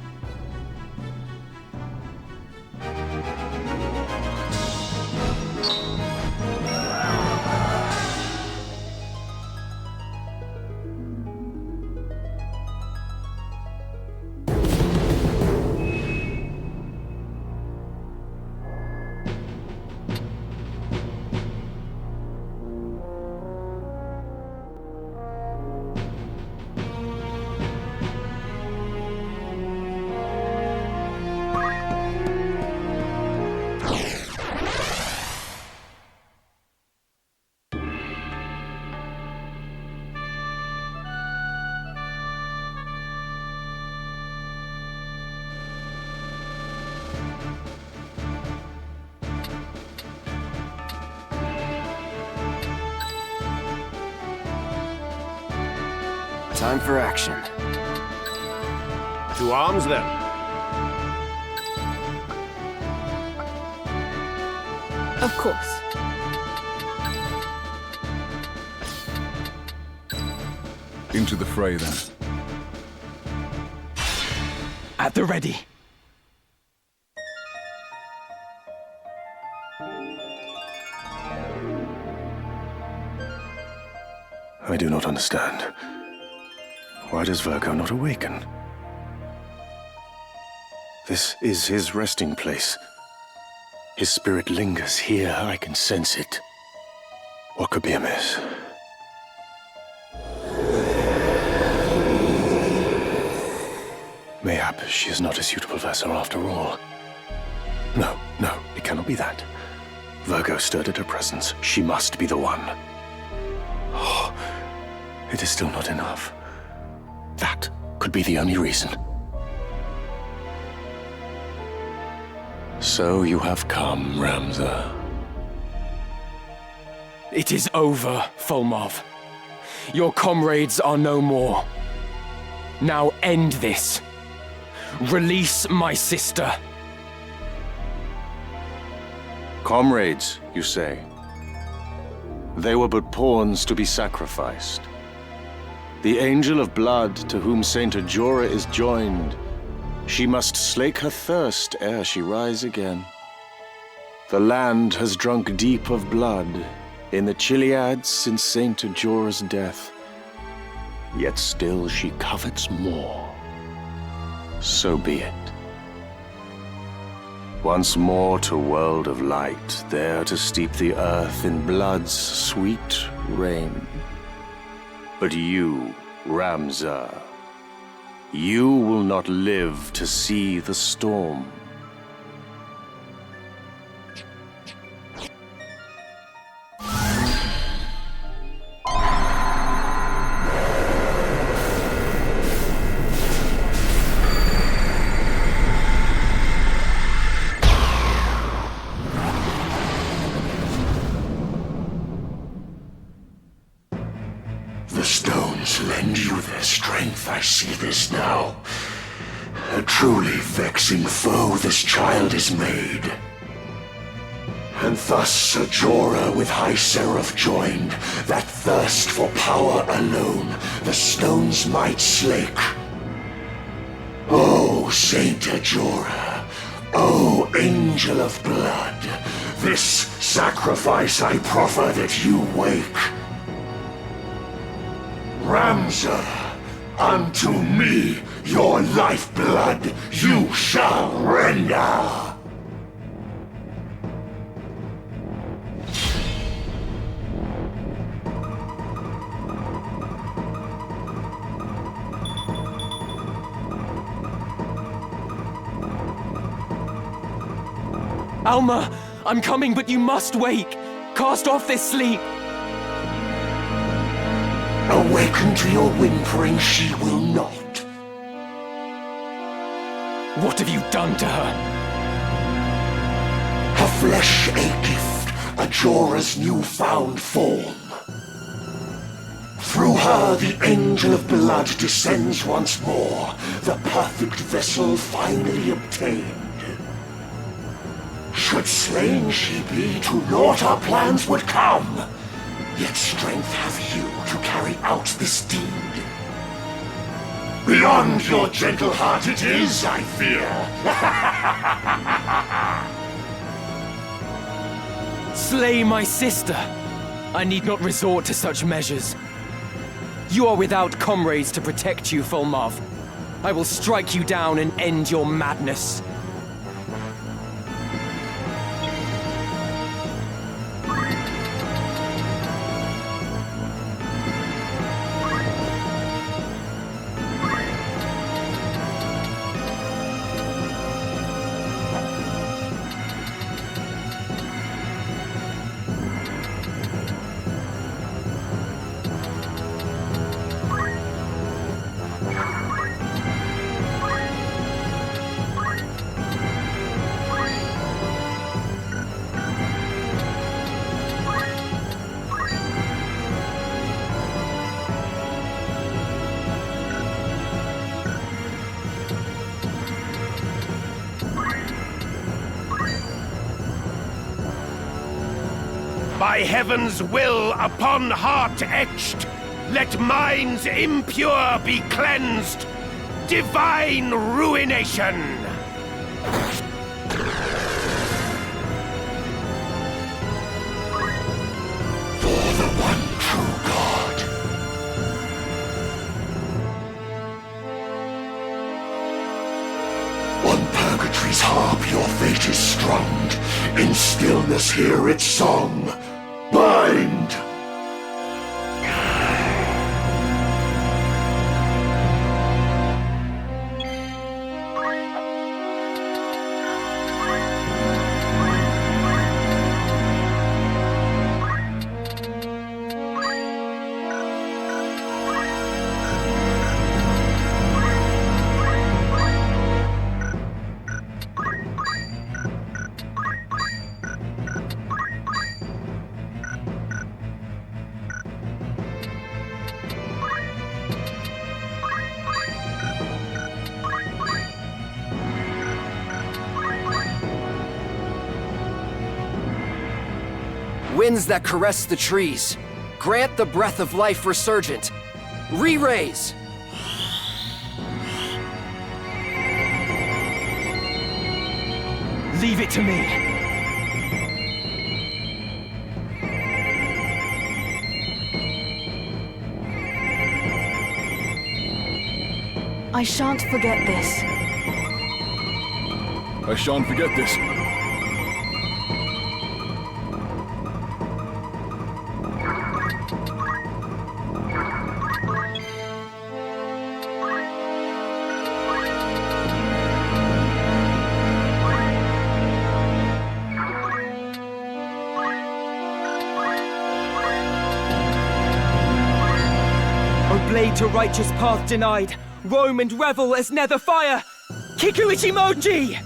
Speaker 4: Time for action.
Speaker 2: To arms, then.
Speaker 3: Of course.
Speaker 13: Into the fray, then.
Speaker 18: At the ready.
Speaker 15: I do not understand. Why does Virgo not awaken? This is his resting place. His spirit lingers here. I can sense it. What could be amiss? Mayhap she is not a suitable vessel after all. No, it cannot be that. Virgo stirred at her presence. She must be the one. Oh, it is still not enough. That could be the only reason. So you have come, Ramza.
Speaker 6: It is over, Fulmov. Your comrades are no more. Now end this. Release my sister.
Speaker 15: Comrades, you say? They were but pawns to be sacrificed. The Angel of Blood to whom Saint Ajora is joined, she must slake her thirst ere she rise again. The land has drunk deep of blood in the Chiliad since Saint Ajora's death. Yet still she covets more. So be it. Once more to world of light, there to steep the earth in blood's sweet rain. But you, Ramza, you will not live to see the storm.
Speaker 8: see this now? A truly vexing foe this child is made. And thus a Jorah with High Seraph joined, that thirst for power alone the stones might slake. O Saint Jorah, O Angel of Blood, this sacrifice I proffer that you wake. Ramsar, unto me your lifeblood you shall render!
Speaker 6: Alma, I'm coming, but you must wake. Cast off this sleep.
Speaker 8: Awaken to your whimpering she will not.
Speaker 6: What have you done to her?
Speaker 8: Her flesh a gift, a Jorah's newfound form. Through her the Angel of Blood descends once more, the perfect vessel finally obtained. Should slain she be, to naught our plans would come. Yet strength have you to carry out this deed. Beyond your gentle heart it is, I fear.
Speaker 6: Slay my sister. I need not resort to such measures. You are without comrades to protect you, Fulmarv. I will strike you down and end your madness.
Speaker 10: By heaven's will upon heart etched, let minds impure be cleansed. Divine ruination!
Speaker 8: For the one true God. On Purgatory's harp your fate is strummed. In stillness hear its song. Bind!
Speaker 4: Winds that caress the trees, grant the breath of life resurgent. Re-raise!
Speaker 6: Leave it to me.
Speaker 3: I shan't forget this.
Speaker 13: I shan't forget this.
Speaker 18: Blade to righteous path denied. Roam and revel as nether fire. Kiku Ichimoji!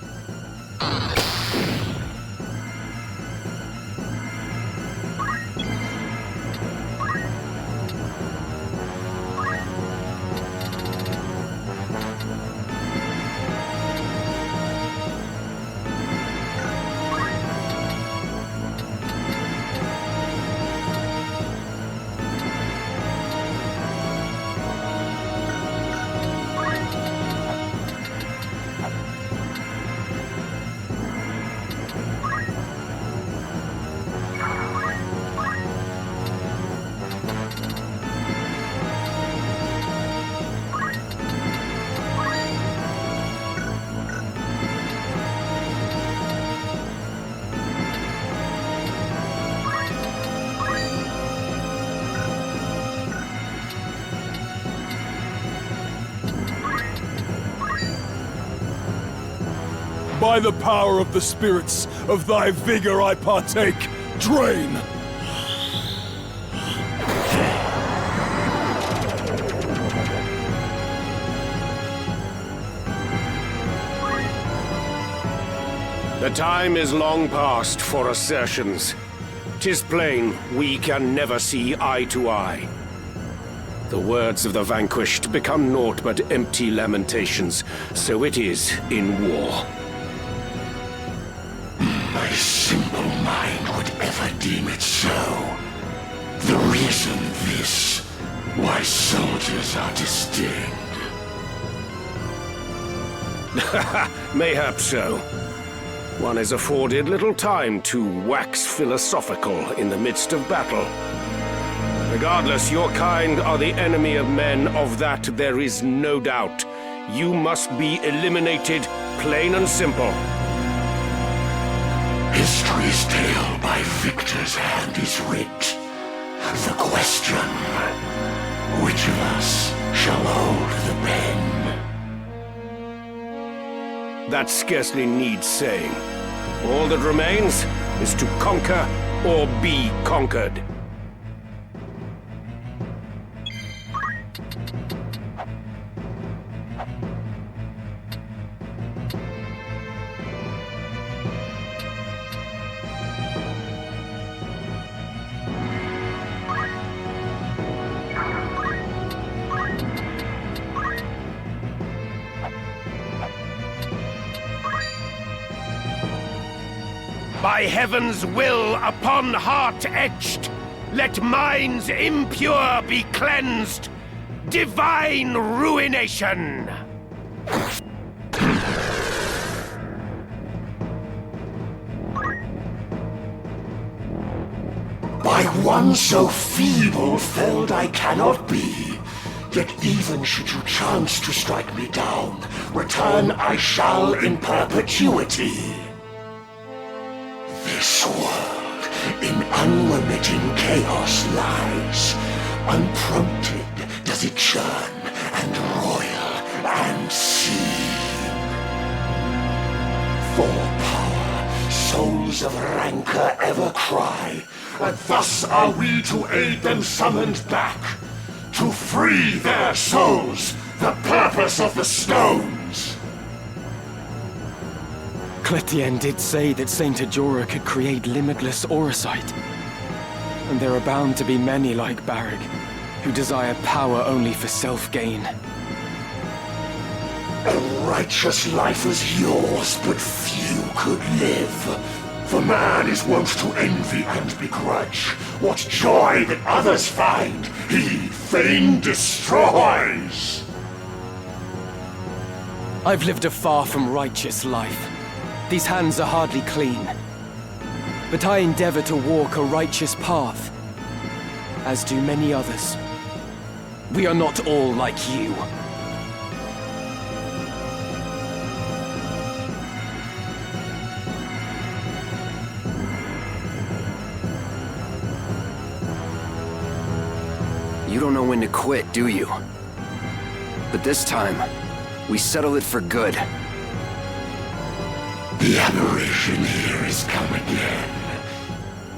Speaker 19: By the power of the spirits, of thy vigor I partake. Drain!
Speaker 2: The time is long past for assertions. 'Tis plain we can never see eye to eye. The words of the vanquished become naught but empty lamentations, so it is in war.
Speaker 8: My simple mind would ever deem it so. The reason this, why soldiers are disdained.
Speaker 2: Mayhap so. One is afforded little time to wax philosophical in the midst of battle. Regardless, your kind are the enemy of men, of that there is no doubt. You must be eliminated, plain and simple.
Speaker 8: History's tale by victor's hand is writ. The question, which of us shall hold the pen?
Speaker 2: That scarcely needs saying. All that remains is to conquer or be conquered.
Speaker 10: By heaven's will upon heart etched, let minds impure be cleansed. Divine ruination!
Speaker 8: By one so feeble felled I cannot be. Yet even should you chance to strike me down, return I shall in perpetuity. This world in unremitting chaos lies. Unprompted does it churn and roil and seethe. For power, souls of rancor ever cry, and thus are we to aid them summoned back. To free their souls, the purpose of the stones.
Speaker 6: Cletien did say that Saint Ajora could create limitless auracite. And there are bound to be many like Barrick, who desire power only for self-gain.
Speaker 8: A righteous life was yours, but few could live. For man is wont to envy and begrudge. What joy that others find, he fain destroys.
Speaker 6: I've lived a far from righteous life. These hands are hardly clean. But I endeavor to walk a righteous path, as do many others. We are not all like you.
Speaker 4: You don't know when to quit, do you? But this time, we settle it for good.
Speaker 8: The aberration here is come again.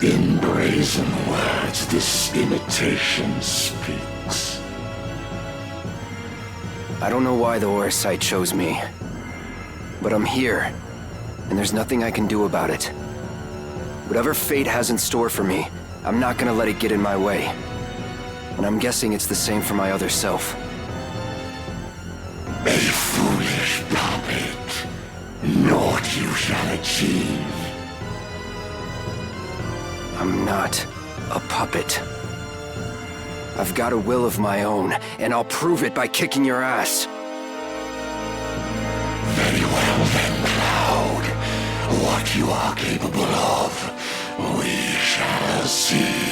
Speaker 8: In brazen words, this imitation speaks.
Speaker 4: I don't know why the Auracite chose me. But I'm here, and there's nothing I can do about it. Whatever fate has in store for me, I'm not gonna let it get in my way. And I'm guessing it's the same for my other self.
Speaker 8: A foolish puppet. Naught you shall achieve.
Speaker 4: I'm not a puppet. I've got a will of my own, and I'll prove it by kicking your ass.
Speaker 8: Very well then, Cloud. What you are capable of, we shall see.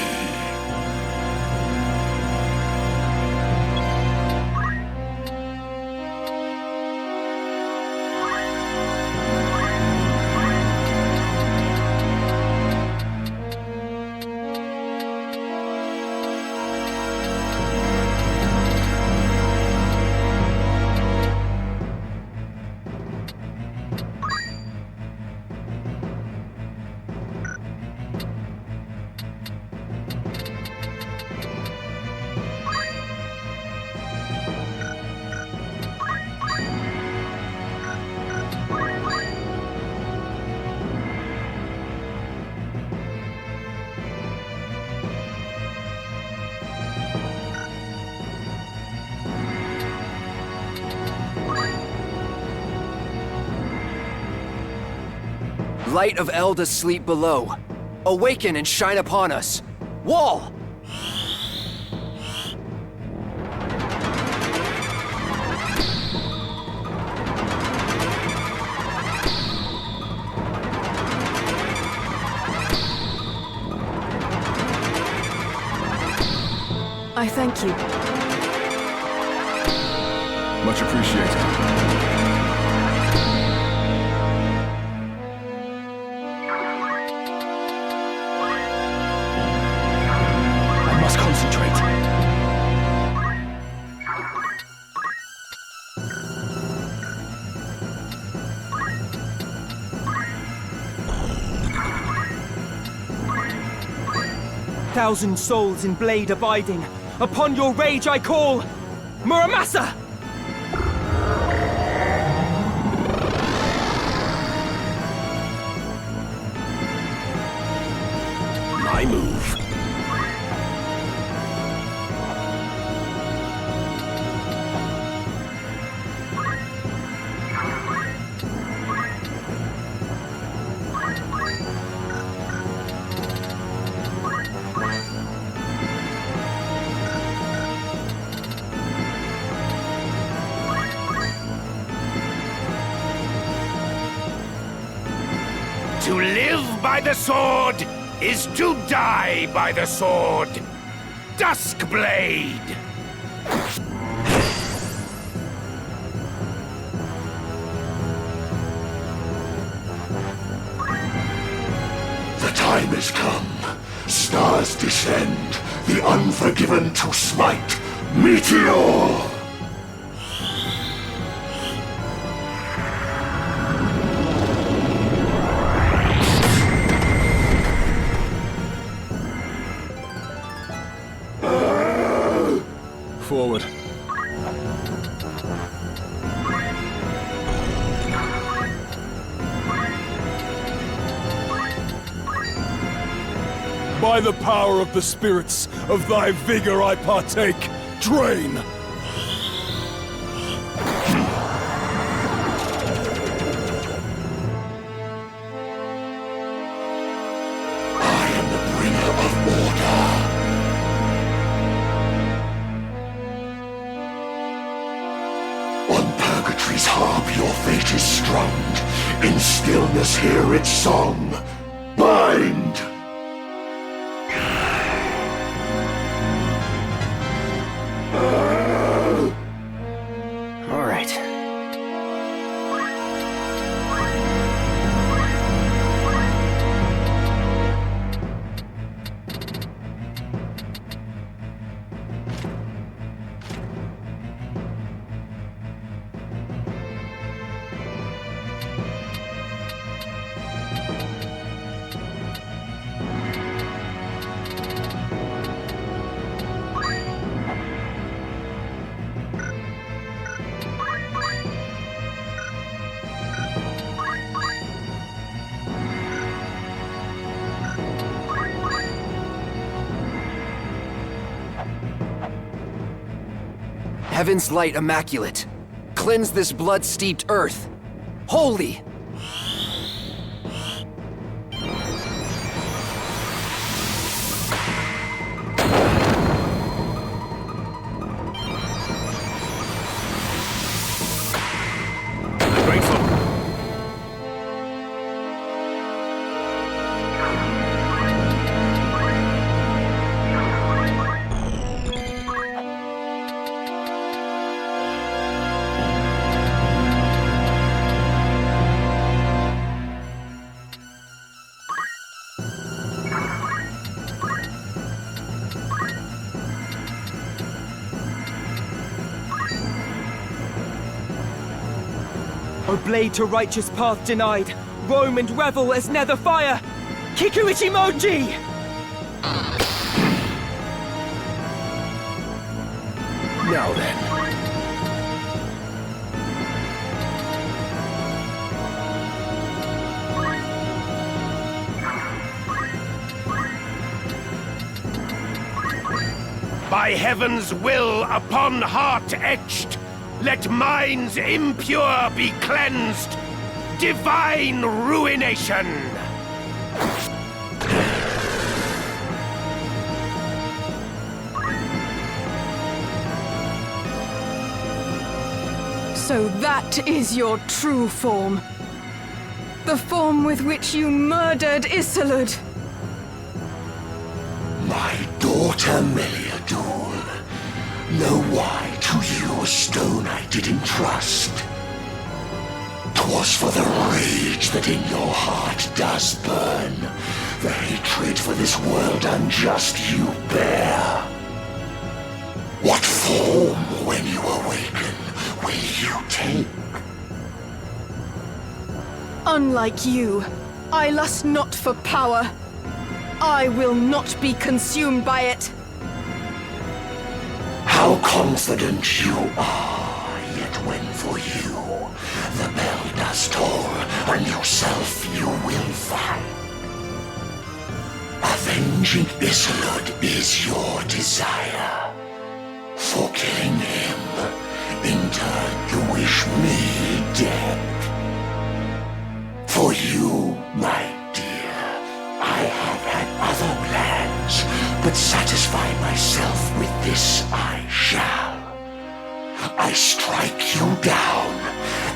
Speaker 4: Light of Eld asleep below. Awaken and shine upon us. Wall!
Speaker 3: I thank you.
Speaker 13: Much appreciated.
Speaker 6: Concentrate.
Speaker 18: Thousand souls in blade abiding, upon your rage I call, Muramasa!
Speaker 12: My move.
Speaker 10: To live by the sword is to die by the sword. Duskblade!
Speaker 8: The time has come. Stars descend, the unforgiven to smite. Meteor!
Speaker 13: Forward.
Speaker 19: By the power of the spirits, of thy vigor I partake. Drain!
Speaker 8: Purgatory's harp, your fate is strung. In stillness hear its song. Bind!
Speaker 4: All right. Heaven's light immaculate. Cleanse this blood-steeped earth. Holy!
Speaker 18: O blade to righteous path denied, roam and revel as nether fire! Kiku Ichimoji!
Speaker 12: Now then.
Speaker 10: By heaven's will upon heart etched, let minds impure be cleansed. divine ruination!
Speaker 3: So that is your true form. The form with which you murdered Isilud.
Speaker 8: My daughter Meliadul. Know why to you a stone I didn't trust? 'Twas for the rage that in your heart does burn, the hatred for this world unjust you bear. What form, when you awaken, will you take?
Speaker 3: Unlike you, I lust not for power. I will not be consumed by it.
Speaker 8: How confident you are, yet when for you the bell does toll, on yourself you will fall. Avenging Isilud is your desire. For killing him, in turn you wish me dead. For you, my dear, I have had other plans, but satisfy myself with this I shall. I strike you down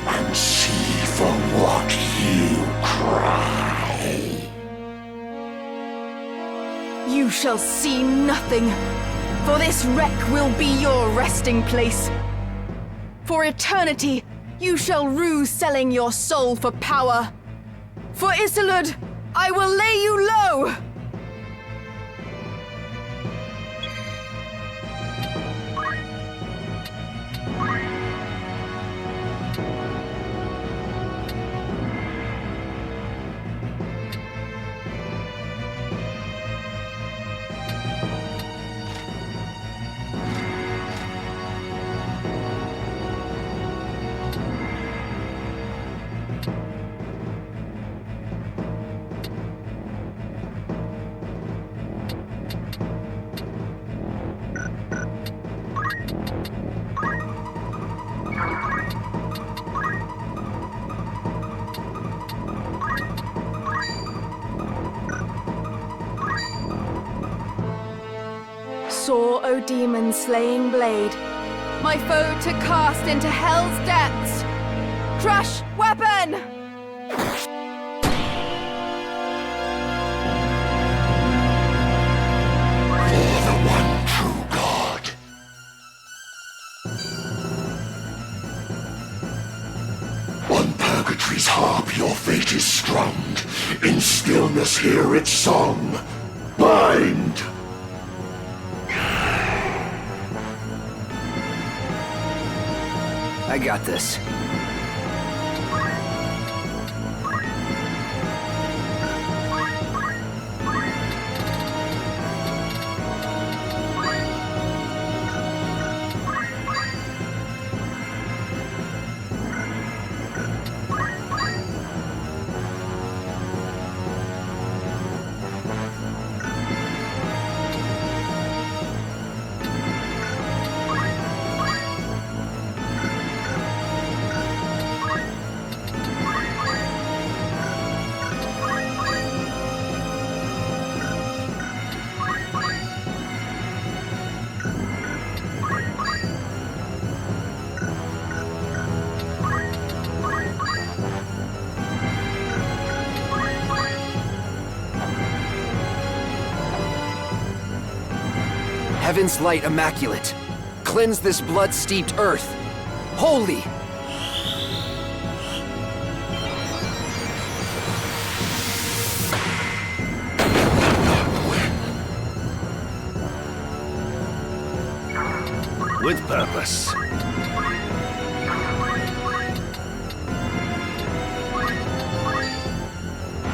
Speaker 8: and see for what you cry.
Speaker 3: You shall see nothing, for this wreck will be your resting place. For eternity, you shall rue selling your soul for power. For Isilud, I will lay you low! Soar, O demon-slaying blade, my foe to cast into hell's depths! Crush weapon!
Speaker 8: For the one true God. On Purgatory's harp your fate is strummed. In stillness hear its song. Bind!
Speaker 4: I got this. Heaven's light immaculate. Cleanse this blood-steeped earth. Holy!
Speaker 10: With purpose.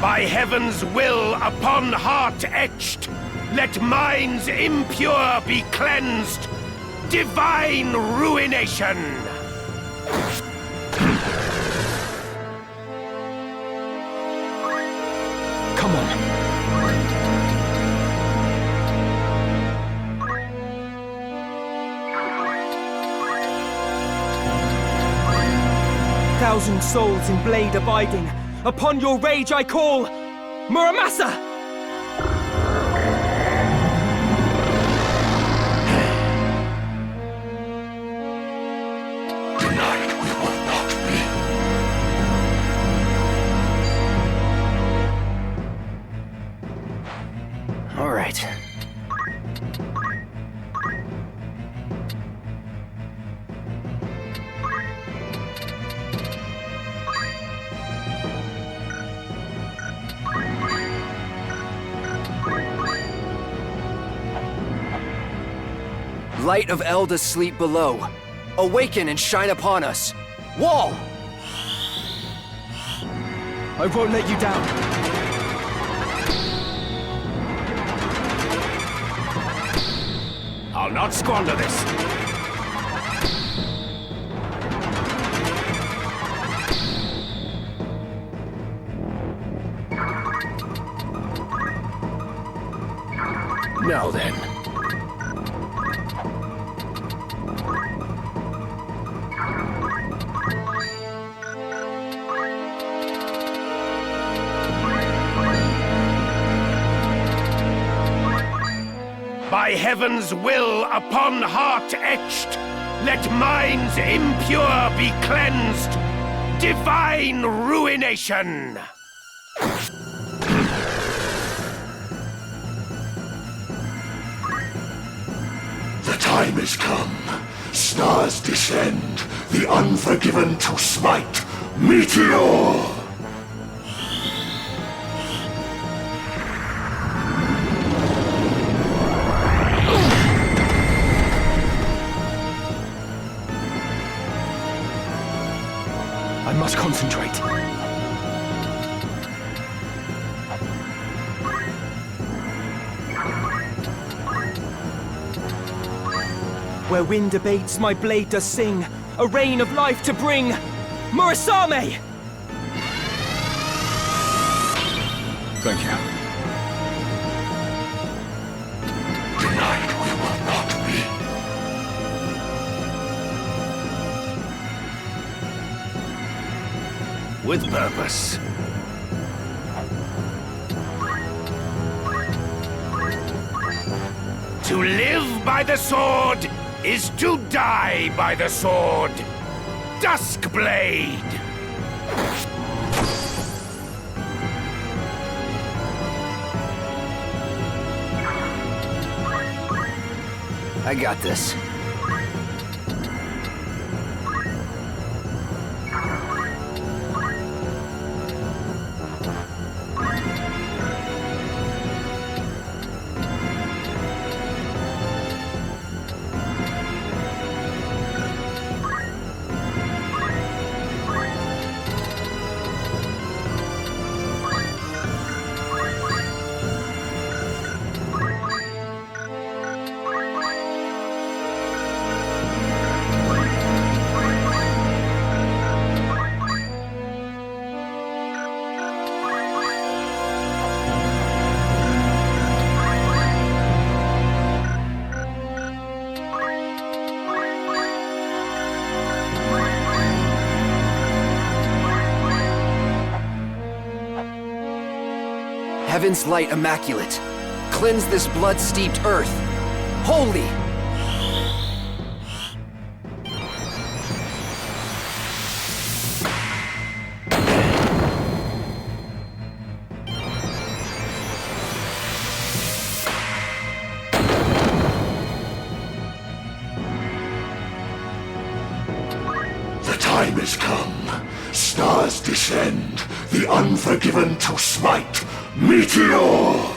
Speaker 10: By heaven's will upon heart etched, let minds impure be cleansed. Divine ruination!
Speaker 6: Come on.
Speaker 18: 1,000 souls in blade abiding, upon your rage I call, Muramasa!
Speaker 4: All right. Light of Elda sleep below. Awaken and shine upon us. Wall!
Speaker 18: I won't let you down.
Speaker 10: I'll not squander this.
Speaker 2: Now then.
Speaker 10: By heaven's will upon heart etched, let minds impure be cleansed. Divine ruination!
Speaker 8: The time is come. Stars descend, the unforgiven to smite. Meteor!
Speaker 18: I must concentrate. Where wind abates, my blade does sing, a rain of life to bring. Murasame!
Speaker 13: Thank you.
Speaker 8: Tonight we will not be.
Speaker 10: With purpose. To live by the sword is to die by the sword. Duskblade!
Speaker 4: I got this. Heaven's light immaculate. Cleanse this blood-steeped earth. Holy!
Speaker 8: The time is come. Stars descend, the unforgiven to smite. Meteor!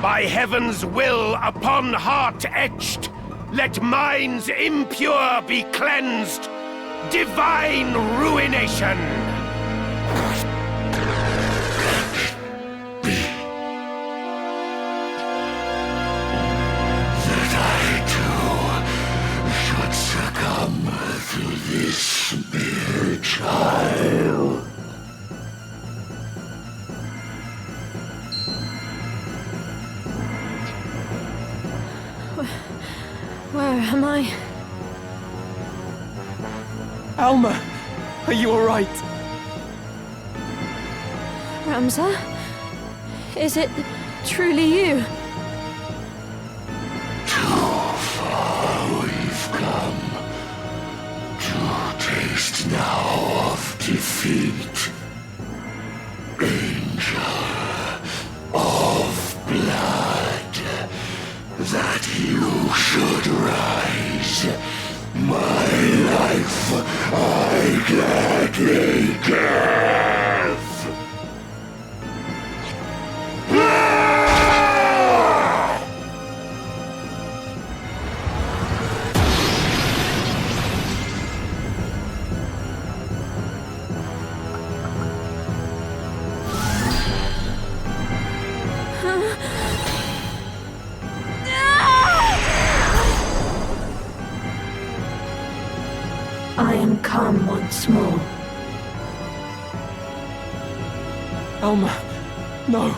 Speaker 10: By heaven's will upon heart etched, let minds impure be cleansed. Divine ruination!
Speaker 8: Be armor to this mere child.
Speaker 3: Where am I?
Speaker 18: Alma, are you alright?
Speaker 3: Ramza? Is it truly you?
Speaker 8: Too far we've come to taste now of defeat. Angel of blood, that you should rise. My life I gladly give.
Speaker 20: I am come once more.
Speaker 18: Alma, no.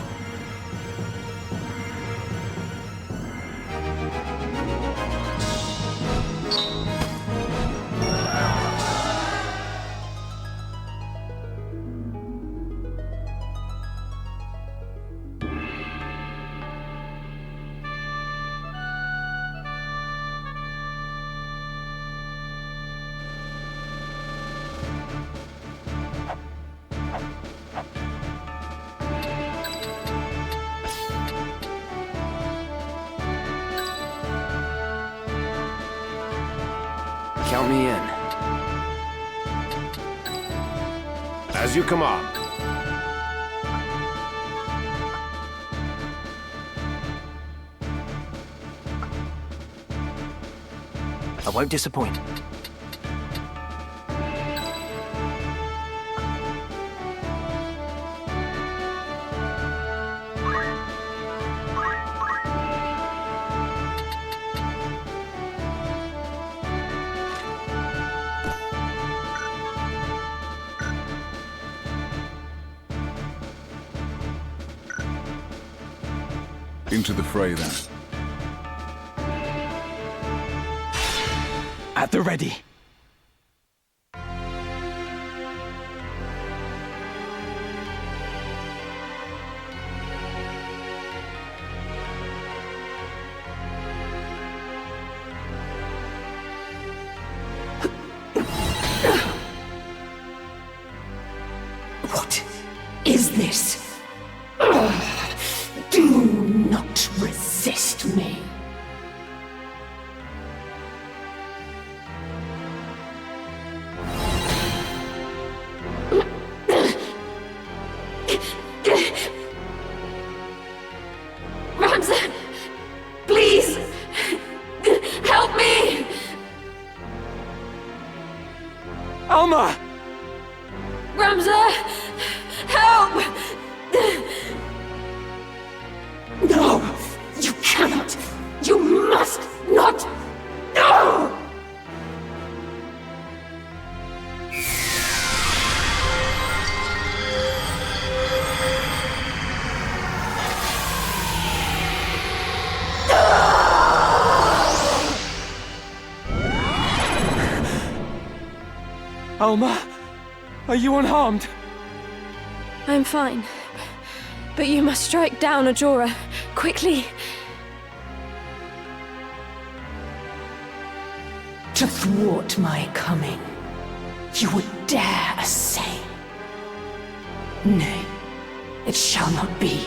Speaker 4: Count me in.
Speaker 2: As you command.
Speaker 21: I won't disappoint.
Speaker 13: Into the fray, then.
Speaker 18: At the ready.
Speaker 20: What is this? Do not resist me. Ramza, please, help me!
Speaker 18: Alma!
Speaker 20: Ramza, help! No, you cannot. You must not. No!
Speaker 18: Alma, are you unharmed?
Speaker 3: I'm fine. But you must strike down Ajora. Quickly.
Speaker 20: To thwart my coming, you would dare assay. Nay, it shall not be.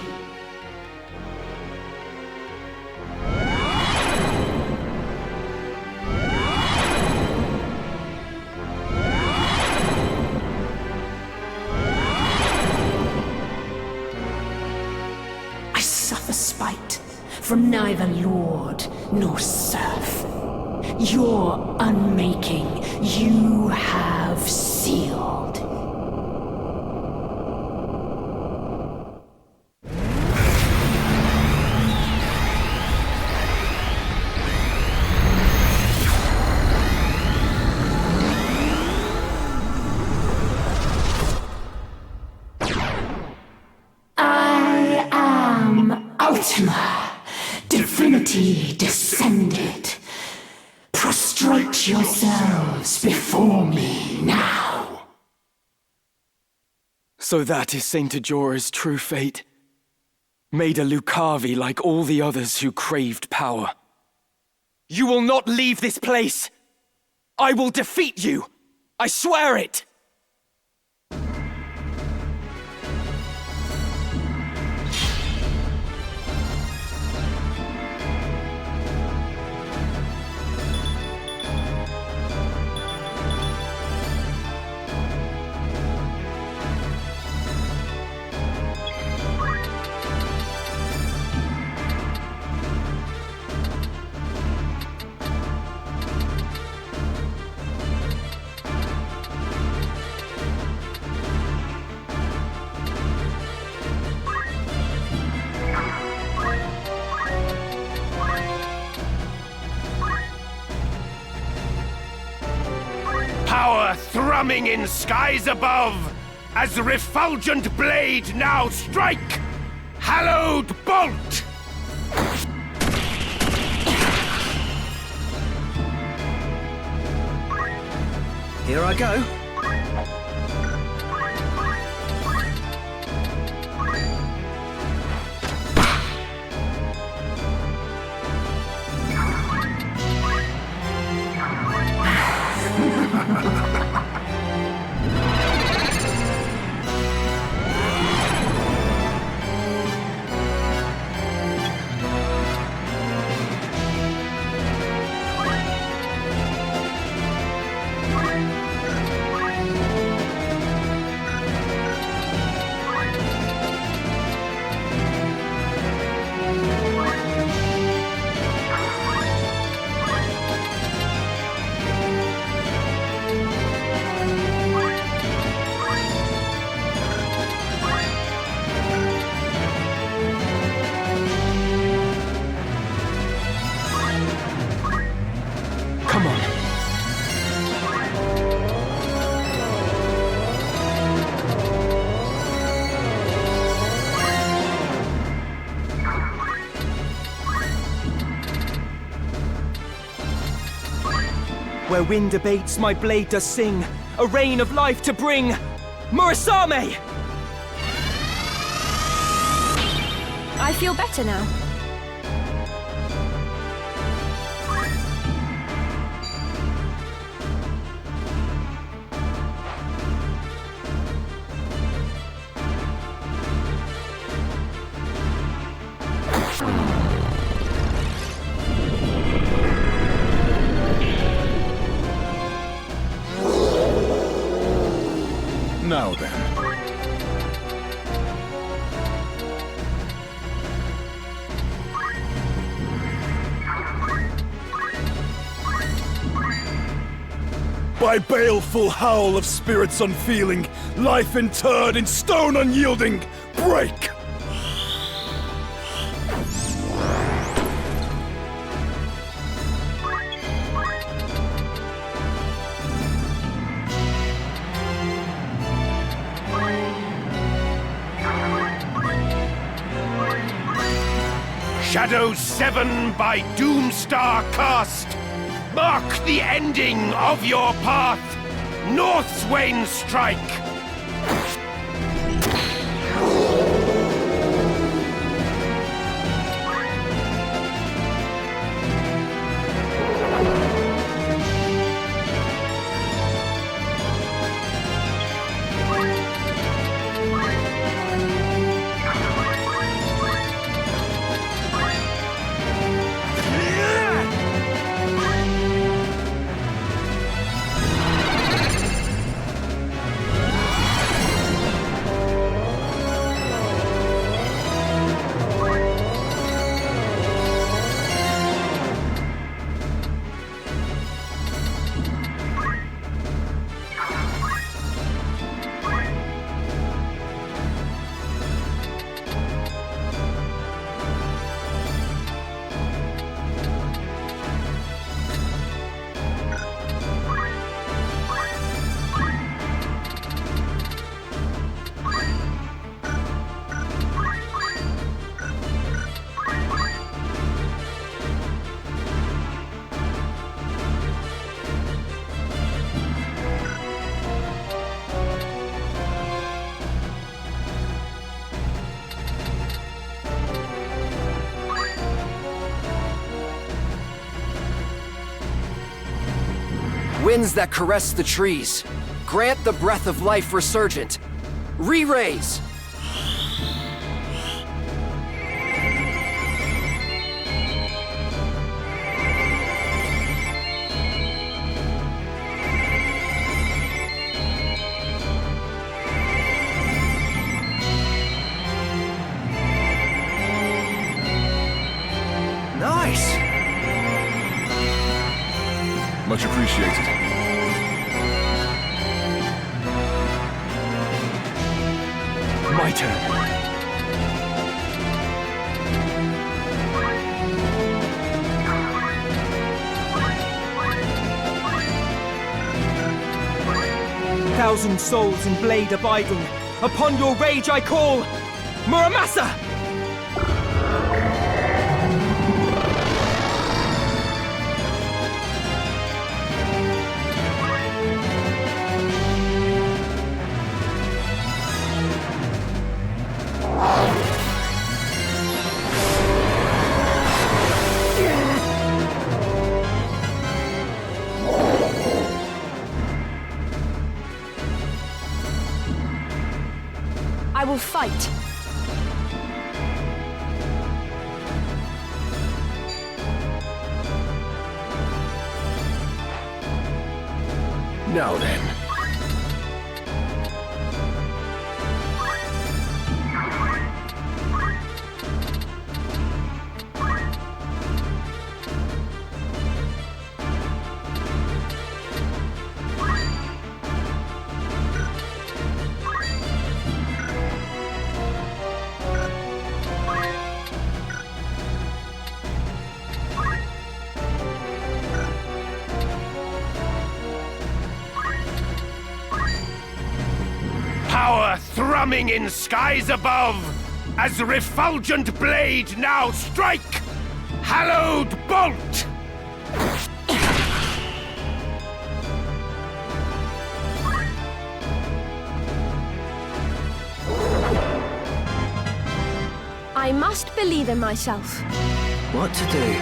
Speaker 20: I suffer spite from neither lord nor serf. Your unmaking you have sealed. Divinity descended. Prostrate yourselves before me now.
Speaker 6: So that is Saint Ajora's true fate. Made a Lucavi like all the others who craved power. You will not leave this place! I will defeat you! I swear it!
Speaker 10: Power thrumming in skies above, as the refulgent blade now strike! Hallowed bolt!
Speaker 21: Here I go.
Speaker 6: Come on.
Speaker 18: Where wind abates, my blade does sing, a rain of life to bring! Murasame!
Speaker 5: I feel better now.
Speaker 13: Now then.
Speaker 19: By baleful howl of spirits unfeeling, life interred in stone unyielding, break!
Speaker 10: Shadow 7 by Doomstar cast! Mark the ending of your path! Northswain strike!
Speaker 4: winds that caress the trees. Grant the breath of life resurgent. Re-raise!
Speaker 21: Nice!
Speaker 13: Much appreciated.
Speaker 6: My turn.
Speaker 18: Thousand souls in blade abiding. Upon your rage I call, Muramasa!
Speaker 5: I will fight.
Speaker 2: Now then.
Speaker 10: Power thrumming in skies above, as the refulgent blade now strike! Hallowed bolt!
Speaker 5: I must believe in myself.
Speaker 21: What to do?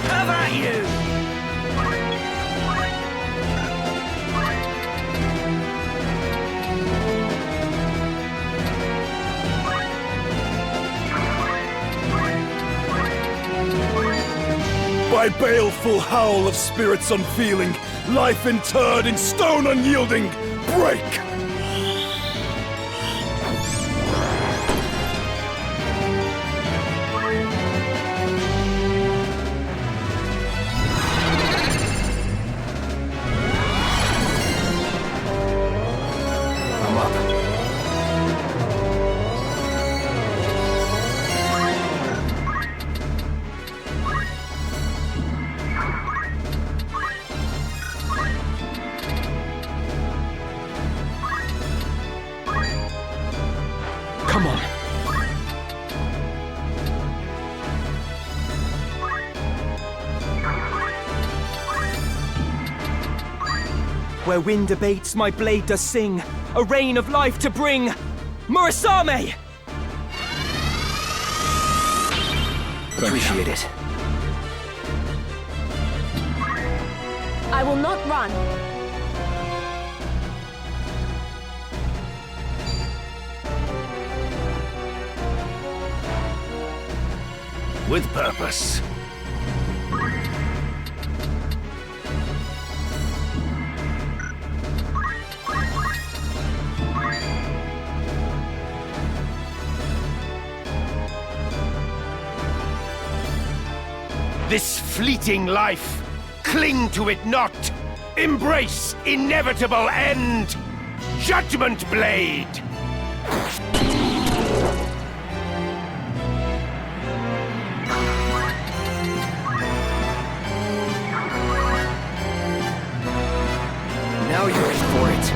Speaker 10: Have at you!
Speaker 19: By baleful howl of spirits unfeeling, life interred in stone unyielding, break!
Speaker 4: I'm up.
Speaker 6: Come on.
Speaker 18: Where wind abates, my blade does sing, a rain of life to bring! Murasame!
Speaker 4: Appreciate it.
Speaker 5: I will not run.
Speaker 10: With purpose. This fleeting life, cling to it not. Embrace inevitable end. Judgment Blade!
Speaker 4: Now you're in for it.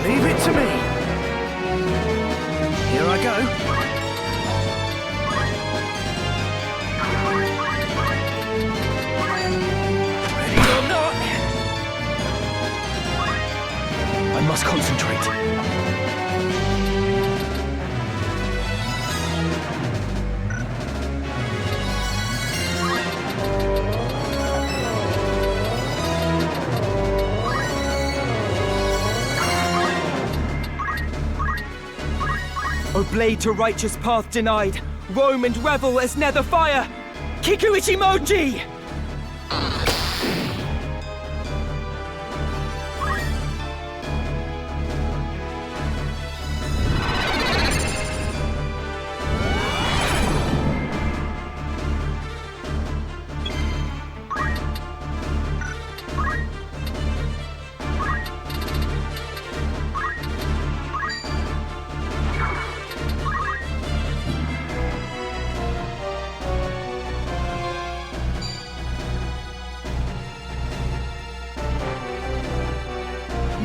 Speaker 21: Leave it to me. Here I go.
Speaker 12: right.
Speaker 18: O blade to righteous path denied, roam and revel as nether fire! Kiku Ichimoji!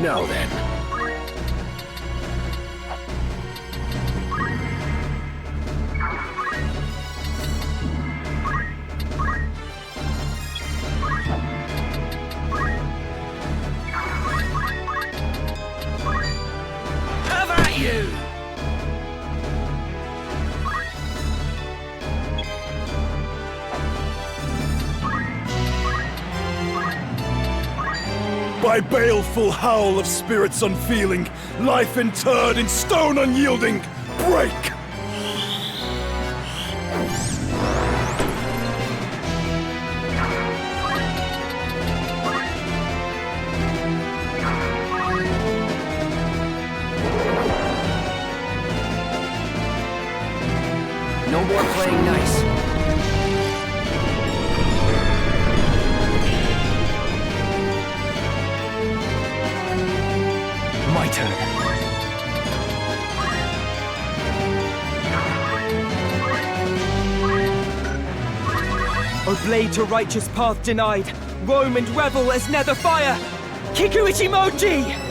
Speaker 2: Now then.
Speaker 10: Have at you!
Speaker 19: By baleful howl of spirits unfeeling, life interred in stone unyielding, break!
Speaker 4: No more playing nice.
Speaker 6: My turn.
Speaker 18: O blade to righteous path denied, roam and revel as nether fire! Kiku Ichimoji!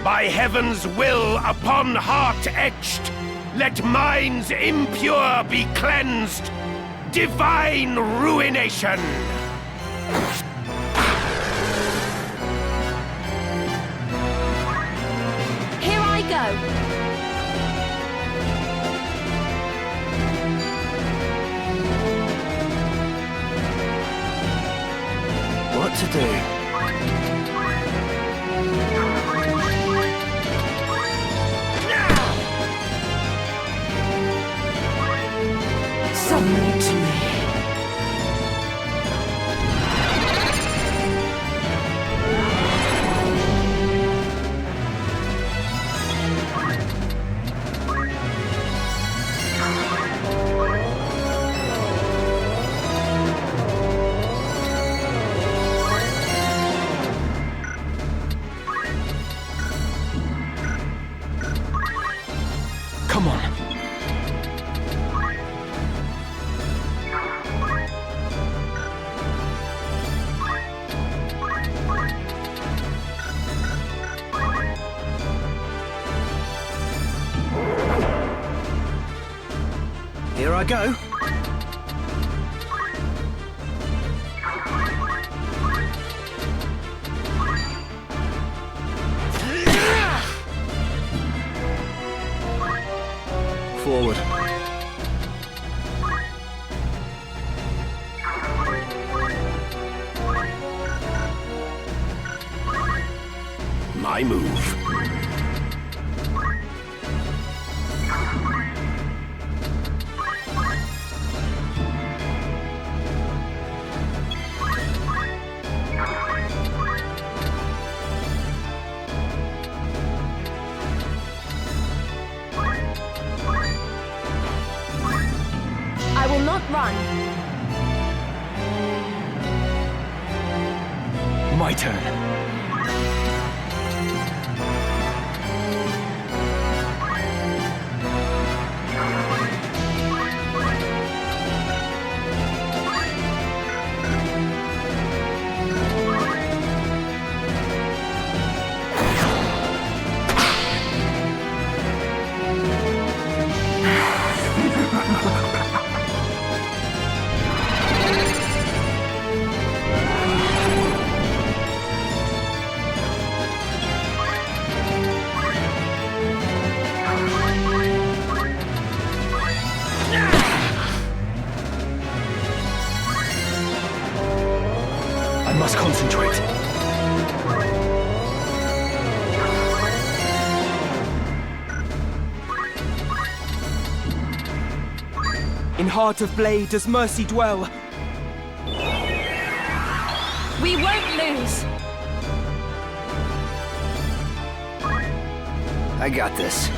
Speaker 10: By heaven's will upon heart etched, let minds impure be cleansed. Divine ruination!
Speaker 5: Here I go.
Speaker 21: What to do?
Speaker 20: Summon to me.
Speaker 6: Come on.
Speaker 21: Here I go.
Speaker 19: forward.
Speaker 2: My move.
Speaker 5: I will not run.
Speaker 6: My turn. I must concentrate.
Speaker 18: In Heart of Blade does mercy dwell.
Speaker 5: We won't lose.
Speaker 4: I got this.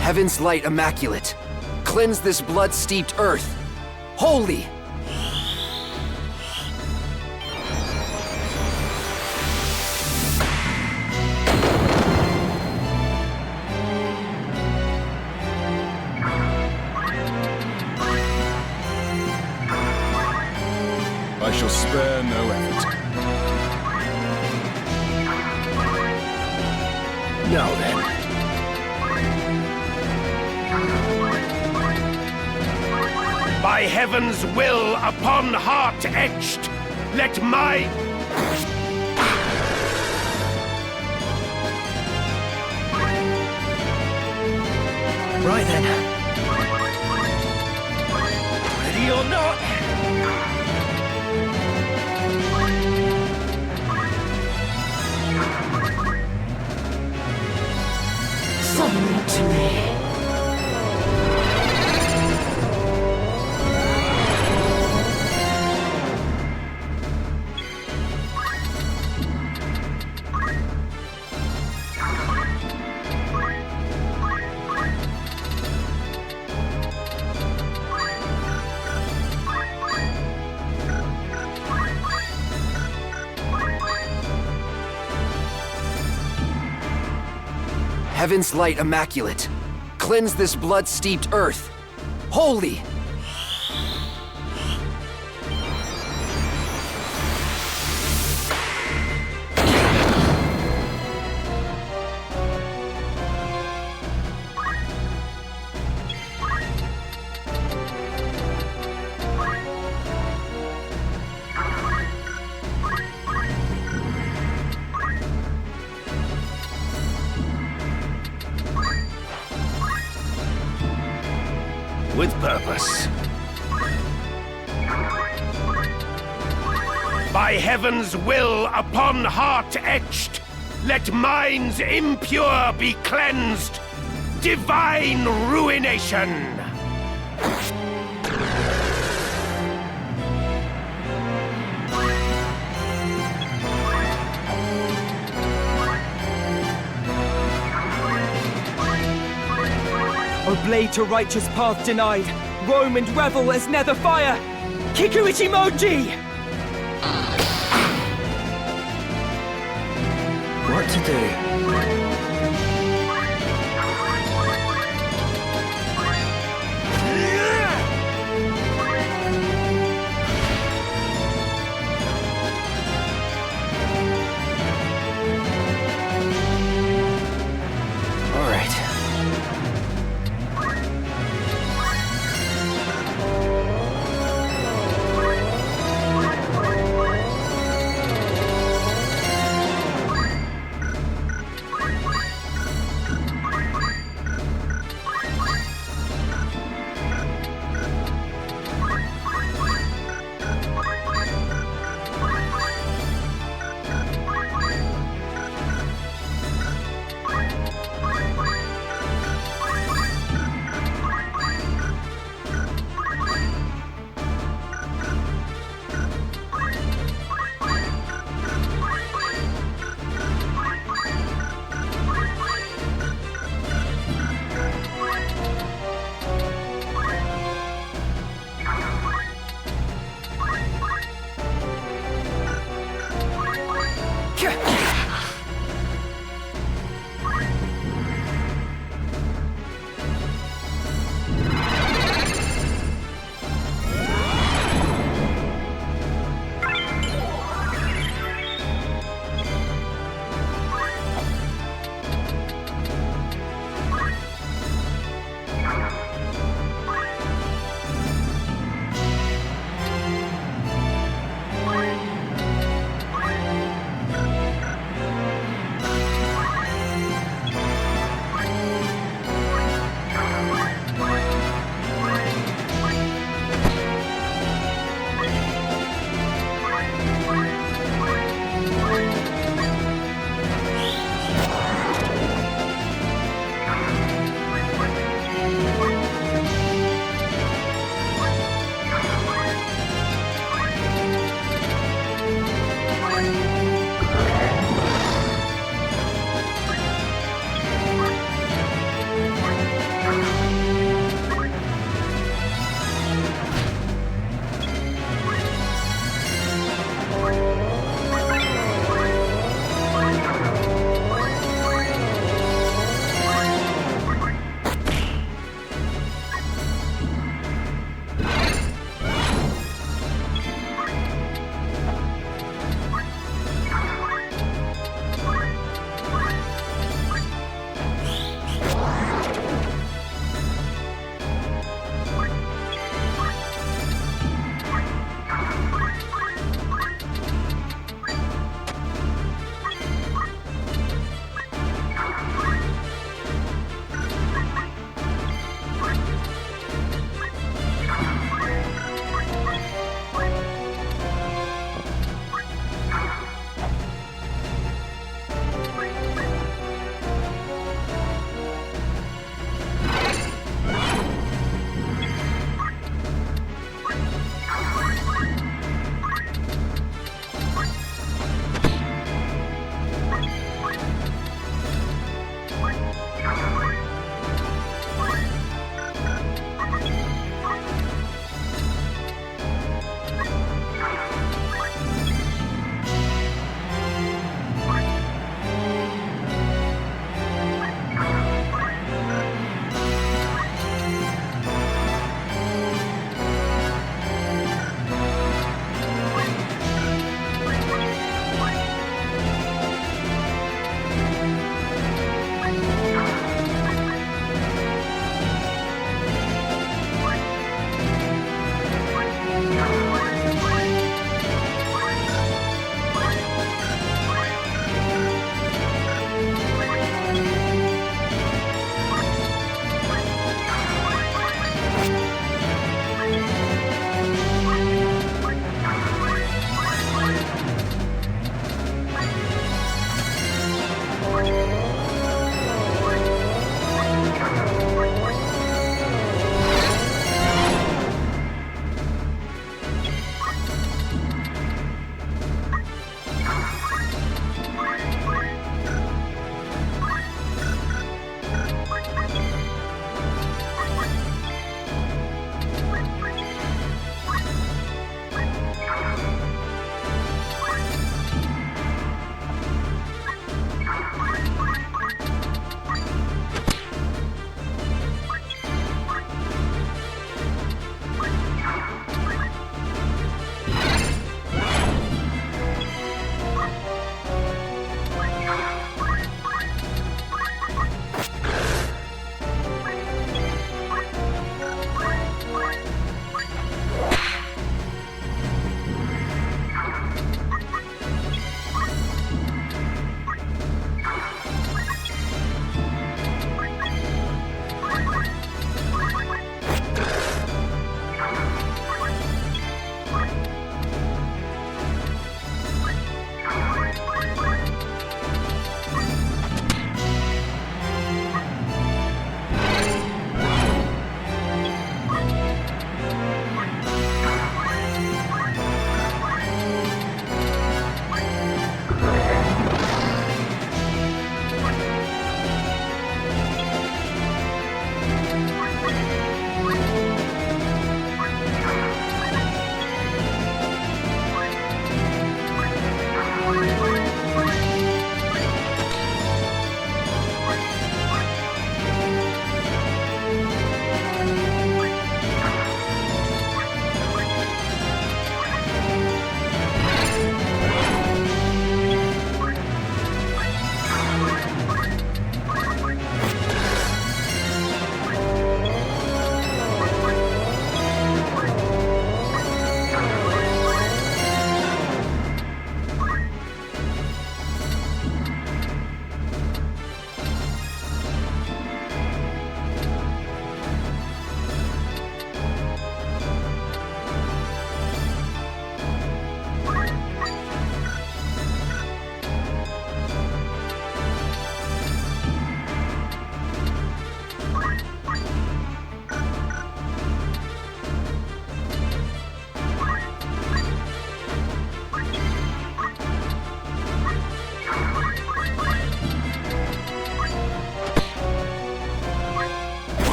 Speaker 4: Heaven's light immaculate. Cleanse this blood-steeped earth. Holy!
Speaker 19: I shall spare no effort.
Speaker 2: Now then.
Speaker 10: By heaven's will upon heart etched, let my...
Speaker 21: Right then. Ready or not?
Speaker 20: Submit to me.
Speaker 4: Heaven's light immaculate. Cleanse this blood-steeped earth. Holy!
Speaker 2: With purpose.
Speaker 10: By heaven's will upon heart etched, let minds impure be cleansed. Divine ruination!
Speaker 18: O blade to righteous path denied, roam and revel as nether fire! Kiku Ichimoji!
Speaker 4: What to do?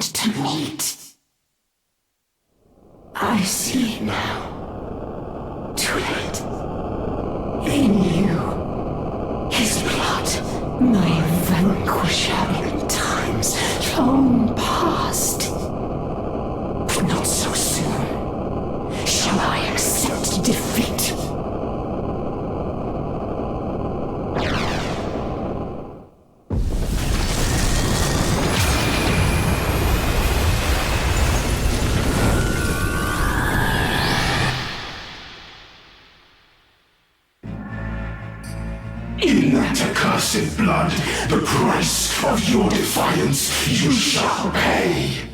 Speaker 20: meant to meet. I see it now. Too late. They knew. His blood, my vanquisher in times long past. But not so soon. Shall I accept defeat?
Speaker 8: In that accursed blood, the price of your defiance you shall pay.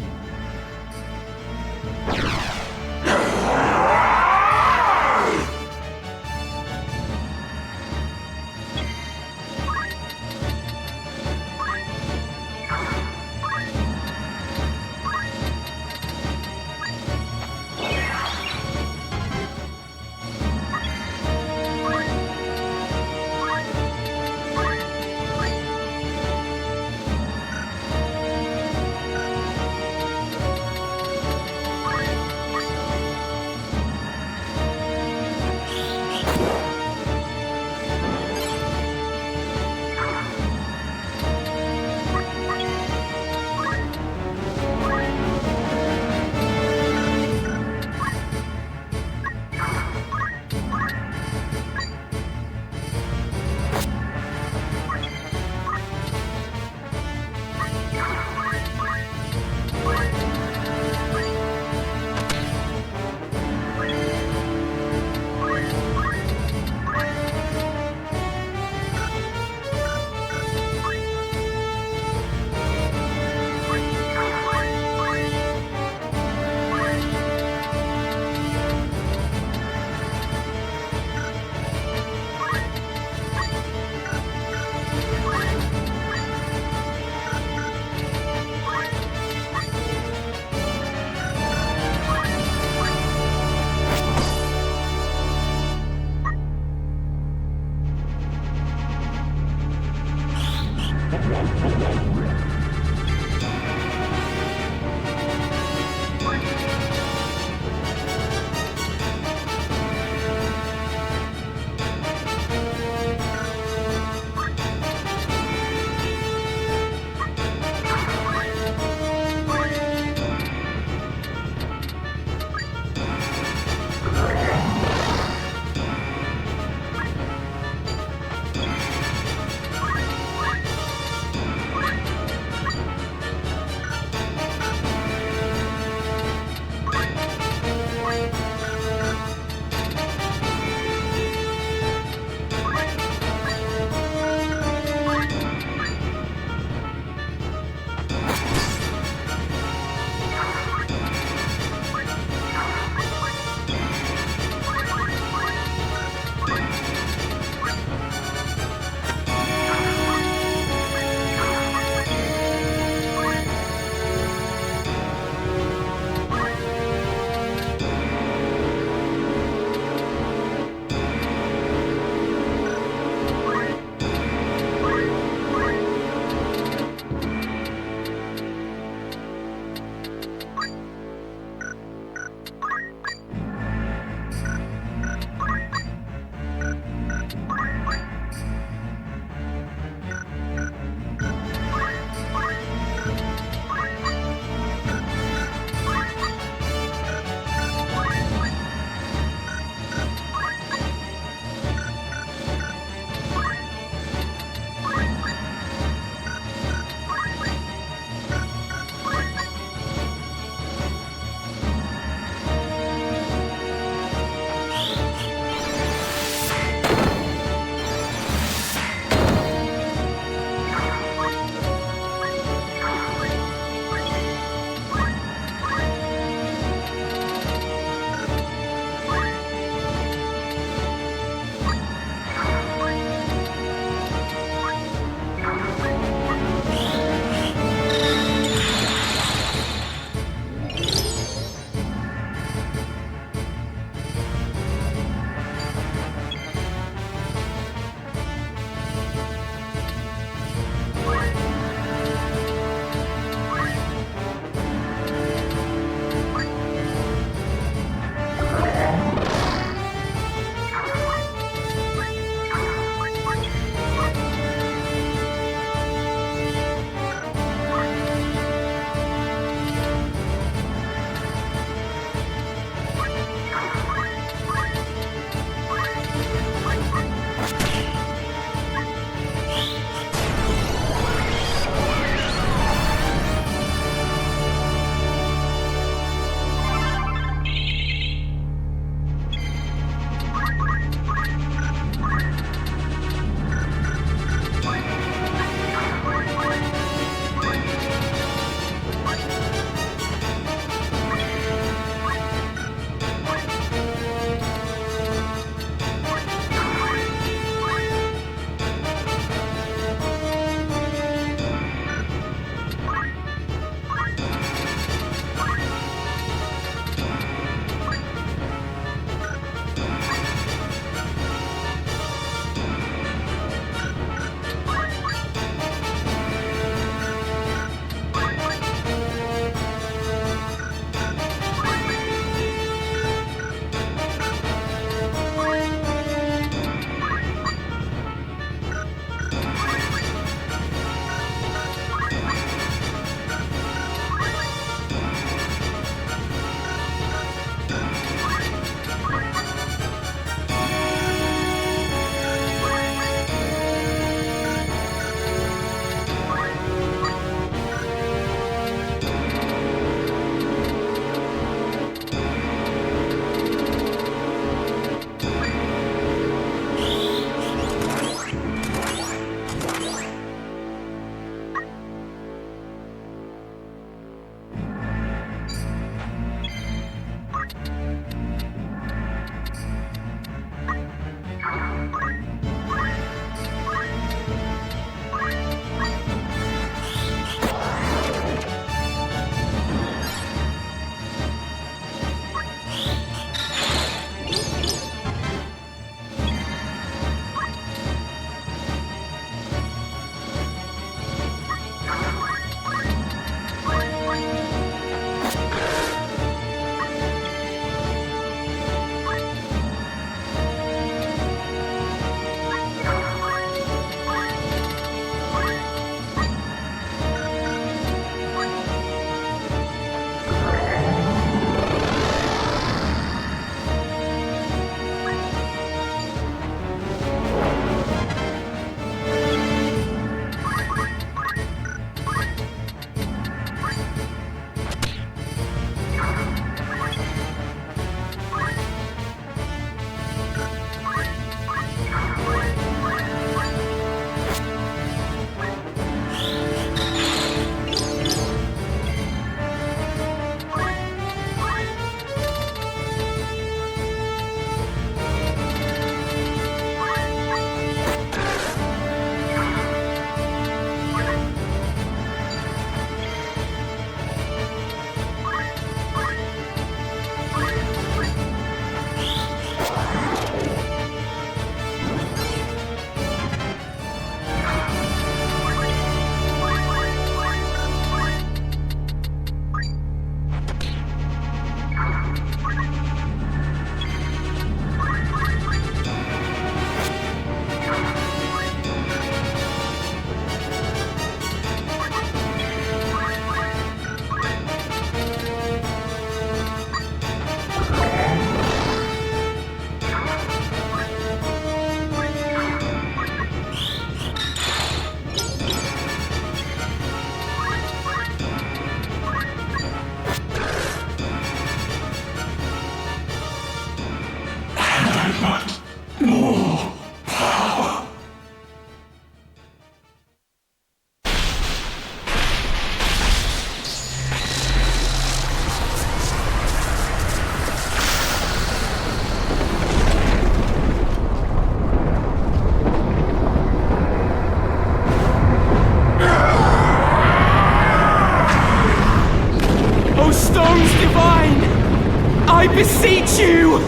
Speaker 6: I beseech you!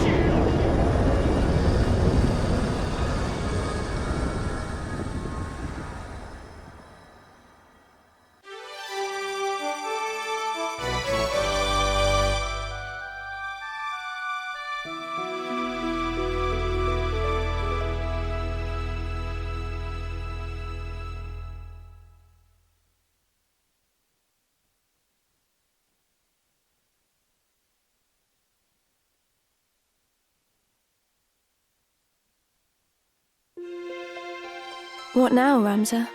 Speaker 5: What now, Ramza?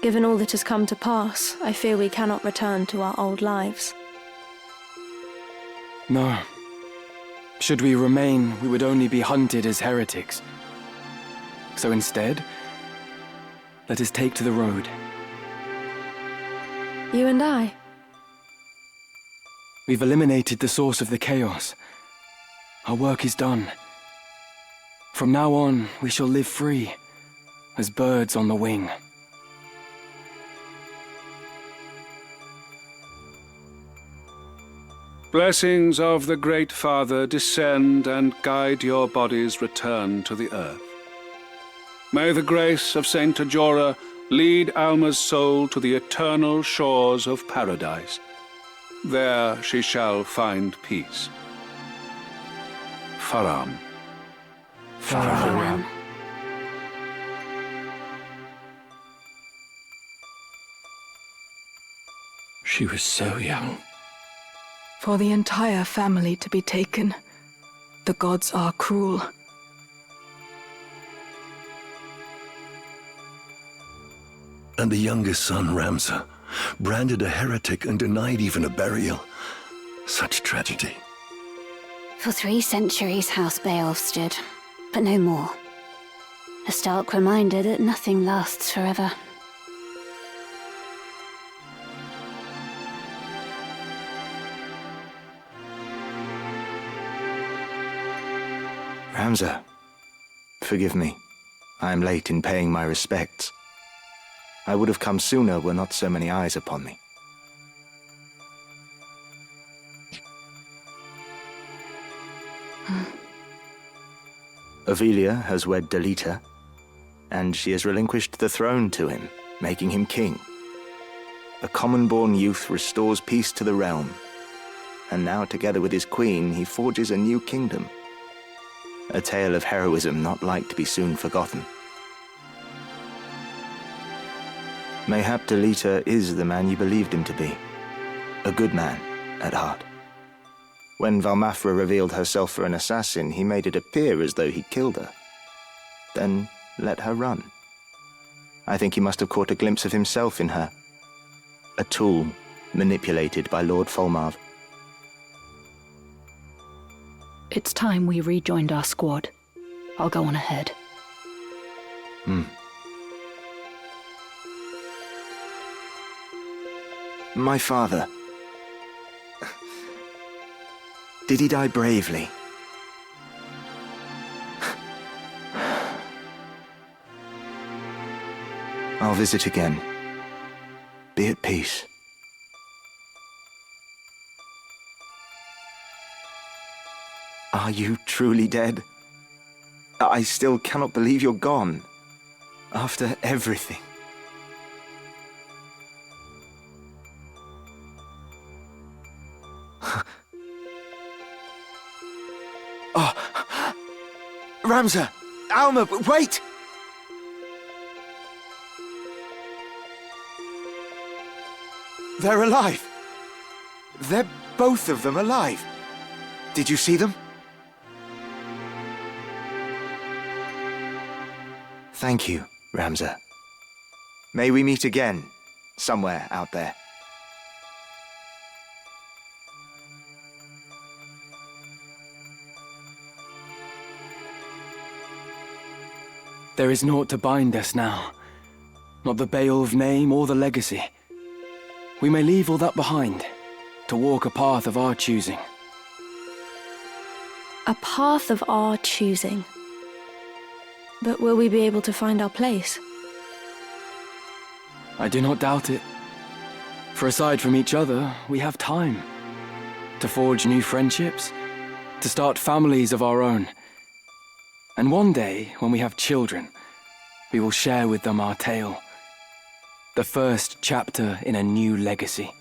Speaker 5: Given all that has come to pass, I fear we cannot return to our old lives.
Speaker 6: No. Should we remain, we would only be hunted as heretics. So instead, let us take to the road.
Speaker 5: You and I?
Speaker 6: We've eliminated the source of the chaos. Our work is done. From now on, we shall live free, as birds on the wing.
Speaker 11: Blessings of the Great Father descend and guide your body's return to the earth. May the grace of Saint Ajora lead Alma's soul to the eternal shores of paradise. There she shall find peace. Faram.
Speaker 6: Faram.
Speaker 12: She was so young.
Speaker 3: For the entire family to be taken, the gods are cruel.
Speaker 8: And the youngest son, Ramza, branded a heretic and denied even a burial. Such tragedy.
Speaker 22: For 3 centuries, House Beowulf stood, but no more. A stark reminder that nothing lasts forever.
Speaker 4: Ramza, forgive me. I am late in paying my respects. I would have come sooner were not so many eyes upon me. Avelia has wed Delita, and she has relinquished the throne to him, making him king. A common-born youth restores peace to the realm, and now together with his queen he forges a new kingdom. A tale of heroism not like to be soon forgotten. Mayhap Delita is the man you believed him to be. A good man, at heart. When Valmafra revealed herself for an assassin, he made it appear as though he killed her. Then let her run. I think he must have caught a glimpse of himself in her. A tool manipulated by Lord Folmarv.
Speaker 20: It's time we rejoined our squad. I'll go on ahead.
Speaker 4: My father. Did he die bravely? I'll visit again. Be at peace. Are you truly dead? I still cannot believe you're gone. After everything. Oh, Ramza! Alma, wait! They're alive! They're both of them alive! Did you see them? Thank you, Ramza. May we meet again, somewhere out there.
Speaker 6: There is naught to bind us now. Not the Beowulf name or the legacy. We may leave all that behind, to walk a path of our choosing.
Speaker 5: A path of our choosing. But will we be able to find our place?
Speaker 6: I do not doubt it. For aside from each other, we have time. To forge new friendships, to start families of our own. And one day, when we have children, we will share with them our tale. The first chapter in a new legacy.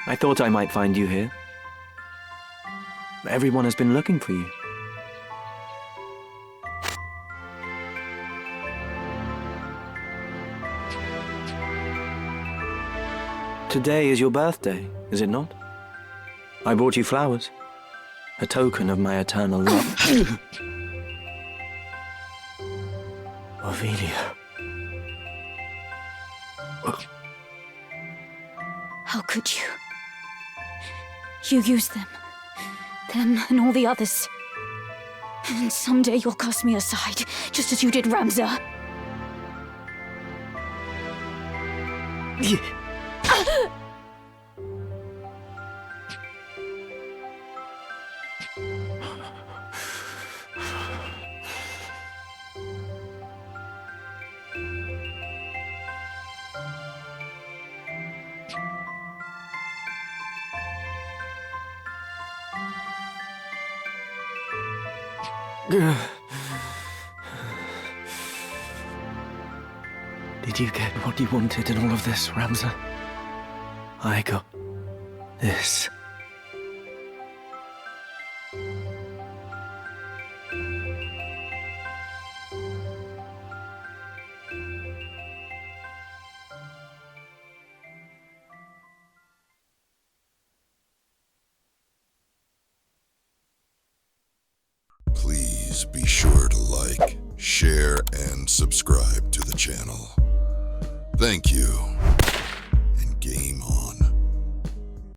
Speaker 14: I thought I might find you here. Everyone has been looking for you. Today is your birthday, is it not? I brought you flowers. A token of my eternal love. Ophelia.
Speaker 22: How could you? You used them. Them and all the others. And someday you'll cast me aside, just as you did Ramza.
Speaker 14: Did you get what you wanted in all of this, Ramza? I got this.
Speaker 16: Please be sure to like, share, and subscribe to the channel. Thank you.